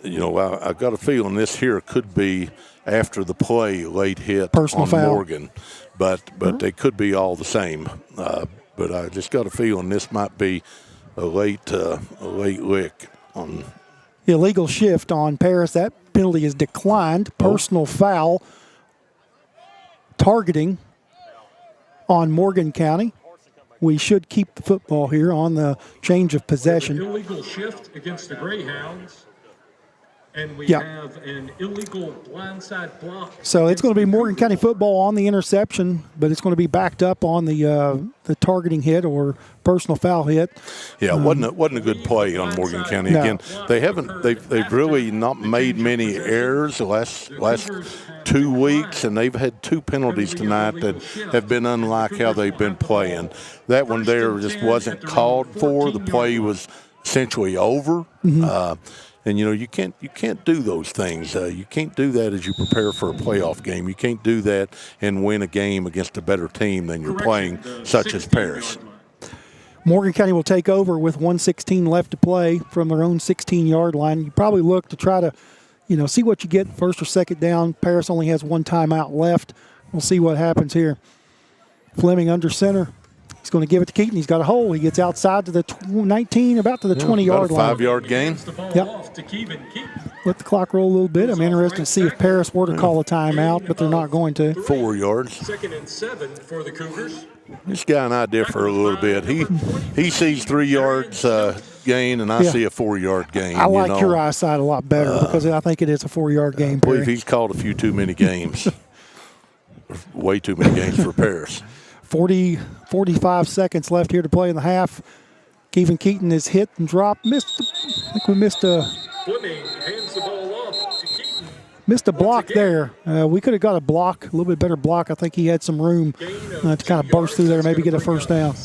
You know, I got a feeling this here could be after the play late hit personal on foul. Morgan, but they could be all the same. But I just got a feeling this might be a late lick on illegal shift on Paris. That penalty is declined. Personal foul. Targeting on Morgan County. We should keep the football here on the change of possession. An illegal shift against the Greyhounds. And we have an illegal blindside block. So it's going to be Morgan County football on the interception, but it's going to be backed up on the targeting hit or personal foul hit. Yeah, wasn't a good play on Morgan County. No. Again, they've really not made many errors the last 2 weeks, and they've had 2 penalties tonight that have been unlike how they've been playing. That one there just wasn't called for. The play was essentially over. And, you know, you can't do those things. You can't do that as you prepare for a playoff game. You can't do that and win a game against a better team than you're playing, such as Paris. Morgan County will take over with 1:16 left to play from their own 16-yard line. You probably look to try to, see what you get first or second down. Paris only has 1 timeout left. We'll see what happens here. Fleming under center. He's going to give it to Keaton. He's got a hole. He gets outside to the 19, about to the 20-yard line. 5-yard gain. Yep. Let the clock roll a little bit. I'm interested to see if Paris were to call a timeout, but they're not going to. 4 yards. 2nd and 7 for the Cougars. This guy and I differ a little bit. He sees 3 yards gain, and I see a 4-yard gain. I like your eyesight a lot better because I think it is a 4-yard gain. I believe he's called a few too many games. Way too many games for Paris. 45 seconds left here to play in the half. Kevin Keaton is hit and dropped. I think we missed a Fleming hands the ball off to Keaton. Missed a block there. We could have got a block, a little bit better block. I think he had some room to kind of burst through there, maybe get a first down.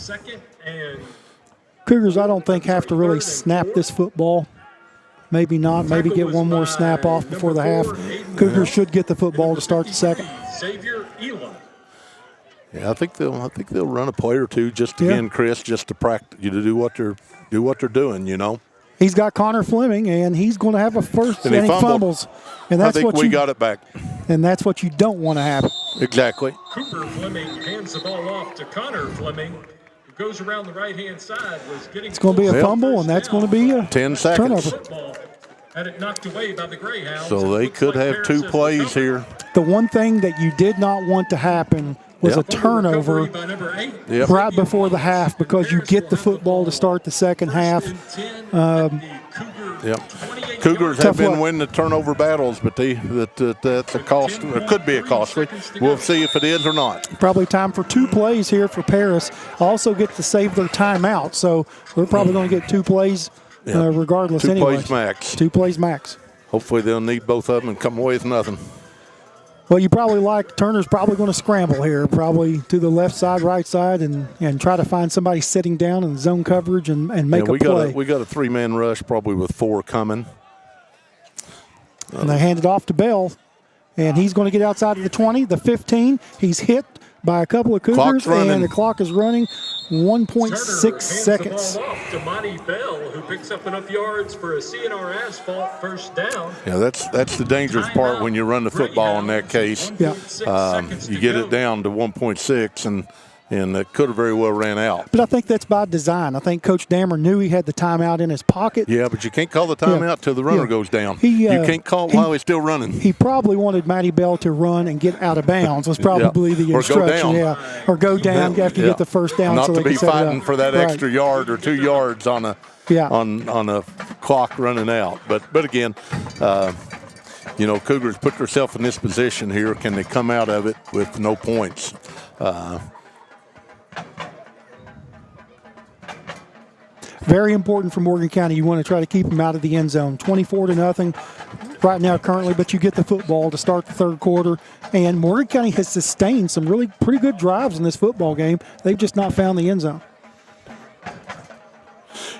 Cougars, I don't think, have to really snap this football. Maybe not. Maybe get one more snap off before the half. Cougars should get the football to start the second. Yeah, I think they'll run a play or two just again, Chris, just to practice you to do what they're doing. He's got Connor Fleming, and he's going to have a first, and he fumbles. And that's I think we got it back. And that's what you don't want to happen. Exactly. Cooper Fleming hands the ball off to Connor Fleming, who goes around the right-hand side. It's going to be a fumble, and that's going to be a 10 seconds. turnover. Had it knocked away by the Greyhounds. So they could have 2 plays here. The one thing that you did not want to happen was a turnover right before the half because you get the football to start the second half. Cougars have been winning the turnover battles, but that's a cost. It could be a costly. We'll see if it is or not. Probably time for 2 plays here for Paris. Also get to save their timeout, so we're probably going to get 2 plays regardless. 2 anyway. plays max. 2 plays max. Hopefully they'll need both of them and come away with nothing. Well, you probably Turner's probably going to scramble here, probably to the left side, right side, and try to find somebody sitting down in zone coverage and make a play. We got a 3-man rush, probably with 4 coming. And they hand it off to Bell, and he's going to get outside of the 20, the 15. He's hit by a couple of Cougars, and the clock is running 1.6 seconds. The ball off to Monty Bell, who picks up enough yards for a CNR asphalt first down. Yeah, that's the dangerous part when you run the football in that case. Yeah. You get it down to 1.6, and and it could have very well ran out. But I think that's by design. I think Coach Dammer knew he had the timeout in his pocket. Yeah, but you can't call the timeout till the runner goes down. You can't call it while he's still running. He probably wanted Matty Bell to run and get out of bounds was probably the instruction. Or go down after you get the first down. Not so to be fighting for that right. extra yard or 2 yards on a on a clock running out. But again, Cougars put themselves in this position here. Can they come out of it with no points? Very important for Morgan County. You want to try to keep them out of the end zone. 24-0 right now currently, but you get the football to start the third quarter. And Morgan County has sustained some really pretty good drives in this football game. They've just not found the end zone.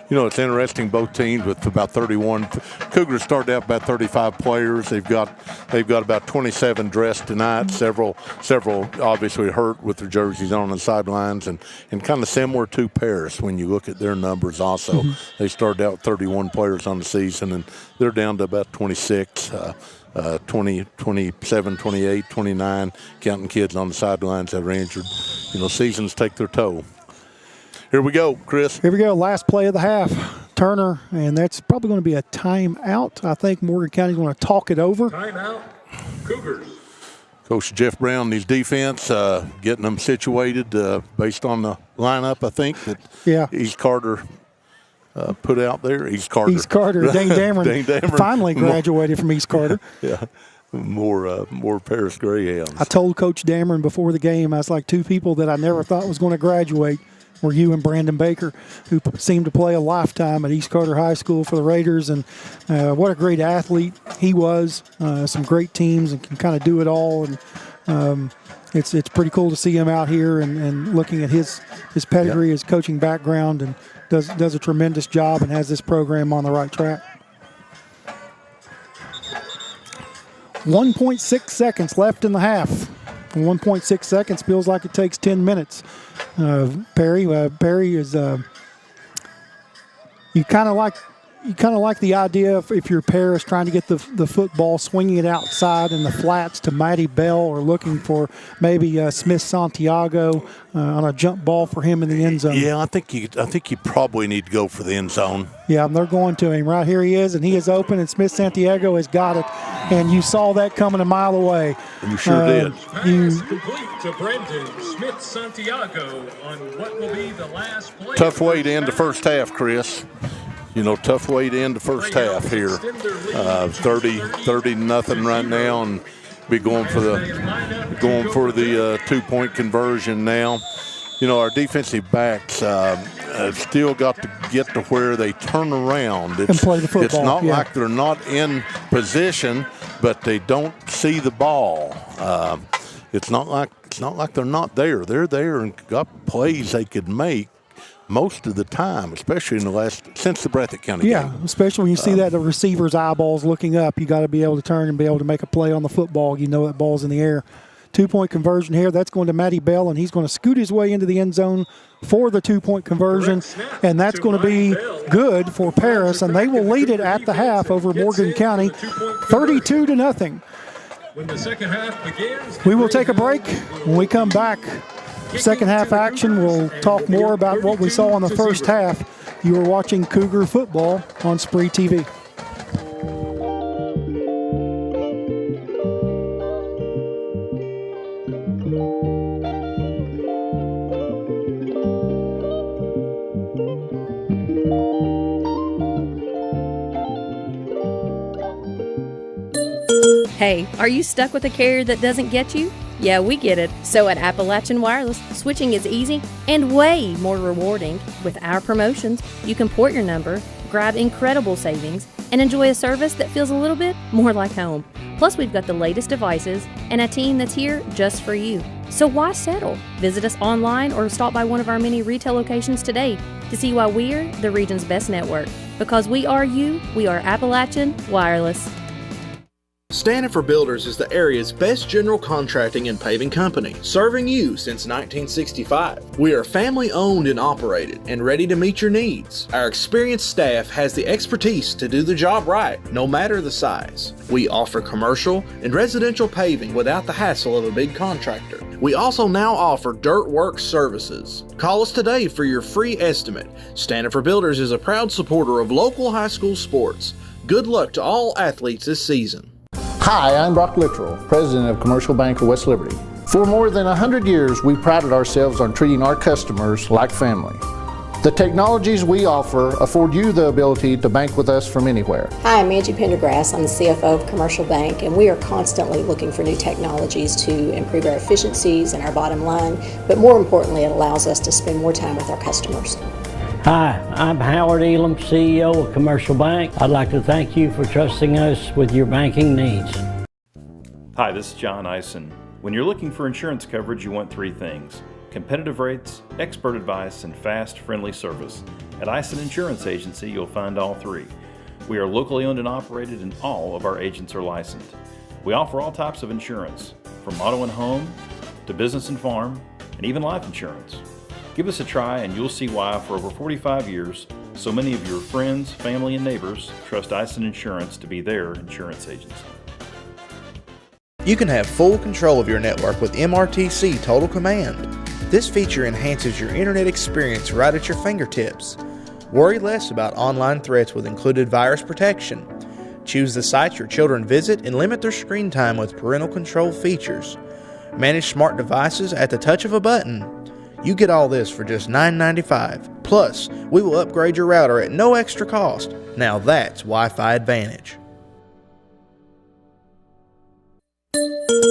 It's interesting, both teams with about 31. Cougars started out about 35 players. They've got about 27 dressed tonight. Several obviously hurt with their jerseys on the sidelines, and kind of similar to Paris when you look at their numbers also. They started out with 31 players on the season, and they're down to about 26. 20, 27, 28, 29, counting kids on the sidelines that are injured. Seasons take their toll. Here we go, Chris. Here we go. Last play of the half. Turner, and that's probably going to be a timeout. I think Morgan County's going to talk it over. Timeout, Cougars. Coach Jeff Brown and his defense getting them situated based on the lineup, I think, that East Carter put out there. East Carter. Dane Dameron finally graduated from East Carter. More Paris Greyhounds. I told Coach Dameron before the game, I was like, two people that I never thought was going to graduate were you and Brandon Baker, who seemed to play a lifetime at East Carter High School for the Raiders. And what a great athlete he was. Some great teams and can kind of do it all. And it's pretty cool to see him out here and looking at his pedigree, his coaching background, and does a tremendous job and has this program on the right track. 1.6 seconds left in the half. 1.6 seconds feels like it takes 10 minutes. Perry is you kind of like the idea if you're Paris trying to get the football, swinging it outside in the flats to Matty Bell, or looking for maybe Smith Santiago on a jump ball for him in the end zone. Yeah, I think you probably need to go for the end zone. Yeah, and they're going to him. Right here he is, and he is open, and Smith Santiago has got it. And you saw that coming a mile away. You sure did. Pass complete to Brendan Smith Santiago on what will be the last play. Tough way to end the first half, Chris. Tough way to end the first half here. 30-0 right now, and be going for the 2-point conversion now. Our defensive backs still got to get to where they turn around. And play the football. It's not like they're not in position, but they don't see the ball. It's not like they're not there. They're there and got plays they could make most of the time, especially since the Breathitt County game. Especially when you see that the receiver's eyeballs looking up, you got to be able to turn and be able to make a play on the football. That ball's in the air. 2-point conversion here. That's going to Matty Bell, and he's going to scoot his way into the end zone for the 2-point conversion, and that's going to be good for Paris, and they will lead it at the half over Morgan County, 32-0. When the second half begins, we will take a break. When we come back, second half action, we'll talk more about what we saw in the first half. You are watching Cougar football on SpreeTV. Hey, are you stuck with a carrier that doesn't get you? Yeah, we get it. So at Appalachian Wireless, switching is easy and way more rewarding. With our promotions, you can port your number, grab incredible savings, and enjoy a service that feels a little bit more like home. Plus, we've got the latest devices and a team that's here just for you. So why settle? Visit us online or stop by one of our many retail locations today to see why we're the region's best network. Because we are you, we are Appalachian Wireless. Stanford Builders is the area's best general contracting and paving company, serving you since 1965. We are family owned and operated and ready to meet your needs. Our experienced staff has the expertise to do the job right, no matter the size. We offer commercial and residential paving without the hassle of a big contractor. We also now offer dirt work services. Call us today for your free estimate. Standing Builders is a proud supporter of local high school sports. Good luck to all athletes this season. Hi, I'm Brock Littrell, President of Commercial Bank of West Liberty. For more than 100 years, we prided ourselves on treating our customers like family. The technologies we offer afford you the ability to bank with us from anywhere. Hi, I'm Angie Pendergrass. I'm the CFO of Commercial Bank, and we are constantly looking for new technologies to improve our efficiencies and our bottom line, but more importantly, it allows us to spend more time with our customers. Hi, I'm Howard Elam, CEO of Commercial Bank. I'd like to thank you for trusting us with your banking needs. Hi, this is John Eisen. When you're looking for insurance coverage, you want three things: competitive rates, expert advice, and fast, friendly service. At Eisen Insurance Agency, you'll find all three. We are locally owned and operated, and all of our agents are licensed. We offer all types of insurance, from auto and home to business and farm, and even life insurance. Give us a try and you'll see why for over 45 years, so many of your friends, family, and neighbors trust Eisen Insurance to be their insurance agency. You can have full control of your network with MRTC Total Command. This feature enhances your internet experience right at your fingertips. Worry less about online threats with included virus protection. Choose the sites your children visit and limit their screen time with parental control features. Manage smart devices at the touch of a button. You get all this for just $9.95. Plus, we will upgrade your router at no extra cost. Now that's Wi-Fi Advantage.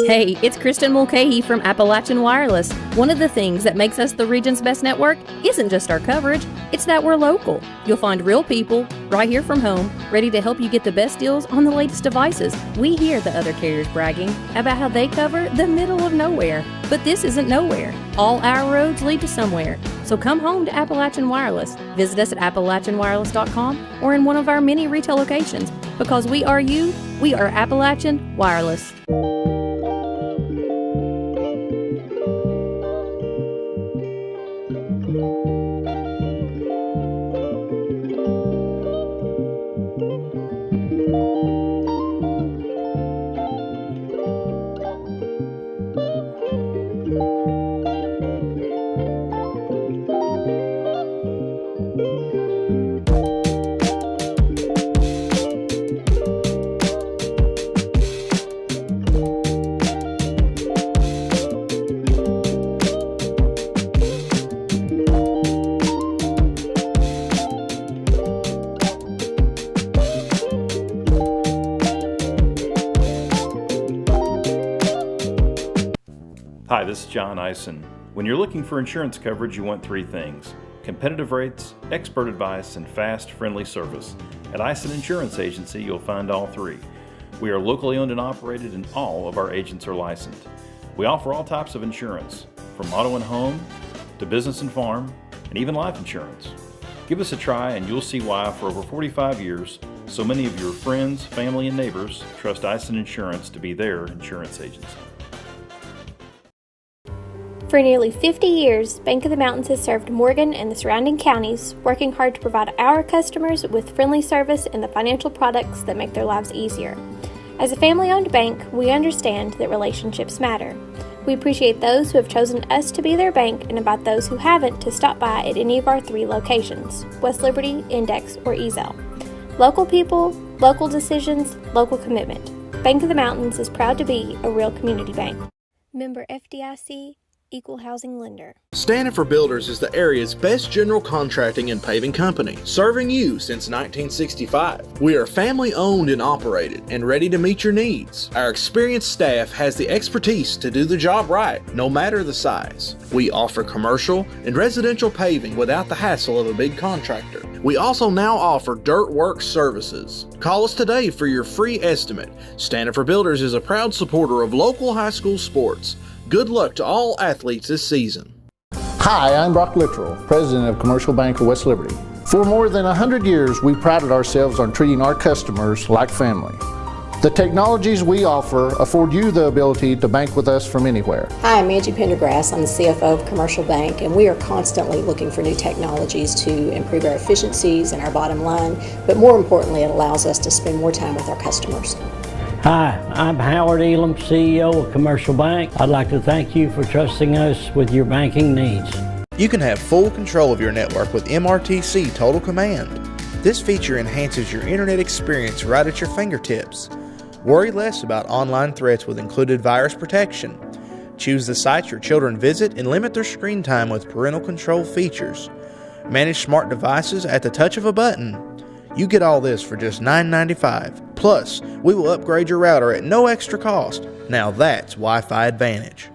Hey, it's Kristen Mulcahy from Appalachian Wireless. One of the things that makes us the region's best network isn't just our coverage, it's that we're local. You'll find real people right here from home, ready to help you get the best deals on the latest devices. We hear the other carriers bragging about how they cover the middle of nowhere, but this isn't nowhere. All our roads lead to somewhere. So come home to Appalachian Wireless. Visit us at AppalachianWireless.com or in one of our many retail locations. Because we are you, we are Appalachian Wireless. Hi, this is John Eisen. When you're looking for insurance coverage, you want three things: competitive rates, expert advice, and fast, friendly service. At Eisen Insurance Agency, you'll find all three. We are locally owned and operated, and all of our agents are licensed. We offer all types of insurance, from auto and home to business and farm, and even life insurance. Give us a try and you'll see why for over 45 years, so many of your friends, family, and neighbors trust Eisen Insurance to be their insurance agency. For nearly 50 years, Bank of the Mountains has served Morgan and the surrounding counties, working hard to provide our customers with friendly service and the financial products that make their lives easier. As a family-owned bank, we understand that relationships matter. We appreciate those who have chosen us to be their bank and invite those who haven't to stop by at any of our 3 locations: West Liberty, Index, or Ezel. Local people, local decisions, local commitment. Bank of the Mountains is proud to be a real community bank. Member FDIC, Equal Housing Lender. Standing Builders is the area's best general contracting and paving company, serving you since 1965. We are family owned and operated and ready to meet your needs. Our experienced staff has the expertise to do the job right, no matter the size. We offer commercial and residential paving without the hassle of a big contractor. We also now offer dirt work services. Call us today for your free estimate. Standing Builders is a proud supporter of local high school sports. Good luck to all athletes this season. Hi, I'm Brock Littrell, President of Commercial Bank of West Liberty. For more than 100 years, we prided ourselves on treating our customers like family. The technologies we offer afford you the ability to bank with us from anywhere. Hi, I'm Angie Pendergrass. I'm the CFO of Commercial Bank, and we are constantly looking for new technologies to improve our efficiencies and our bottom line, but more importantly, it allows us to spend more time with our customers. Hi, I'm Howard Elam, CEO of Commercial Bank. I'd like to thank you for trusting us with your banking needs. You can have full control of your network with MRTC Total Command. This feature enhances your internet experience right at your fingertips. Worry less about online threats with included virus protection. Choose the sites your children visit and limit their screen time with parental control features. Manage smart devices at the touch of a button. You get all this for just $9.95. Plus, we will upgrade your router at no extra cost. Now that's Wi-Fi Advantage.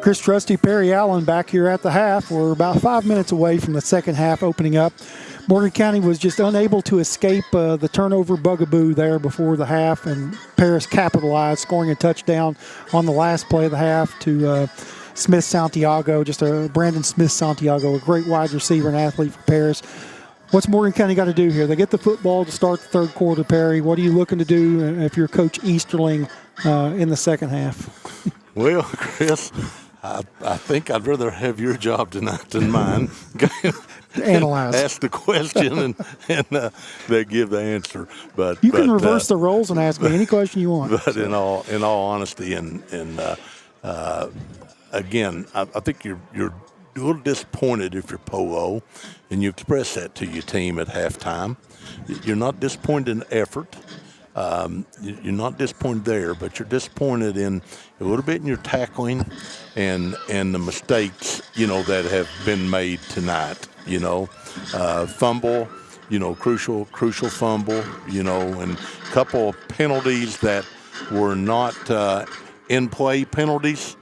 Chris Trusty, Perry Allen back here at the half. We're about 5 minutes away from the second half opening up. Morgan County was just unable to escape the turnover bugaboo there before the half, and Paris capitalized, scoring a touchdown on the last play of the half to Smith Santiago, just a Brandon Smith Santiago, a great wide receiver and athlete for Paris. What's Morgan County got to do here? They get the football to start the third quarter, Perry. What are you looking to do if you're Coach Easterling in the second half? Well, Chris, I think I'd rather have your job tonight than mine. analyze. Ask the question and they give the answer. But you can reverse the roles and ask me any question you want. But in all honesty, and again, I think you're a little disappointed if you're Polo, and you express that to your team at halftime. You're not disappointed in effort. You're not disappointed there, but you're disappointed in a little bit in your tackling and the mistakes, that have been made tonight. Fumble, crucial fumble, and a couple of penalties that were not in play penalties,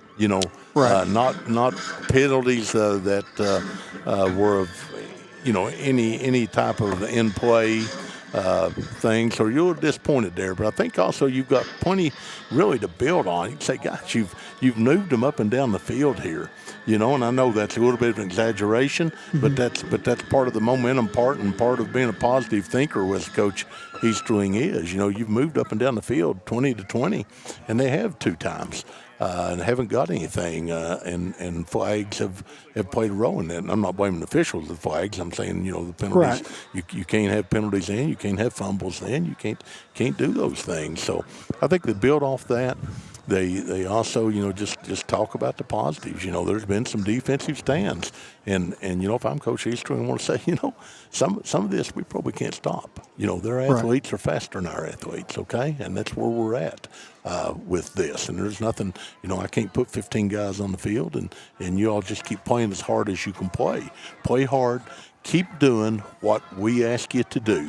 right. Not penalties that were of, any type of in play thing. So you're a little disappointed there, but I think also you've got plenty really to build on. You can say, gosh, you've moved them up and down the field here, and I know that's a little bit of an exaggeration, but that's part of the momentum part, and part of being a positive thinker, as Coach Easterling is. You've moved up and down the field 20-20, and they have 2 times. And haven't got anything, and flags have played a role in that. And I'm not blaming the officials for the flags. I'm saying, the penalties. Right. You can't have penalties then. You can't have fumbles then. You can't do those things. So I think they build off that. They also, just talk about the positives. There's been some defensive stands, and if I'm Coach Easterling, I want to say, some of this we probably can't stop. Their athletes are faster than our athletes, okay, and that's where we're at with this. And there's nothing, I can't put 15 guys on the field, and you all just keep playing as hard as you can play. Play hard. Keep doing what we ask you to do.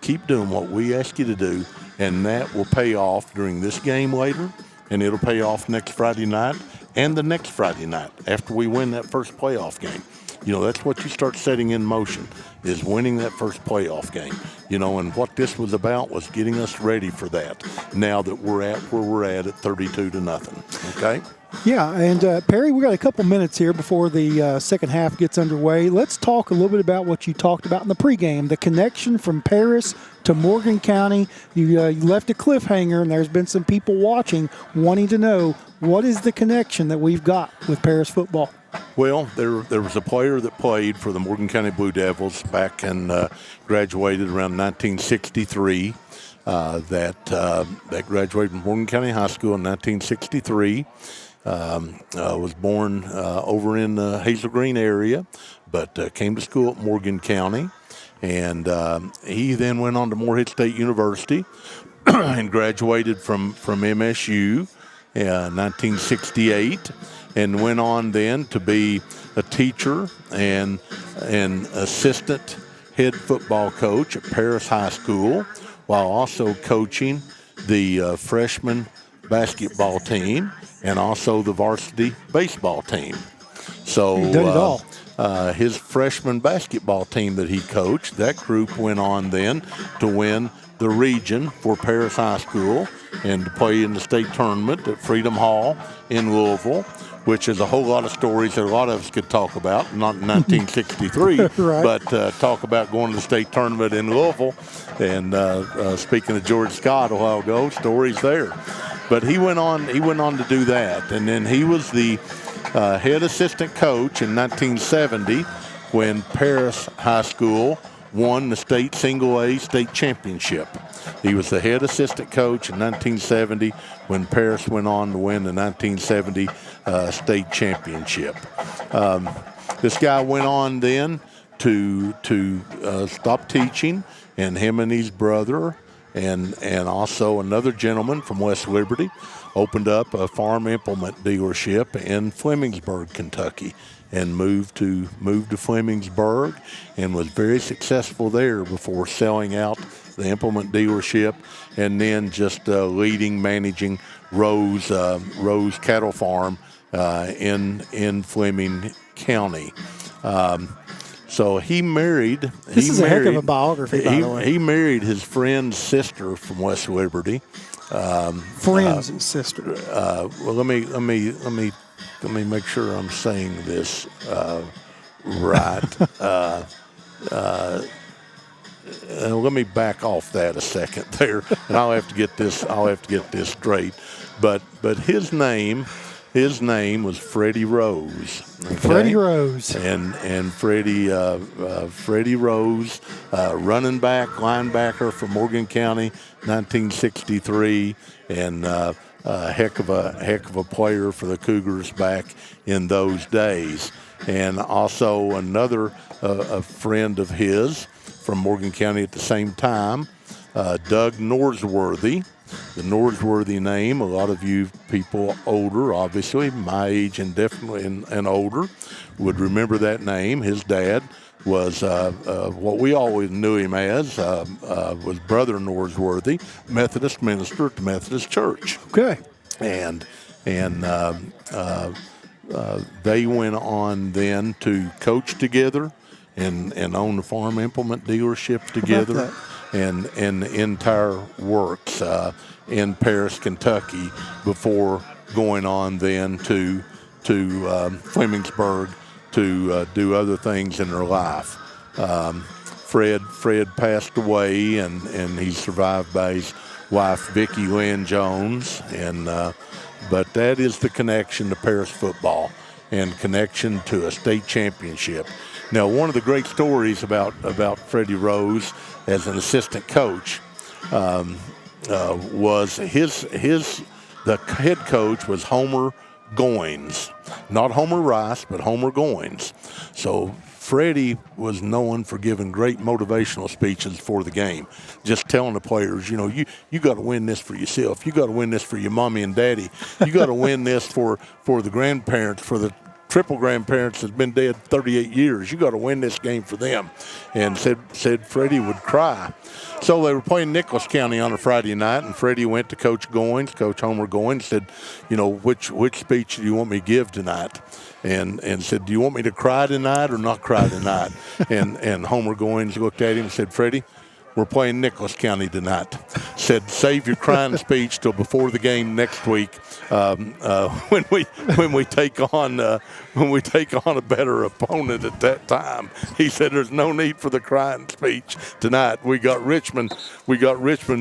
Keep doing what we ask you to do, and that will pay off during this game later. And it'll pay off next Friday night and the next Friday night after we win that first playoff game. That's what you start setting in motion, is winning that first playoff game. And what this was about was getting us ready for that now that we're at where we're at 32-0. Okay? Yeah, and Perry, we got a couple minutes here before the second half gets underway. Let's talk a little bit about what you talked about in the pregame, the connection from Paris to Morgan County. You left a cliffhanger, and there's been some people watching wanting to know, what is the connection that we've got with Paris football? Well, there was a player that played for the Morgan County Blue Devils back and graduated around 1963. That graduated from Morgan County High School in 1963. Was born over in the Hazel Green area, but came to school at Morgan County. And he then went on to Morehead State University and graduated from MSU in 1968, and went on then to be a teacher and an assistant head football coach at Paris High School, while also coaching the freshman basketball team and also the varsity baseball team. So he did it all. His freshman basketball team that he coached, that group went on then to win the region for Paris High School and to play in the state tournament at Freedom Hall in Louisville, which is a whole lot of stories that a lot of us could talk about, not in 1963, right. but talk about going to the state tournament in Louisville. And speaking of George Scott a while ago, stories there. But he went on to do that, and then he was the head assistant coach in 1970 when Paris High School won the state single A state championship. He was the head assistant coach in 1970 when Paris went on to win the 1970 state championship. This guy went on then to stop teaching, and him and his brother and also another gentleman from West Liberty opened up a farm implement dealership in Flemingsburg, Kentucky, and moved to Flemingsburg and was very successful there before selling out the implement dealership and then just managing Rose Cattle Farm in Fleming County. So he married. This is a heck of a biography, by the way. He married his friend's sister from West Liberty. Friend's sister. Well, let me make sure I'm saying this right. Let me back off that a second there, and I'll have to get this straight. But his name His name was Freddie Rose. Okay? Freddie Rose. And Freddie Rose, running back, linebacker for Morgan County, 1963, and a heck of a player for the Cougars back in those days. And also another a friend of his from Morgan County at the same time, Doug Norsworthy. The Norsworthy name, a lot of you people older, obviously, my age and definitely and older, would remember that name. His dad was what we always knew him as, was Brother Norsworthy, Methodist minister at the Methodist Church. Okay. And they went on then to coach together and own the farm implement dealership together. And the entire works in Paris, Kentucky, before going on then to Flemingsburg to do other things in their life. Fred passed away, and he's survived by his wife Vicki Lynn Jones, but that is the connection to Paris football and connection to a state championship. Now, one of the great stories about Freddie Rose as an assistant coach was the head coach was Homer Goins, not Homer Rice, but Homer Goins. So Freddie was known for giving great motivational speeches for the game, just telling the players, you got to win this for yourself. You got to win this for your mommy and daddy. You got to win this for the grandparents, for the triple grandparents that's been dead 38 years. You got to win this game for them. And said Freddie would cry. So they were playing Nicholas County on a Friday night, and Freddie went to Coach Homer Goins, said, which speech do you want me to give tonight? And said, do you want me to cry tonight or not cry tonight? and Homer Goins looked at him and said, Freddie, we're playing Nicholas County tonight. Said, save your crying speech till before the game next week, when we take on a better opponent at that time. He said, there's no need for the crying speech tonight. We got Richmond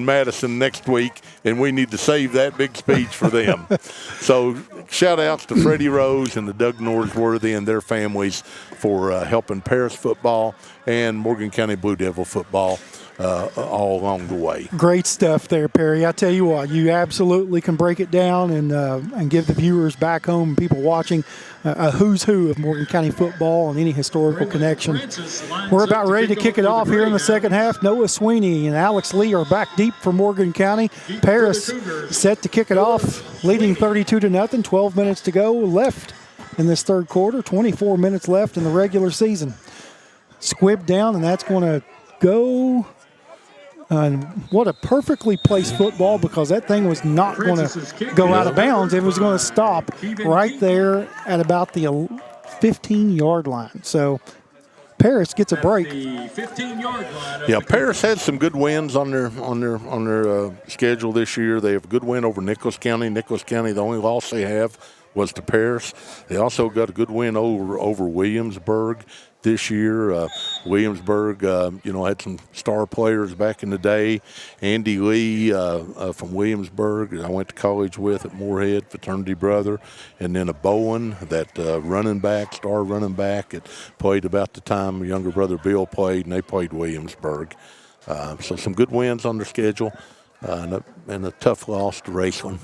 Madison next week, and we need to save that big speech for them. So shout outs to Freddie Rose and the Doug Norsworthy and their families for helping Paris football and Morgan County Blue Devil football all along the way. Great stuff there, Perry. I tell you what, you absolutely can break it down and give the viewers back home and people watching a who's who of Morgan County football and any historical connection. We're about ready to kick it off here in the second half. Noah Sweeney and Alex Lee are back deep for Morgan County. Paris set to kick it off, leading 32-0. 12 minutes to go left in this third quarter. 24 minutes left in the regular season. Squib down, and that's going to go. And what a perfectly placed football, because that thing was not going to go out of bounds. It was going to stop right there at about the 15-yard line. So Paris gets a break. Yeah, Paris had some good wins on their schedule this year. They have a good win over Nicholas County. Nicholas County, the only loss they have was to Paris. They also got a good win over Williamsburg this year. Williamsburg, had some star players back in the day. Andy Lee from Williamsburg, I went to college with at Moorhead, fraternity brother. And then a Bowen, that star running back, that played about the time younger brother Bill played, and they played Williamsburg. So some good wins on their schedule, and a tough loss to Raceland.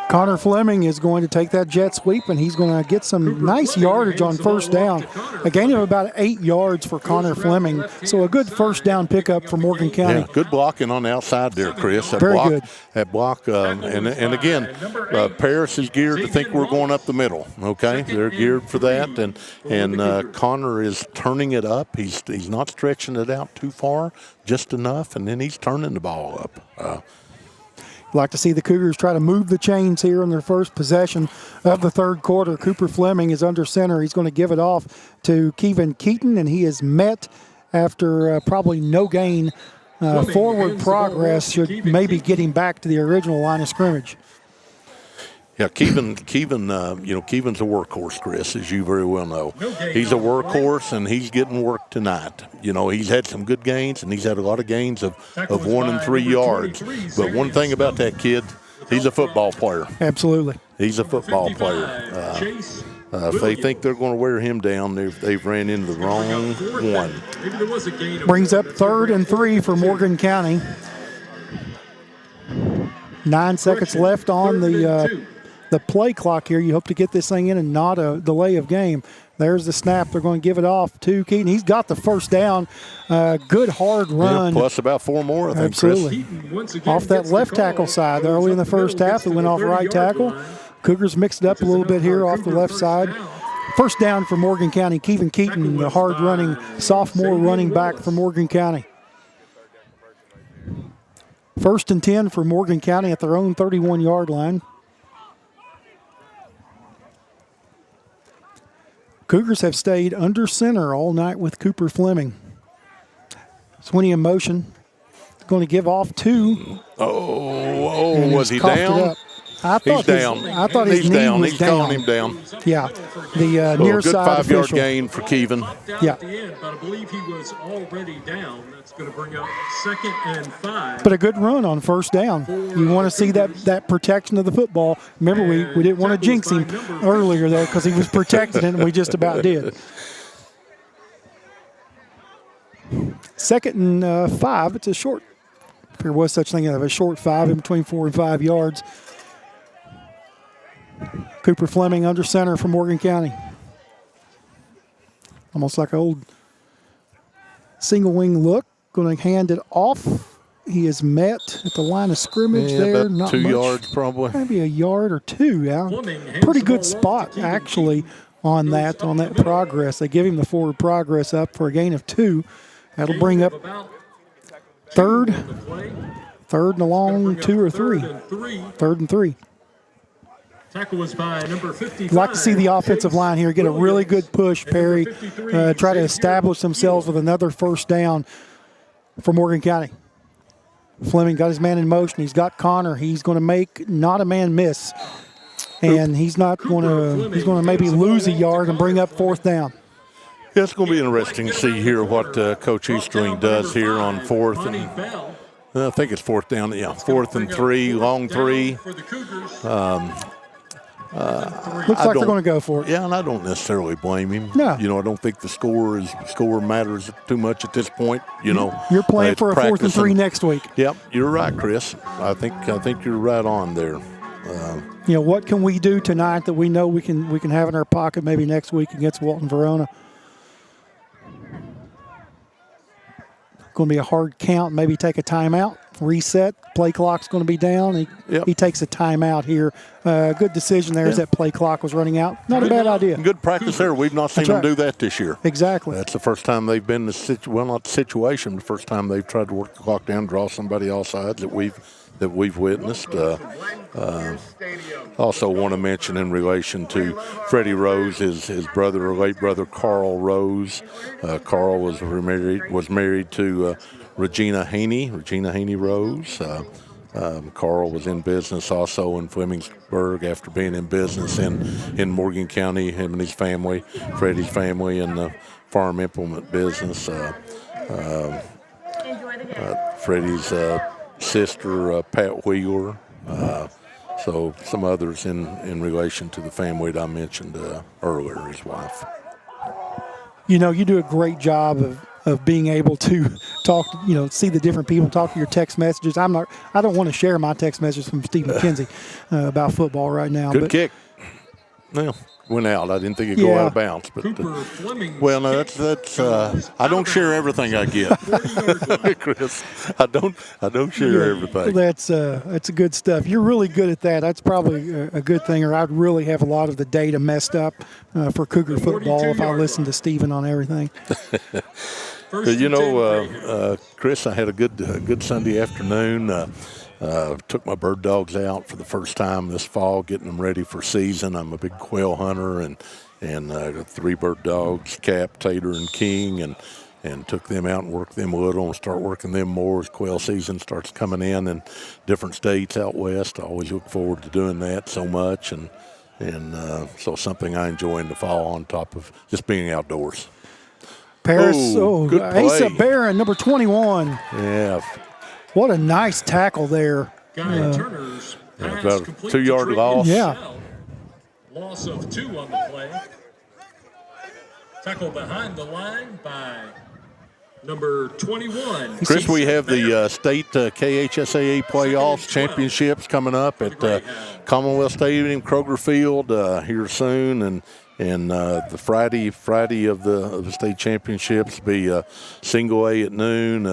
Connor Fleming is going to take that jet sweep, and he's going to get some nice yardage on first down. A gain of about 8 yards for Connor Fleming. So a good first down pickup for Morgan County. Yeah, good blocking on the outside there, Chris. Very good. That block, and again, Paris is geared to think we're going up the middle. Okay, they're geared for that, and Connor is turning it up. He's not stretching it out too far, just enough, and then he's turning the ball up. Like to see the Cougars try to move the chains here in their first possession of the third quarter. Cooper Fleming is under center. He's going to give it off to Kevin Keaton, and he is met after probably no gain. Forward progress should maybe get him back to the original line of scrimmage. Yeah, Keevan's a workhorse, Chris, as you very well know. He's a workhorse, and he's getting work tonight. He's had some good gains, and he's had a lot of gains of 1 and 3 yards. But one thing about that kid, He's a football player. Absolutely. He's a football player. If they think they're going to wear him down, they've ran into the wrong one. Brings up 3rd and 3 for Morgan County. 9 seconds left on the play clock here. You hope to get this thing in and not a delay of game. There's the snap. They're going to give it off to Keaton. He's got the first down. Good hard run. Yeah, plus about 4 more, I think, absolutely. Chris. Off that left tackle side early in the first half. It went off right tackle. Cougars mixed it up a little bit here off the left side. First down for Morgan County. Kevin Keaton, the hard-running sophomore running back for Morgan County. 1st and 10 for Morgan County at their own 31-yard line. Cougars have stayed under center all night with Cooper Fleming. Sweeney in motion. Going to give off 2. Was he down? I thought he's down. I thought his knee was He's down. calling him down. Yeah, the near good side 5-yard official. gain for Kevin. Yeah. But I believe he was already down. That's going to bring up 2nd and 5. But a good run on first down. You want to see that protection of the football. Remember, we didn't want to jinx him earlier there because he was protecting it, and we just about did. 2nd and 5. It's a short. If there was such thing as a short 5 in between 4 and 5 yards. Cooper Fleming under center for Morgan County. Almost like an old single wing look. Going to hand it off. He is met at the line of scrimmage there. About not 2 much, yards probably. maybe a yard or 2. Yeah, pretty good spot actually on that progress. They give him the forward progress up for a gain of 2. That'll bring up 3rd and a long 2 or 3. 3rd and 3. Tackle was by number 55. Like to see the offensive line here get a really good push, Perry. Try to establish themselves with another first down for Morgan County. Fleming got his man in motion. He's got Connor. He's going to make not a man miss, and he's not going to. He's going to maybe lose a yard and bring up 4th down. Yeah, it's going to be interesting to see here what Coach Easterling does here on 4th and I think it's 4th down. Yeah, 4th and 3, long 3. Looks like they're going to go for it. Yeah, and I don't necessarily blame him. No. You know, I don't think the score matters too much at this point. You know, You're playing for a 4th and 3 next week. Yep, you're right, Chris. I think you're right on there. What can we do tonight that we know we can have in our pocket maybe next week against Walton Verona? Going to be a hard count, maybe take a timeout, reset. Play clock's going to be down. He takes a timeout here. Good decision there as that play clock was running out. Not a bad idea. Good practice there. We've not seen them do that this year. Exactly. That's the first time they've been in not the situation, the first time they've tried to work the clock down, draw somebody offside that we've witnessed. Also want to mention in relation to Freddie Rose, his late brother Carl Rose. Carl was married to Regina Haney Rose. Carl was in business also in Flemingsburg after being in business in Morgan County, him and his family, Freddie's family in the farm implement business. Freddie's sister, Pat Wheeler. So some others in relation to the family that I mentioned earlier, his wife. You do a great job of being able to talk, see the different people, talk to your text messages. I don't want to share my text messages from Steve McKenzie about football right now. Good kick. Well, went out. I didn't think it'd go out of bounds, but well, no, that's I don't share everything I get, Chris. I don't share everything. That's good stuff. You're really good at that. That's probably a good thing, or I'd really have a lot of the data messed up for Cougar football if I listened to Steven on everything. Chris, I had a good Sunday afternoon. Took my bird dogs out for the first time this fall, getting them ready for season. I'm a big quail hunter, and got 3 bird dogs, Cap, Tater, and King, and took them out and worked them a little and start working them more as quail season starts coming in different states out west. I always look forward to doing that so much, and so something I enjoy in the fall on top of just being outdoors. Paris, Asa Barron, number 21. Yeah. What a nice tackle there. About a 2-yard loss. Yeah. Loss of 2 on the play. Tackle behind the line by number 21. Chris, we have the state KHSAA playoffs championships coming up at Commonwealth Stadium, Kroger Field here soon, and the Friday of the state championships be single A at noon,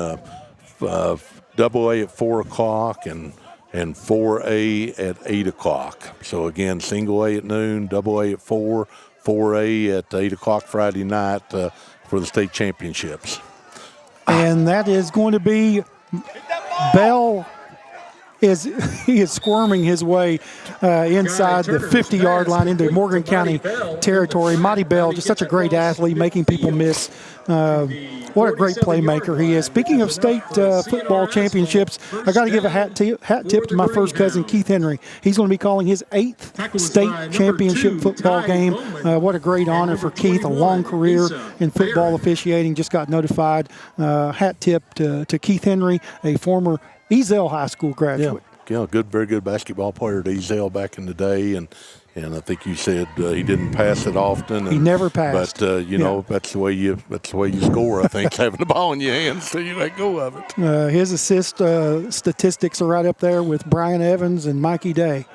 double A at 4 o'clock, and 4A at 8 o'clock. So again, single A at noon, double A at 4, 4A at 8 o'clock Friday night for the state championships. And that is going to be Bell. He is squirming his way inside the 50-yard line into Morgan County territory. Monty Bell, just such a great athlete, making people miss. What a great playmaker he is. Speaking of state football championships, I got to give a hat tip to my first cousin, Keith Henry. He's going to be calling his 8th state championship football game. What a great honor for Keith, a long career in football officiating. Just got notified. Hat tip to Keith Henry, a former Eazell High School graduate. Yeah, very good basketball player at Eazell back in the day, and I think you said he didn't pass it often. He never passed. But you know, that's the way you score. I think having the ball in your hands so you let go of it. His assist statistics are right up there with Brian Evans and Mikey Day.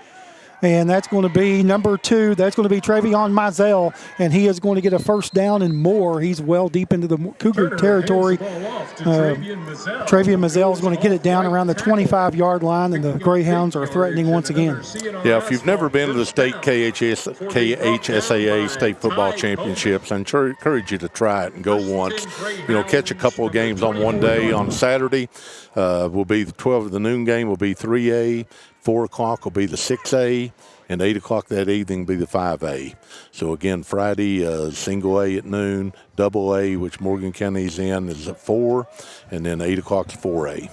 And that's going to be number 2. That's going to be Travion Mizell, and he is going to get a first down and more. He's well deep into the Cougar territory. Travion Mizell is going to get it down around the 25-yard line, and the Greyhounds are threatening once again. Yeah, if you've never been to the state KHSAA state football championships, I encourage you to try it and go once. You know, catch a couple of games on one day. On Saturday will be the 12 of the noon game will be 3A. 4 o'clock will be the 6A, and 8 o'clock that evening will be the 5A. So, again, Friday, single A at noon, double A, which Morgan County's in, is at 4, and then 8 o'clock is 4A,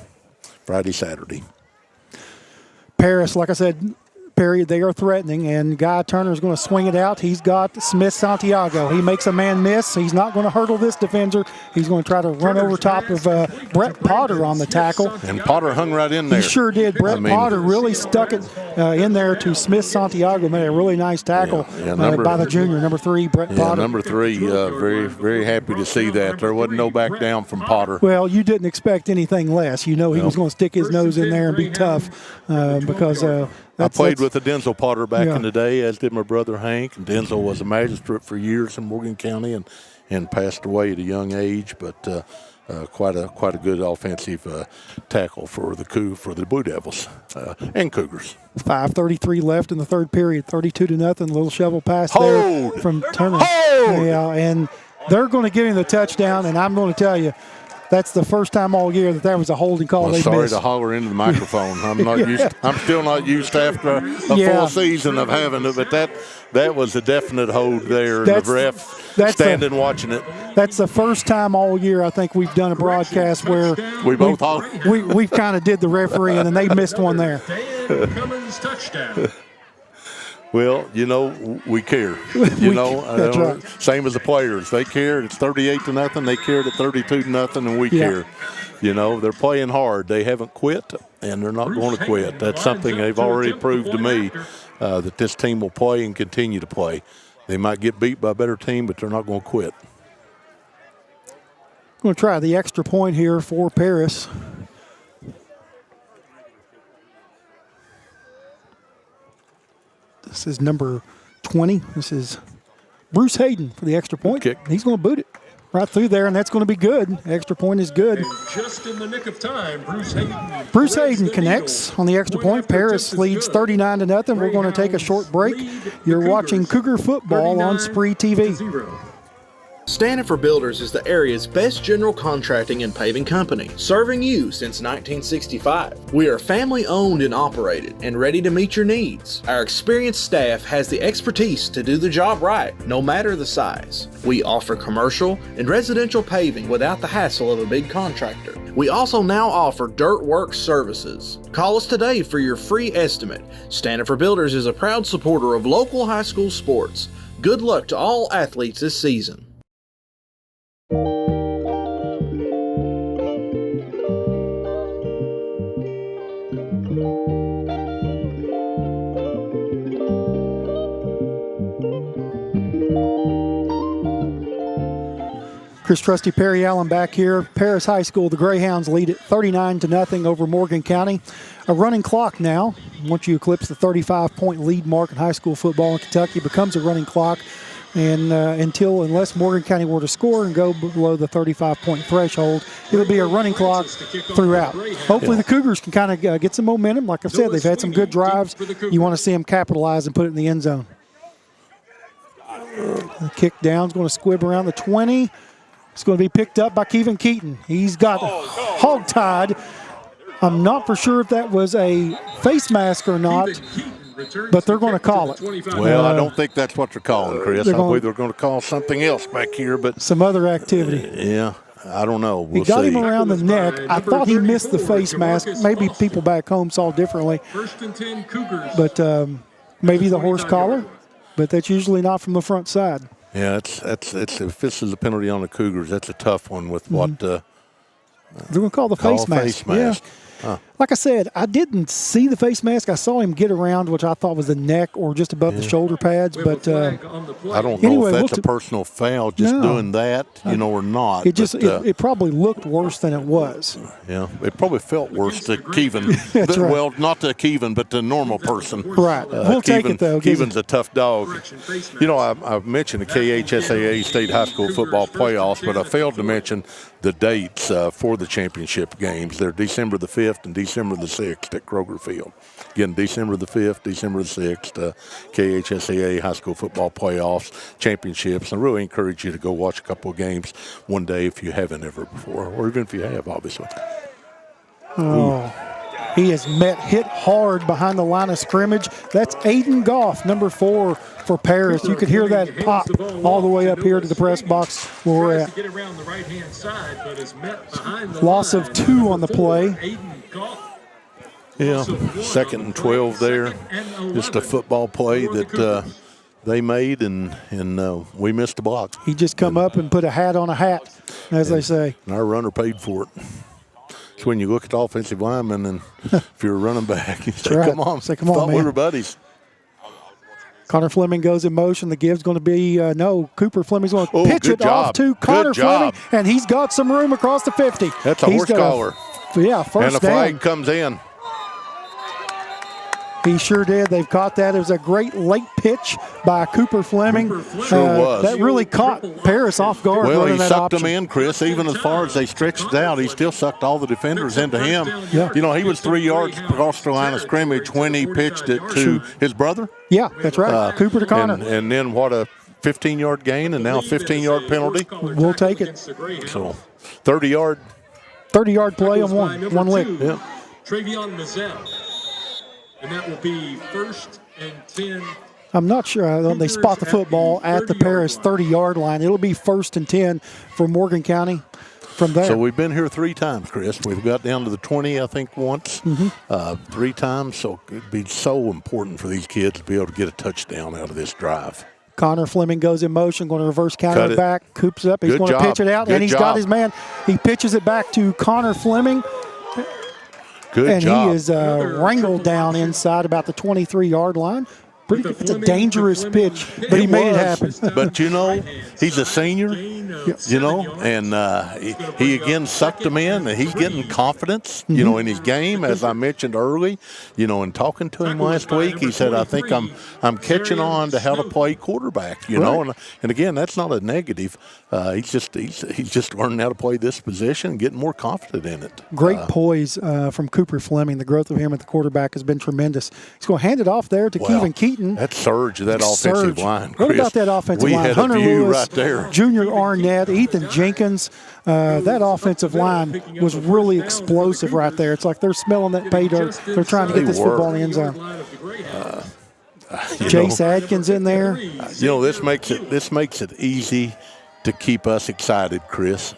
Friday, Saturday. Paris, like I said, Perry, they are threatening, and Guy Turner is going to swing it out. He's got Smith Santiago. He makes a man miss. He's not going to hurdle this defender. He's going to try to run over top of Brett Potter on the tackle. And Potter hung right in there. He sure did. Brett Potter really stuck it in there to Smith Santiago. Made a really nice tackle by the junior, number 3, Brett Potter. Number 3, very, very happy to see that. There wasn't no back down from Potter. Well, you didn't expect anything less. You know he was going to stick his nose in there and be tough because I played with a Denzel Potter back in the day, as did my brother Hank. And Denzel was a magistrate for years in Morgan County and passed away at a young age. But quite a good offensive tackle for the Blue Devils and Cougars. 5:33 left in the third period, 32-0. Little shovel pass there from Turner. Yeah, and they're going to give him the touchdown. And I'm going to tell you, that's the first time all year that was a holding call. Well, sorry to holler into the microphone. I'm not used. I'm still not used after a full season of having it, but that was a definite hold there. And the ref standing watching it. That's the first time all year I think we've done a broadcast where we've kind of did the referee and they missed one there. Cummins touchdown. Well, you know, we care. That's right. Same as the players. They care. It's 38-0. They cared at 32-0, and we care. You know, they're playing hard. They haven't quit, and they're not going to quit. That's something they've already proved to me, that this team will play and continue to play. They might get beat by a better team, but they're not going to quit. Going to try the extra point here for Paris. This is number 20. This is Bruce Hayden for the extra point. Kick. He's going to boot it right through there, and that's going to be good. Extra point is good. And just in the nick of time, Bruce Hayden connects on the extra point. Paris leads 39-0. We're going to take a short break. You're watching Cougar football on SpreeTV. Stanford Builders is the area's best general contracting and paving company, serving you since 1965. We are family owned and operated and ready to meet your needs. Our experienced staff has the expertise to do the job right, no matter the size. We offer commercial and residential paving without the hassle of a big contractor. We also now offer dirt work services. Call us today for your free estimate. Stanford Builders is a proud supporter of local high school sports. Good luck to all athletes this season. Chris Trusty, Perry Allen back here. Paris High School, the Greyhounds lead it 39-0 over Morgan County. A running clock now. Once you eclipse the 35-point lead mark in high school football in Kentucky, it becomes a running clock. And unless Morgan County were to score and go below the 35-point threshold, it'll be a running clock throughout. Hopefully the Cougars can kind of get some momentum. Like I said, they've had some good drives. You want to see them capitalize and put it in the end zone. The kick down is going to squib around the 20. It's going to be picked up by Kevin Keaton. He's got hog-tied. I'm not for sure if that was a face mask or not, but they're going to call it. Well, I don't think that's what they're calling, Chris. I believe they're going to call something else back here, but some other activity. Yeah, I don't know. He got him around the neck. I thought he missed the face mask. Maybe people back home saw differently. First and 10 Cougars. But maybe the horse collar, but that's usually not from the front side. Yeah, it's if this is a penalty on the Cougars, that's a tough one with what they're going to call the face mask. Yeah. Huh. Like I said, I didn't see the face mask. I saw him get around, which I thought was the neck or just above the shoulder pads. But I don't know if that's a personal foul, just doing that, or not. It just it probably looked worse than it was. Yeah, it probably felt worse to Kevin. Right. Well, not to Kevin, but to a normal person. Right. We'll take it, though. Kevin's a tough dog. I've mentioned the KHSAA State High School Football Playoffs, but I failed to mention the dates for the championship games. They're December the 5th and December the 6th at Kroger Field. Again, December the 5th, December the 6th, KHSAA High School Football Playoffs championships. I really encourage you to go watch a couple of games one day if you haven't ever before, or even if you have, obviously. He has hit hard behind the line of scrimmage. That's Aiden Goff, number 4 for Paris. You could hear that pop all the way up here to the press box where we're at. Loss of 2 on the play. Yeah, 2nd and 12 there. Just a football play that they made, and we missed the block. He just come up and put a hat on a hat, as they say. And our runner paid for it. It's when you look at the offensive lineman, and if you're a running back, you say, right. come on, man. We were buddies. Connor Fleming goes in motion. The give's going to be, Cooper Fleming's going to pitch it off to Connor Fleming, and he's got some room across the 50. That's a horse collar. First and the flag down. comes in. He sure did. They've caught that. It was a great late pitch by Cooper Fleming. Sure was. That really caught Paris off guard. Well, he sucked them in, Chris. Even as far as they stretched it out, he still sucked all the defenders into him. Yeah. He was 3 yards across the line of scrimmage when he pitched it to his brother. Yeah, that's right. Cooper to Connor. And then what a 15-yard gain and now a 15-yard penalty. We'll take it. So 30-yard play on one lick. Yeah. Travion Mazzell. And that will be 1st and 10. I'm not sure. They spot the football at the Paris 30-yard line. It'll be 1st and 10 for Morgan County from there. So we've been here 3 times, Chris. We've got down to the 20, I think, once, 3 times. So it'd be so important for these kids to be able to get a touchdown out of this drive. Connor Fleming goes in motion, going to reverse counter back, coops up. He's going to pitch it out, and he's got his man. He pitches it back to Connor Fleming. Good job. He is wrangled down inside about the 23-yard line. It's a dangerous pitch, but he made it happen. But, he's a senior, and he again sucked him in. And he's getting confidence, in his game, as I mentioned early. And talking to him last week, he said, I think I'm catching on to how to play quarterback, And again, that's not a negative. He's just learning how to play this position and getting more confident in it. Great poise from Cooper Fleming. The growth of him at the quarterback has been tremendous. He's going to hand it off there to Kevin Keaton. That surge of that offensive line, Chris. What about that offensive line? We had Hunter a view Lewis, right there. Junior Arnett, Ethan Jenkins. That offensive line was really explosive right there. It's like they're smelling that pay dirt. They're trying to get this football in the end zone. Jace Adkins in there. This makes it easy to keep us excited, Chris.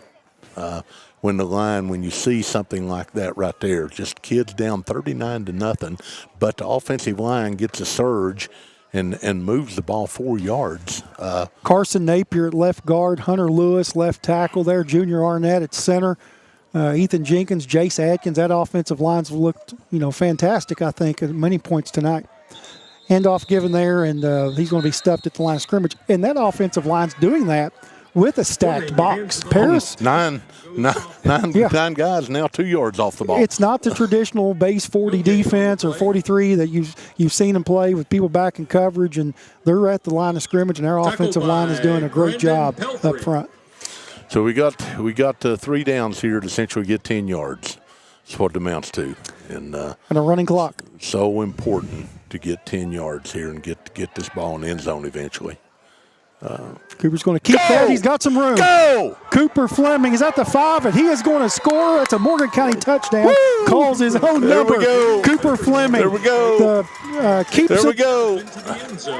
When you see something like that right there, just kids down 39-0, but the offensive line gets a surge and moves the ball 4 yards. Carson Napier at left guard, Hunter Lewis left tackle there, Junior Arnett at center, Ethan Jenkins, Jace Adkins. That offensive line's looked fantastic, I think, at many points tonight. Handoff given there, and he's going to be stuffed at the line of scrimmage. And that offensive line's doing that with a stacked box. Paris. Nine guys now 2 yards off the ball. It's not the traditional base 40 defense or 43 that you've seen them play with people back in coverage, and they're at the line of scrimmage, and our offensive line is doing a great job up front. So we got 3 downs here to essentially get 10 yards. That's what it amounts to, and a running clock. So important to get 10 yards here and get this ball in the end zone eventually. Cooper's going to keep that. He's got some room. Go! Cooper Fleming is at the 5, and he is going to score. That's a Morgan County touchdown. Woo! Calls his own There number. we go. Cooper Fleming. There we go. Keeps there we it go.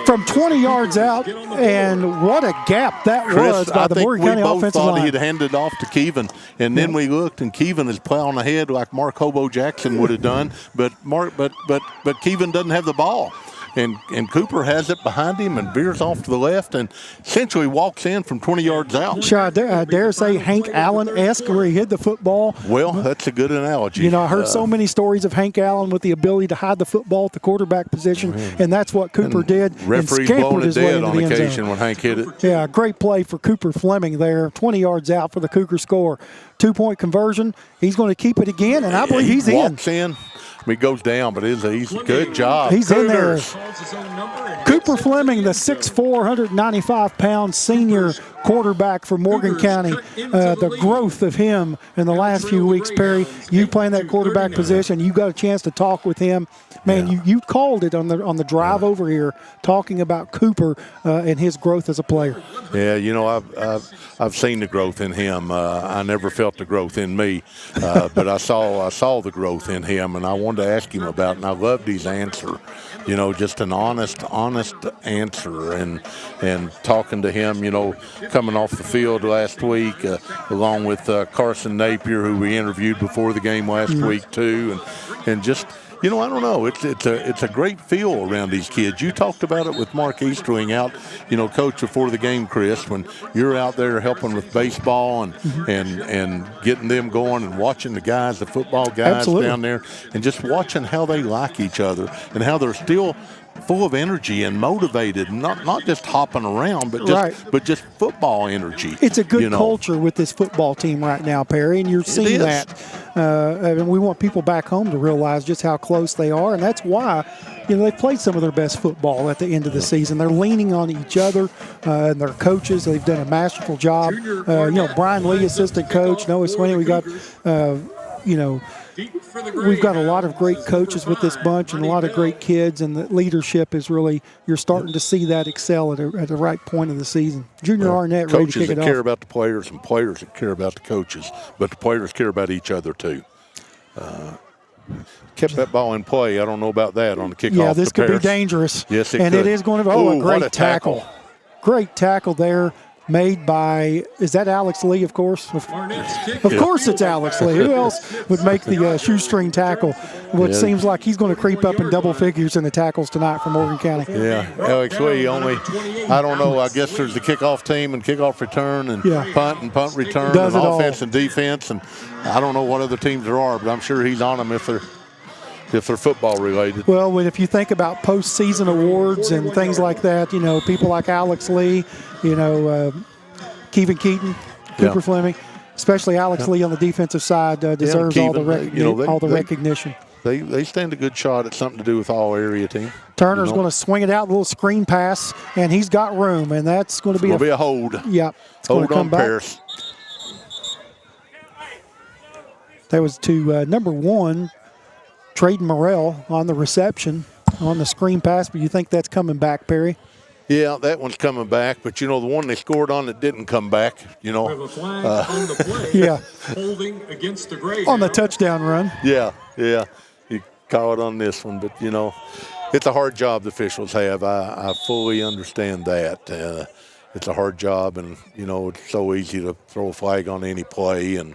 from 20 yards out, and what a gap that was by the Morgan County offensive line. I think we both thought he'd handed off to Keevan, and then we looked, and Keevan is plowing ahead like Mark Hobo Jackson would have done, but Keevan doesn't have the ball. And Cooper has it behind him and veers off to the left and essentially walks in from 20 yards out. Should I dare say Hank Allen-esque where he hid the football? Well, that's a good analogy. You know, I heard so many stories of Hank Allen with the ability to hide the football at the quarterback position, and that's what Cooper did. Referee's blowing it dead on occasion when Hank hit it. Yeah, great play for Cooper Fleming there. 20 yards out for the Cougar score. 2-point conversion. He's going to keep it again, and I believe he's in. Walks in. He goes down, but he's a good job. He's Cougars. In there. Cooper Fleming, the 6'4", 195-pound senior quarterback for Morgan County. The growth of him in the last few weeks, Perry. You playing that quarterback position, you got a chance to talk with him. Man, you called it on the drive over here, talking about Cooper and his growth as a player. Yeah, you know, I've seen the growth in him. I never felt the growth in me, but I saw the growth in him, and I wanted to ask him about it, and I loved his answer. You know, just an honest answer, and talking to him, you know, coming off the field last week, along with Carson Napier, who we interviewed before the game last week too, and just. You know, I don't know. It's a great feel around these kids. You talked about it with Mark Easterling out, you know, coach before the game, Chris, when you're out there helping with baseball and getting them going and watching the guys, the football guys down there, and just watching how they like each other and how they're still full of energy and motivated, not just hopping around, but just football energy. It's a good culture with this football team right now, Perry, and you're seeing that. And we want people back home to realize just how close they are, and that's why they played some of their best football at the end of the season. They're leaning on each other and their coaches. They've done a masterful job. Brian Lee, assistant coach, Noah Swinney. We got we've got a lot of great coaches with this bunch and a lot of great kids, and the leadership is really, you're starting to see that excel at the right point of the season. Junior Arnett ready to kick it off. Coaches that care about the players and players that care about the coaches, but the players care about each other too. Kept that ball in play. I don't know about that on the kickoff. Yeah, this could be dangerous. Yes, it could. And it is going to be, a great tackle. Great tackle there. Made by, is that Alex Lee, of course? Of course it's Alex Lee. Who else would make the shoestring tackle, which seems like he's going to creep up in double figures in the tackles tonight for Morgan County? Yeah, Alex Lee only, I don't know, I guess there's the kickoff team and kickoff return and punt return Does and offense all. And defense, and I don't know what other teams there are, but I'm sure he's on them if they're football related. Well, if you think about postseason awards and things like that, people like Alex Lee, Kevin Keaton, Cooper Fleming, especially Alex Lee on the defensive side deserves all the recognition. They stand a good shot at something to do with all area team. Turner's going to swing it out, a little screen pass, and he's got room, and that's going to be a hold. Yep. It's hold come on back. Paris. That was to number 1, Traden Morrell on the reception on the screen pass, but you think that's coming back, Perry? Yeah, that one's coming back, but the one they scored on that didn't come back, We have a flag on the play. Holding against the Greyhounds. On the touchdown run. Yeah. You call it on this one, but it's a hard job the officials have. I fully understand that. It's a hard job, and it's so easy to throw a flag on any play, and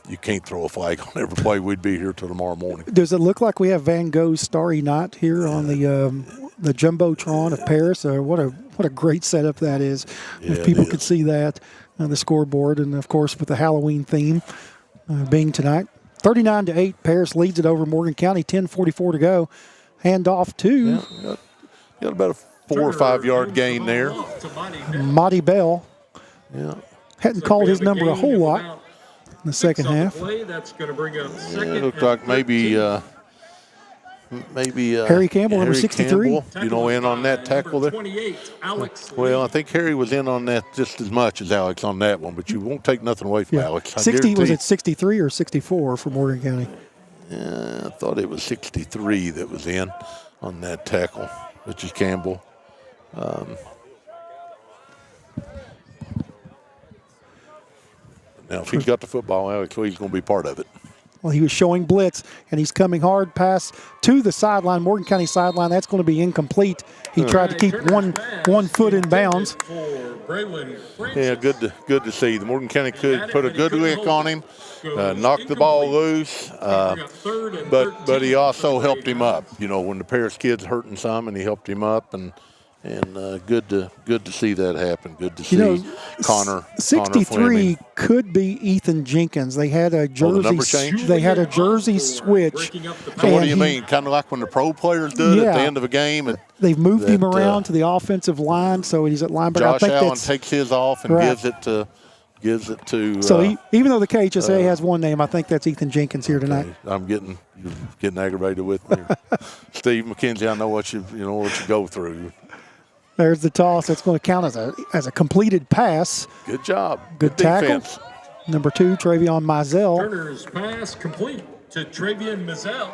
you can't throw a flag on every play. We'd be here till tomorrow morning. Does it look like we have Van Gogh's Starry Night here on the Jumbotron of Paris? What a great setup that is. If people could see that on the scoreboard, and of course with the Halloween theme being tonight. 39-8, Paris leads it over Morgan County. 10:44 to go. Hand off to got about a 4 or 5 yard gain there. Monty Bell. Yeah. Hadn't called his number a whole lot in the second half. That's going to bring up It looked like maybe Harry Campbell, number 63. Campbell, in on that tackle there. 28, Alex Well, I think Harry was in on that just as much as Alex on that one, but you won't take nothing away from Alex. 60 was it 63 or 64 for Morgan County? Yeah, I thought it was 63 that was in on that tackle, which is Campbell. Now, if he's got the football, Alex Lee's going to be part of it. Well, he was showing blitz, and he's coming hard pass to the sideline, Morgan County sideline. That's going to be incomplete. He tried to keep one foot in bounds. Yeah, good to see. The Morgan County could put a good lick on him, knock the ball loose, but he also helped him up. When the Paris kid's hurting some, and he helped him up, and good to see that happen. Good to see Connor. 63 could be Ethan Jenkins. They had a jersey. The number change? They had a jersey switch. So what do you mean? Kind of like when the pro players do it at the end of a game. And they've moved him around to the offensive line, so he's at linebacker. Josh Allen takes his off and gives it to. So even though the KHSAA has one name, I think that's Ethan Jenkins here tonight. I'm getting aggravated with me, Steve McKenzie. I know what you go through. There's the toss. That's going to count as a completed pass. Good job. Good tackle. Defense. Number 2, Travion Mizell. Turner's pass complete to Travion Mizell.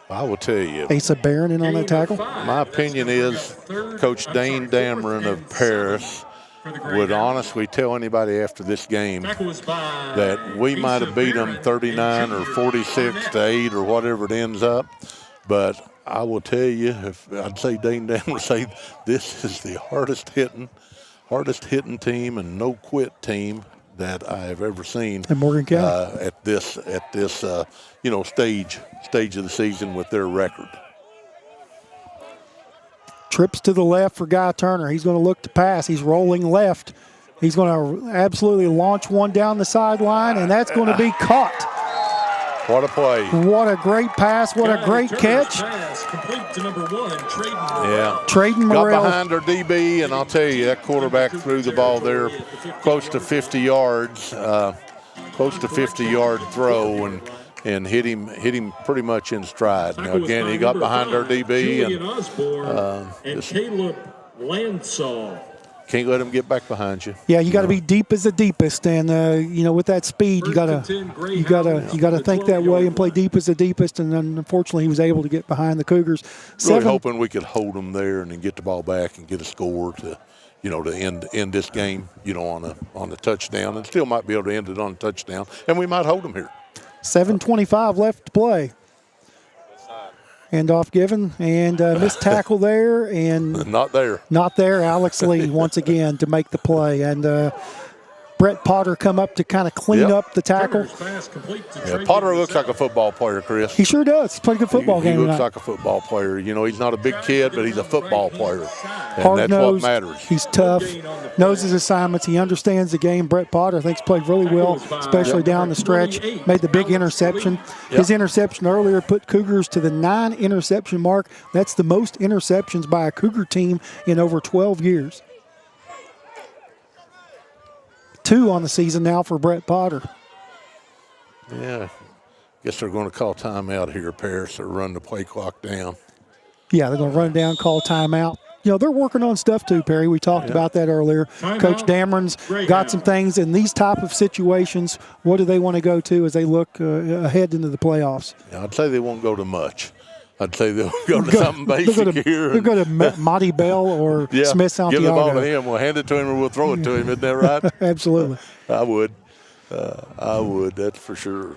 I will tell you. Asa Barron in on that tackle. My opinion is Coach Dane Dameron of Paris would honestly tell anybody after this game that we might have beat them 39 or 46-8 or whatever it ends up, but I will tell you, if I'd say Dane Dameron would say this is the hardest hitting team and no quit team that I have ever seen in Morgan County at this stage of the season with their record. Trips to the left for Guy Turner. He's going to look to pass. He's rolling left. He's going to absolutely launch one down the sideline, and that's going to be caught. What a play. What a great pass. What a great catch. Pass complete to number 1, Traden Yeah. Traden Morrell. Got behind our DB, and I'll tell you, that quarterback threw the ball there close to 50 yards, close to 50-yard throw, and hit him pretty much in stride. Now, again, he got behind our DB. And Caleb Lansaw. Can't let him get back behind you. Yeah, you got to be deep as the deepest, and with that speed, you got to think that way and play deep as the deepest. And unfortunately, he was able to get behind the Cougars. Really hoping we could hold them there and then get the ball back and get a score to end this game, on a touchdown, and still might be able to end it on a touchdown, and we might hold them here. 7:25 left to play. Handoff given, and missed tackle there, and not there. Alex Lee once again to make the play, and Brett Potter come up to kind of clean up the tackle. Yeah, Potter looks like a football player, Chris. He sure does. He's played a good football game. He looks tonight. like a football player. He's not a big kid, but he's a football player, and Hard that's nosed, what matters. He's tough, knows his assignments. He understands the game. Brett Potter, I think, has played really well, especially down the stretch. Made the big interception. His interception earlier put Cougars to the 9 interception mark. That's the most interceptions by a Cougar team in over 12 years. 2 on the season now for Brett Potter. Yeah, guess they're going to call timeout here, Paris, or run the play clock down. Yeah, they're going to run down, call timeout. They're working on stuff too, Perry. We talked about that earlier. Coach Dameron's got some things in these type of situations. What do they want to go to as they look ahead into the playoffs? Yeah, I'd say they won't go to much. I'd say they'll go to something basic here. They'll go to Monty Bell or Smith Santiago. Give the ball to him. We'll hand it to him or we'll throw it to him. Isn't that right? Absolutely. I would. That's for sure.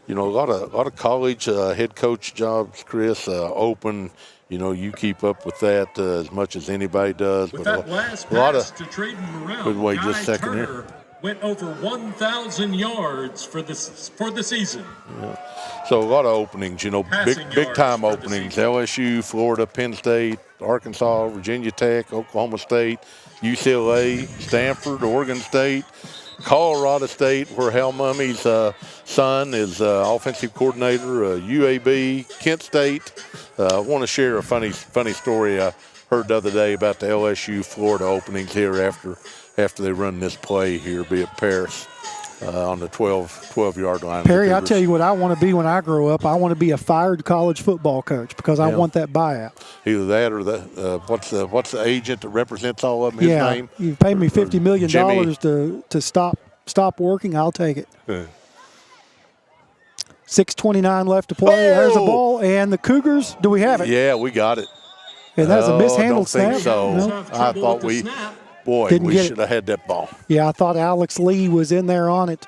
A lot of college head coach jobs, Chris, open. You keep up with that as much as anybody does. With but that last a lot pass of, to Traden Morrell, good wait just a Guy second Turner here. Went over 1,000 yards for the season. Yeah. So a lot of openings, big time openings. LSU, Florida, Penn State, Arkansas, Virginia Tech, Oklahoma State, UCLA, Stanford, Oregon State, Colorado State, where Hal Mummy's son is offensive coordinator, UAB, Kent State. I want to share a funny story. heard the other day about the LSU Florida openings here after they run this play here, be at Paris on the 12-yard line. Perry, I'll tell you what I want to be when I grow up. I want to be a fired college football coach because I want that buyout. Either that or what's the agent that represents all of them? His name? You pay me $50 million to stop working. I'll take it. 6:29 left to play. There's the ball, and the Cougars. Do we have it? Yeah, we got it. And that's a mishandled snap. Think so. No? I thought we should have had that ball. Yeah, I thought Alex Lee was in there on it.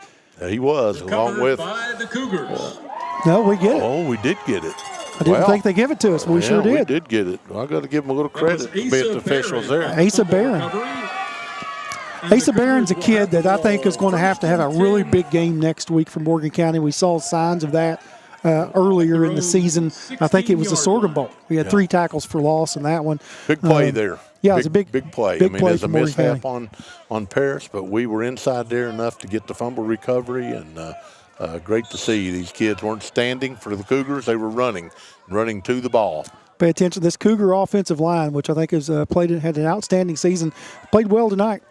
He was, along with. By the Cougars. No, we get it. Oh, we did get it. I didn't think they give it to us, but we sure did. We did get it. I got to give them a little credit for being the officials there. Asa Barron. Asa Barron's a kid that I think is going to have a really big game next week for Morgan County. We saw signs of that earlier in the season. I think it was the Sorghum Bowl. We had 3 tackles for loss in that one. Big play there. Yeah, it was a big play. Big play there's for a Morgan mishap County. on Paris, but we were inside there enough to get the fumble recovery, and great to see. These kids weren't standing for the Cougars. They were running to the ball. Pay attention to this Cougar offensive line, which I think has had an outstanding season. Played well tonight.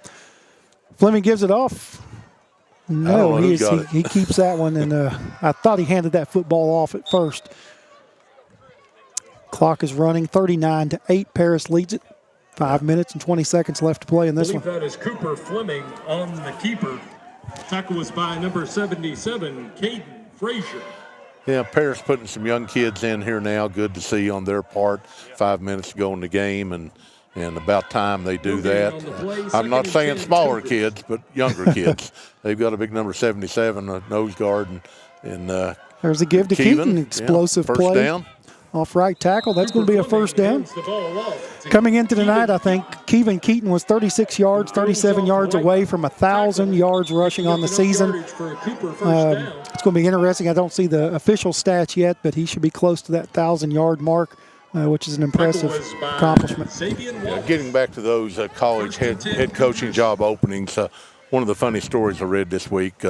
Fleming gives it off. No, he keeps that one, and I thought he handed that football off at first. Clock is running, 39-8. Paris leads it. 5 minutes and 20 seconds left to play in this one. That is Cooper Fleming on the keeper. Tackle was by number 77, Caden Frazier. Yeah, Paris putting some young kids in here now. Good to see on their part. 5 minutes to go in the game, and about time they do that. I'm not saying smaller kids, but younger kids. They've got a big number 77, a nose guard, and there's a give to Keaton. Explosive first play. Down. Off right tackle. That's going to be a first down. Coming into tonight, I think Kevin Keaton was 36 yards, 37 yards away from 1,000 yards rushing on the season. It's going to be interesting. I don't see the official stats yet, but he should be close to that 1,000-yard mark, which is an impressive accomplishment. Yeah, getting back to those college head coaching job openings, one of the funny stories I read this week.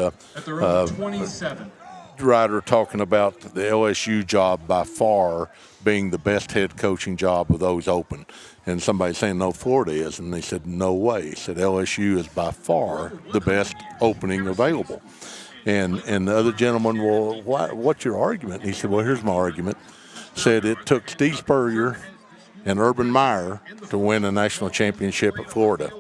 Writer talking about the LSU job by far being the best head coaching job of those open, and somebody saying no, Florida is, and they said no way. He said LSU is by far the best opening available, and the other gentleman, well, what's your argument? And he said, well, here's my argument. Said it took Steve Spurrier and Urban Meyer to win a national championship at Florida.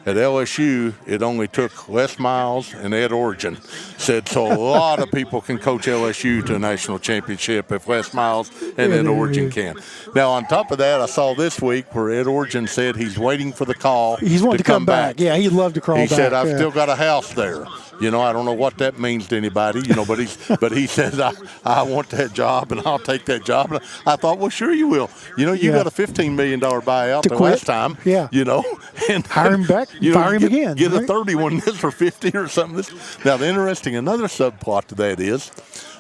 At LSU, it only took Les Miles and Ed Orgeron. Said so a lot of people can coach LSU to a national championship if Les Miles and Ed Orgeron can. Now, on top of that, I saw this week where Ed Orgeron said he's waiting for the call. He's wanting to come back. Yeah, he'd love to crawl back. He said, I've still got a house there. You know, I don't know what that means to anybody, you know, but he says, I want that job and I'll take that job. And I thought, well, sure you will. You know, you got a $15 million buyout the last time. Yeah. You know. And hire him back, fire him again. Get a 31 this for 50 or something. Now, another subplot to that is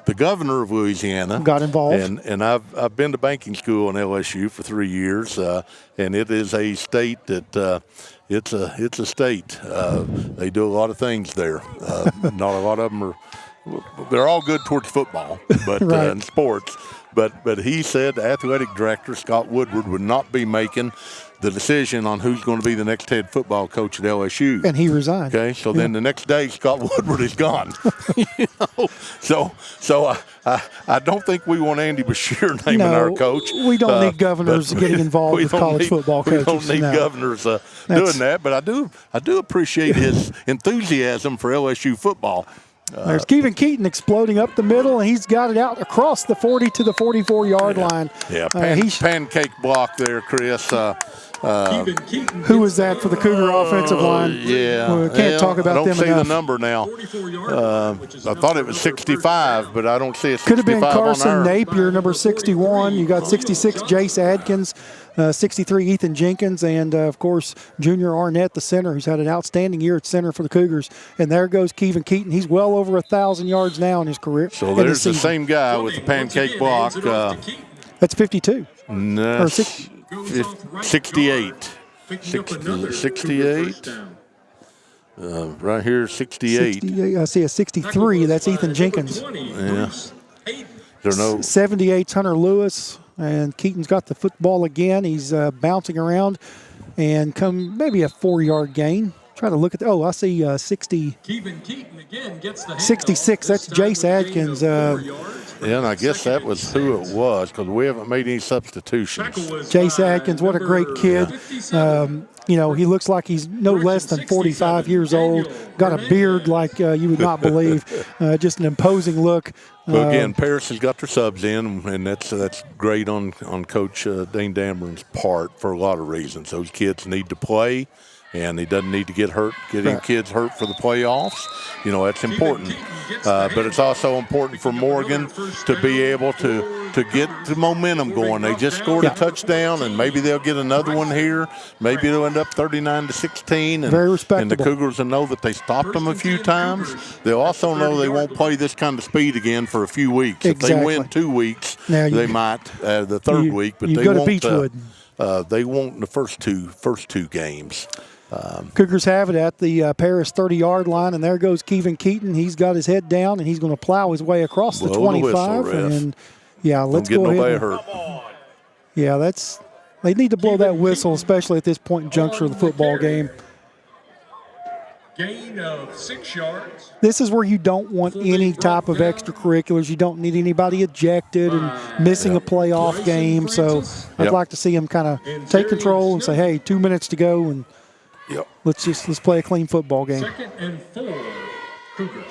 the governor of Louisiana got involved. And I've been to banking school in LSU for 3 years, and it is a state that it's a state. They do a lot of things there. Not a lot of them they're all good towards football, but right. And sports. But he said the athletic director, Scott Woodward, would not be making the decision on who's going to be the next head football coach at LSU. And he resigned. Okay, so then the next day, Scott Woodward is gone. You know? So I don't think we want Andy Bashir naming our coach. We don't need governors getting involved with college football coaches. We don't need governors doing that, but I do appreciate his enthusiasm for LSU football. There's Kevin Keaton exploding up the middle, and he's got it out across the 40 to the 44-yard line. Yeah, pancake block there, Chris. Who was that for the Cougar offensive line? Yeah. We can't talk about them enough. I don't see the number now. I thought it was 65, but I don't see a 65 Could have been on Carson Napier, number 61. You got 66, Jace Adkins. 63, Ethan Jenkins, and, of course, Junior Arnett, the center, who's had an outstanding year at center for the Cougars. And there goes Kevin Keaton. He's well over 1,000 yards now in his career. So there's the same guy with the pancake block. That's 52. No, 68. 68. Right here, 68. I see a 63. That's Ethan Jenkins. Yeah. There no 78's Hunter Lewis. and Keaton's got the football again. He's bouncing around and come maybe a 4-yard gain. Try to look at I see 60. Keevan Keaton again gets the 66. That's Jace Adkins. Yeah, and I guess that was who it was because we haven't made any substitutions. Jace Adkins, what a great kid. He looks like he's no less than 45 years old. Got a beard like you would not believe. Just an imposing look. Well, again, Paris has got their subs in, and that's great on Coach Dean Dameron's part for a lot of reasons. Those kids need to play. And he doesn't need to get hurt, getting kids hurt for the playoffs. That's important. But it's also important for Morgan to be able to get the momentum going. They just scored a touchdown, and maybe they'll get another one here. Maybe they'll end up 39-16. And, very respectable. And the Cougars will know that they stopped them a few times. They'll also know they won't play this kind of speed again for a few weeks. Exactly. If they win 2 weeks, they might the third week. But they won't. They won't in the first two games. Cougars have it at the Paris 30-yard line, and there goes Keevan Keaton. He's got his head down, and he's going to plow his way across the 25. Let's go ahead. Hurt. Yeah, they need to blow that whistle, especially at this point in juncture of the football game. Gain of 6 yards. This is where you don't want any type of extracurriculars. You don't need anybody ejected and missing a playoff game. So I'd like to see them kind of take control and say, hey, 2 minutes to go, and let's play a clean football game. 2nd and 4, Cougars.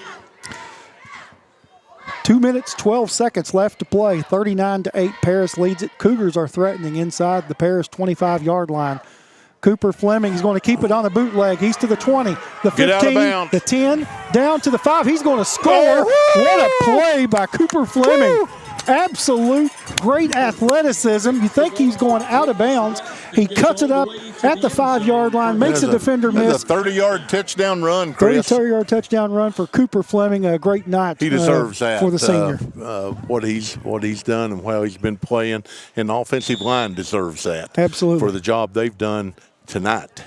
2 minutes, 12 seconds left to play. 39-8, Paris leads it. Cougars are threatening inside the Paris 25-yard line. Cooper Fleming is going to keep it on the bootleg. He's to the 20, the 15, the 10, down to the 5. He's going to score. What a play by Cooper Fleming. Absolute great athleticism. You think he's going out of bounds. He cuts it up at the 5-yard line, makes a defender miss. A 30-yard touchdown run, Chris. 30-yard touchdown run for Cooper Fleming. A great night. He deserves that for the senior. What he's done and how he's been playing, and the offensive line deserves that. Absolutely. For the job they've done tonight.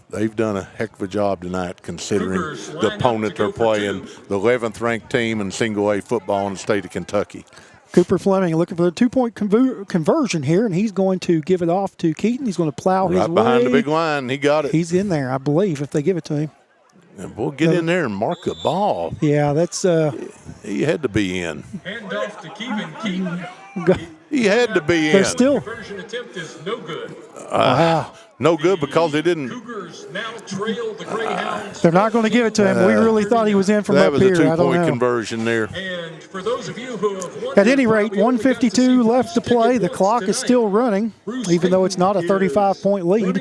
They've done a heck of a job tonight considering the opponent they're playing, the 11th ranked team in single A football in the state of Kentucky. Cooper Fleming looking for a 2-point conversion here, and he's going to give it off to Keaton. He's going to plow his way. Right behind the big line. He got it. He's in there, I believe, if they give it to him. And we'll get in there and mark the ball. Yeah, that's he had to be in. Hand off to Keevan Keaton. He had to be in. Still. Conversion attempt is no good. Wow. No good because they didn't. Cougars now trail the Greyhounds. They're not going to give it to him. We really thought he was in from up here. That was a 2-point conversion there. And for those of you who have at any rate, 1:52 left to play. The clock is still running, even though it's not a 35-point lead.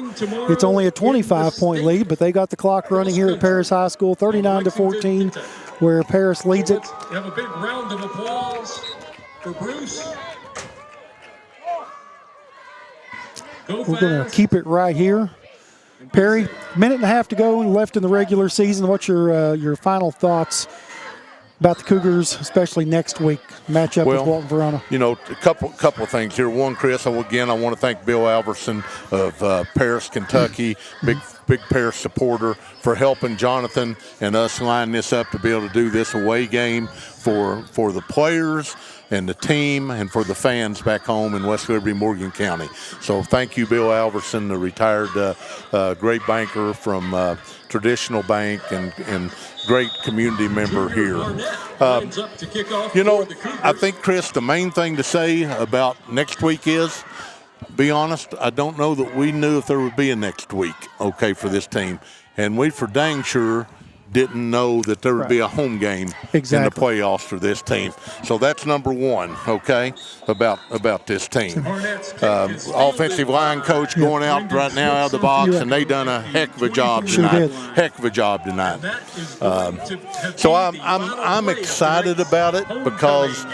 It's only a 25-point lead, but they got the clock running here at Paris High School, 39-14, where Paris leads it. Have a big round of applause for Bruce. We're going to keep it right here. Perry, minute and a half to go left in the regular season. What's your final thoughts about the Cougars, especially next week matchup with Walton Verona? A couple of things here. One, Chris, again, I want to thank Bill Alverson of Paris, Kentucky, big Paris supporter, for helping Jonathan and us line this up to be able to do this away game for the players and the team and for the fans back home in West Liberty, Morgan County. So thank you, Bill Alverson, the retired great banker from Traditional Bank and great community member here. I think, Chris, the main thing to say about next week is, be honest, I don't know that we knew if there would be a next week, for this team. And we for dang sure didn't know that there would be a home game in the playoffs for this team. So that's number one, about this team. Offensive line coach going out right now out of the box, and they done a heck of a job tonight. So I'm excited about it because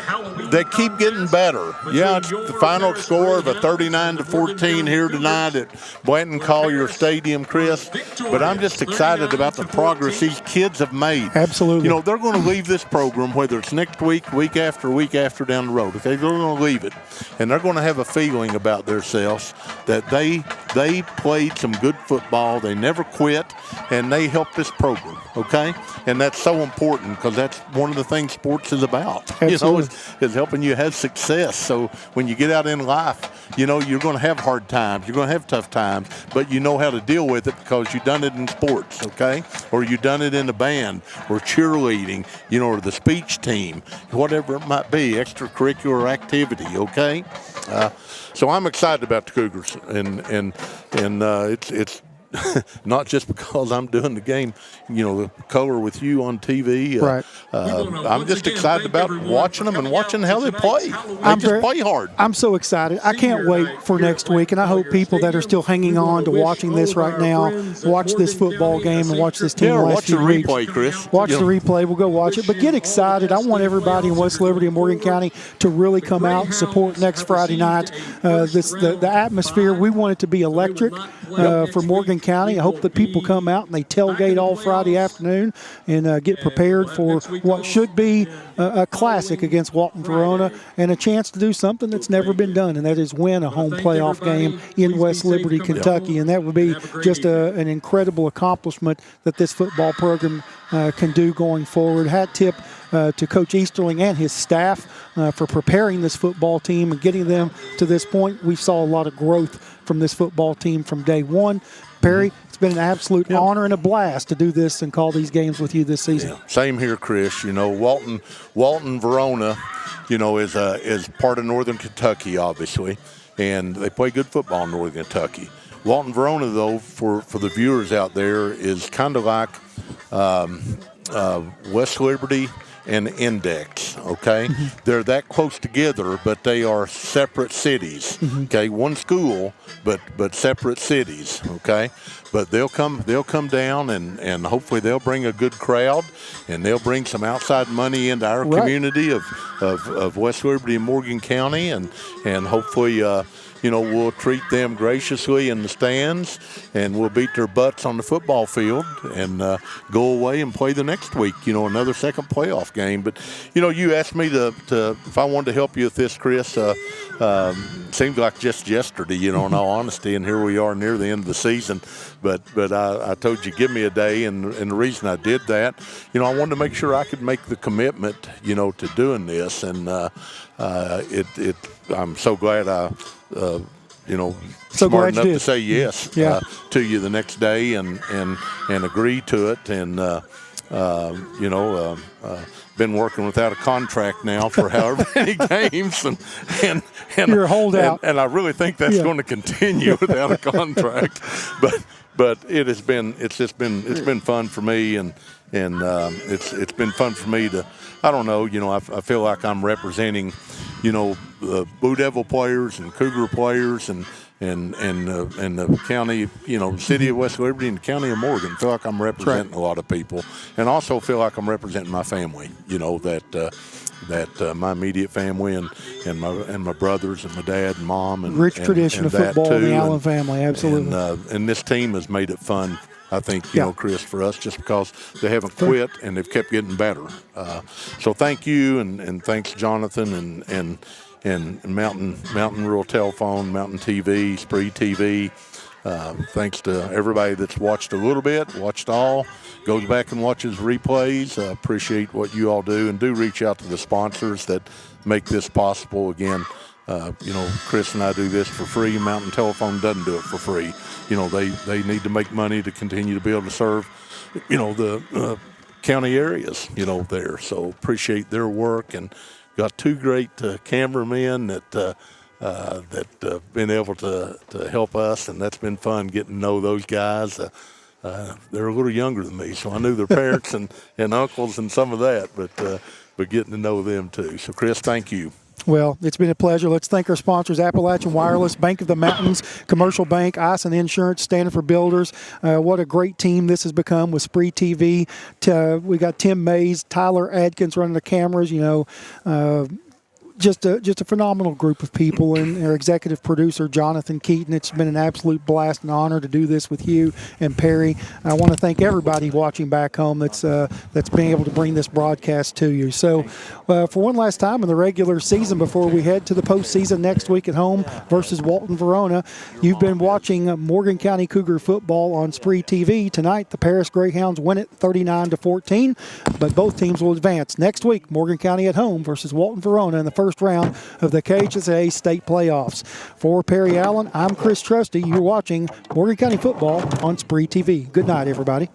they keep getting better. Yeah, it's the final score of a 39-14 here tonight at Blanton Collier Stadium, Chris. But I'm just excited about the progress these kids have made. Absolutely. You know, they're going to leave this program, whether it's next week, week after down the road. Okay, they're going to leave it, and they're going to have a feeling about themselves that they played some good football. They never quit, and they helped this program. Okay, and that's so important because that's one of the things sports is about. Absolutely. You know, is helping you have success. So when you get out in life, you know, you're going to have hard times. You're going to have tough times, but you know how to deal with it because you've done it in sports, okay? Or you've done it in a band or cheerleading, you know, or the speech team, whatever it might be, extracurricular activity, okay? So I'm excited about the Cougars, and it's not just because I'm doing the game, you know, the color with you on TV. Right. I'm just excited about watching them and watching how they play. They just play hard. I'm so excited. I can't wait for next week, and I hope people that are still hanging on to watching this right now watch this football game and watch this team last watch the few weeks. replay, Chris. Watch the replay. We'll go watch it. But get excited. I want everybody in West Liberty and Morgan County to really come out and support next Friday night. The atmosphere, we want it to be electric for Morgan County. I hope that people come out and they tailgate all Friday afternoon and get prepared for what should be a classic against Walton Verona and a chance to do something that's never been done, and that is win a home playoff game in West Liberty, Kentucky. And that would be just an incredible accomplishment that this football program can do going forward. Hat tip to Coach Easterling and his staff for preparing this football team and getting them to this point. We saw a lot of growth from this football team from day one. Perry, it's been an absolute honor and a blast to do this and call these games with you this season. Yeah. Same here, Chris. You know, Walton Verona, you know, is part of Northern Kentucky, obviously, and they play good football in Northern Kentucky. Walton Verona, though, for the viewers out there, is kind of like West Liberty and Index, okay? They're that close together, but they are separate cities, okay? One school, but separate cities, okay? But they'll come down and hopefully they'll bring a good crowd and they'll bring some outside money into our community of West Liberty and Morgan County and hopefully you know, we'll treat them graciously in the stands, and we'll beat their butts on the football field and go away and play the next week, you know, another second playoff game. But, you know, you asked me to if I wanted to help you with this, Chris. Seemed like just yesterday, you know, in all honesty, and here we are near the end of the season. But I told you, give me a day, and the reason I did that, you know, I wanted to make sure I could make the commitment, you know, to doing this, and I'm so glad I, you know, so smart enough to to say yes to you the next day and agree to it, and you know, been working without a contract now for however many games, and you're a holdout, and I really think that's going to continue without a contract, but it's been fun for me, and it's been fun for me to, I don't know, you know, I feel like I'm representing, you know, Blue Devil players and Cougar players and the county, you know, city of West Liberty and the county of Morgan. I feel like I'm representing a lot of people, and also feel like I'm representing my family, you know, that my immediate family and my brothers and my dad and mom and rich tradition of football in the Allen family, absolutely. And this team has made it fun, I think, you know, Chris, for us, just because they haven't quit and they've kept getting better. So thank you, and thanks, Jonathan, and Mountain Rural Telephone, Mountain TV, SpreeTV. Thanks to everybody that's watched a little bit, watched all, goes back and watches replays. Appreciate what you all do, and do reach out to the sponsors that make this possible. Again, you know, Chris and I do this for free. Mountain Telephone doesn't do it for free. You know, they need to make money to continue to be able to serve, you know, the county areas, you know, there. So appreciate their work, and got two great cameramen that been able to help us, and that's been fun getting to know those guys. They're a little younger than me, so I knew their parents and uncles and some of that, but getting to know them too. So, Chris, thank you. Well, it's been a pleasure. Let's thank our sponsors, Appalachian Wireless, Bank of the Mountains, Commercial Bank, Ison Insurance, Standard Builders. What a great team this has become with SpreeTV. We got Tim Mays, Tyler Adkins running the cameras, you know. just a phenomenal group of people, and our executive producer Jonathan Keaton. It's been an absolute blast and honor to do this with you and Perry. I want to thank everybody watching back home that's been able to bring this broadcast to you. So for one last time in the regular season before we head to the postseason next week at home versus Walton Verona, you've been watching Morgan County Cougar football on SpreeTV. Tonight the Paris Greyhounds win it 39-14, but both teams will advance. Next week, Morgan County at home versus Walton Verona in the first round of the KHSAA state playoffs. For Perry Allen, I'm Chris Trusty. You're watching Morgan County football on SpreeTV. Good night, everybody.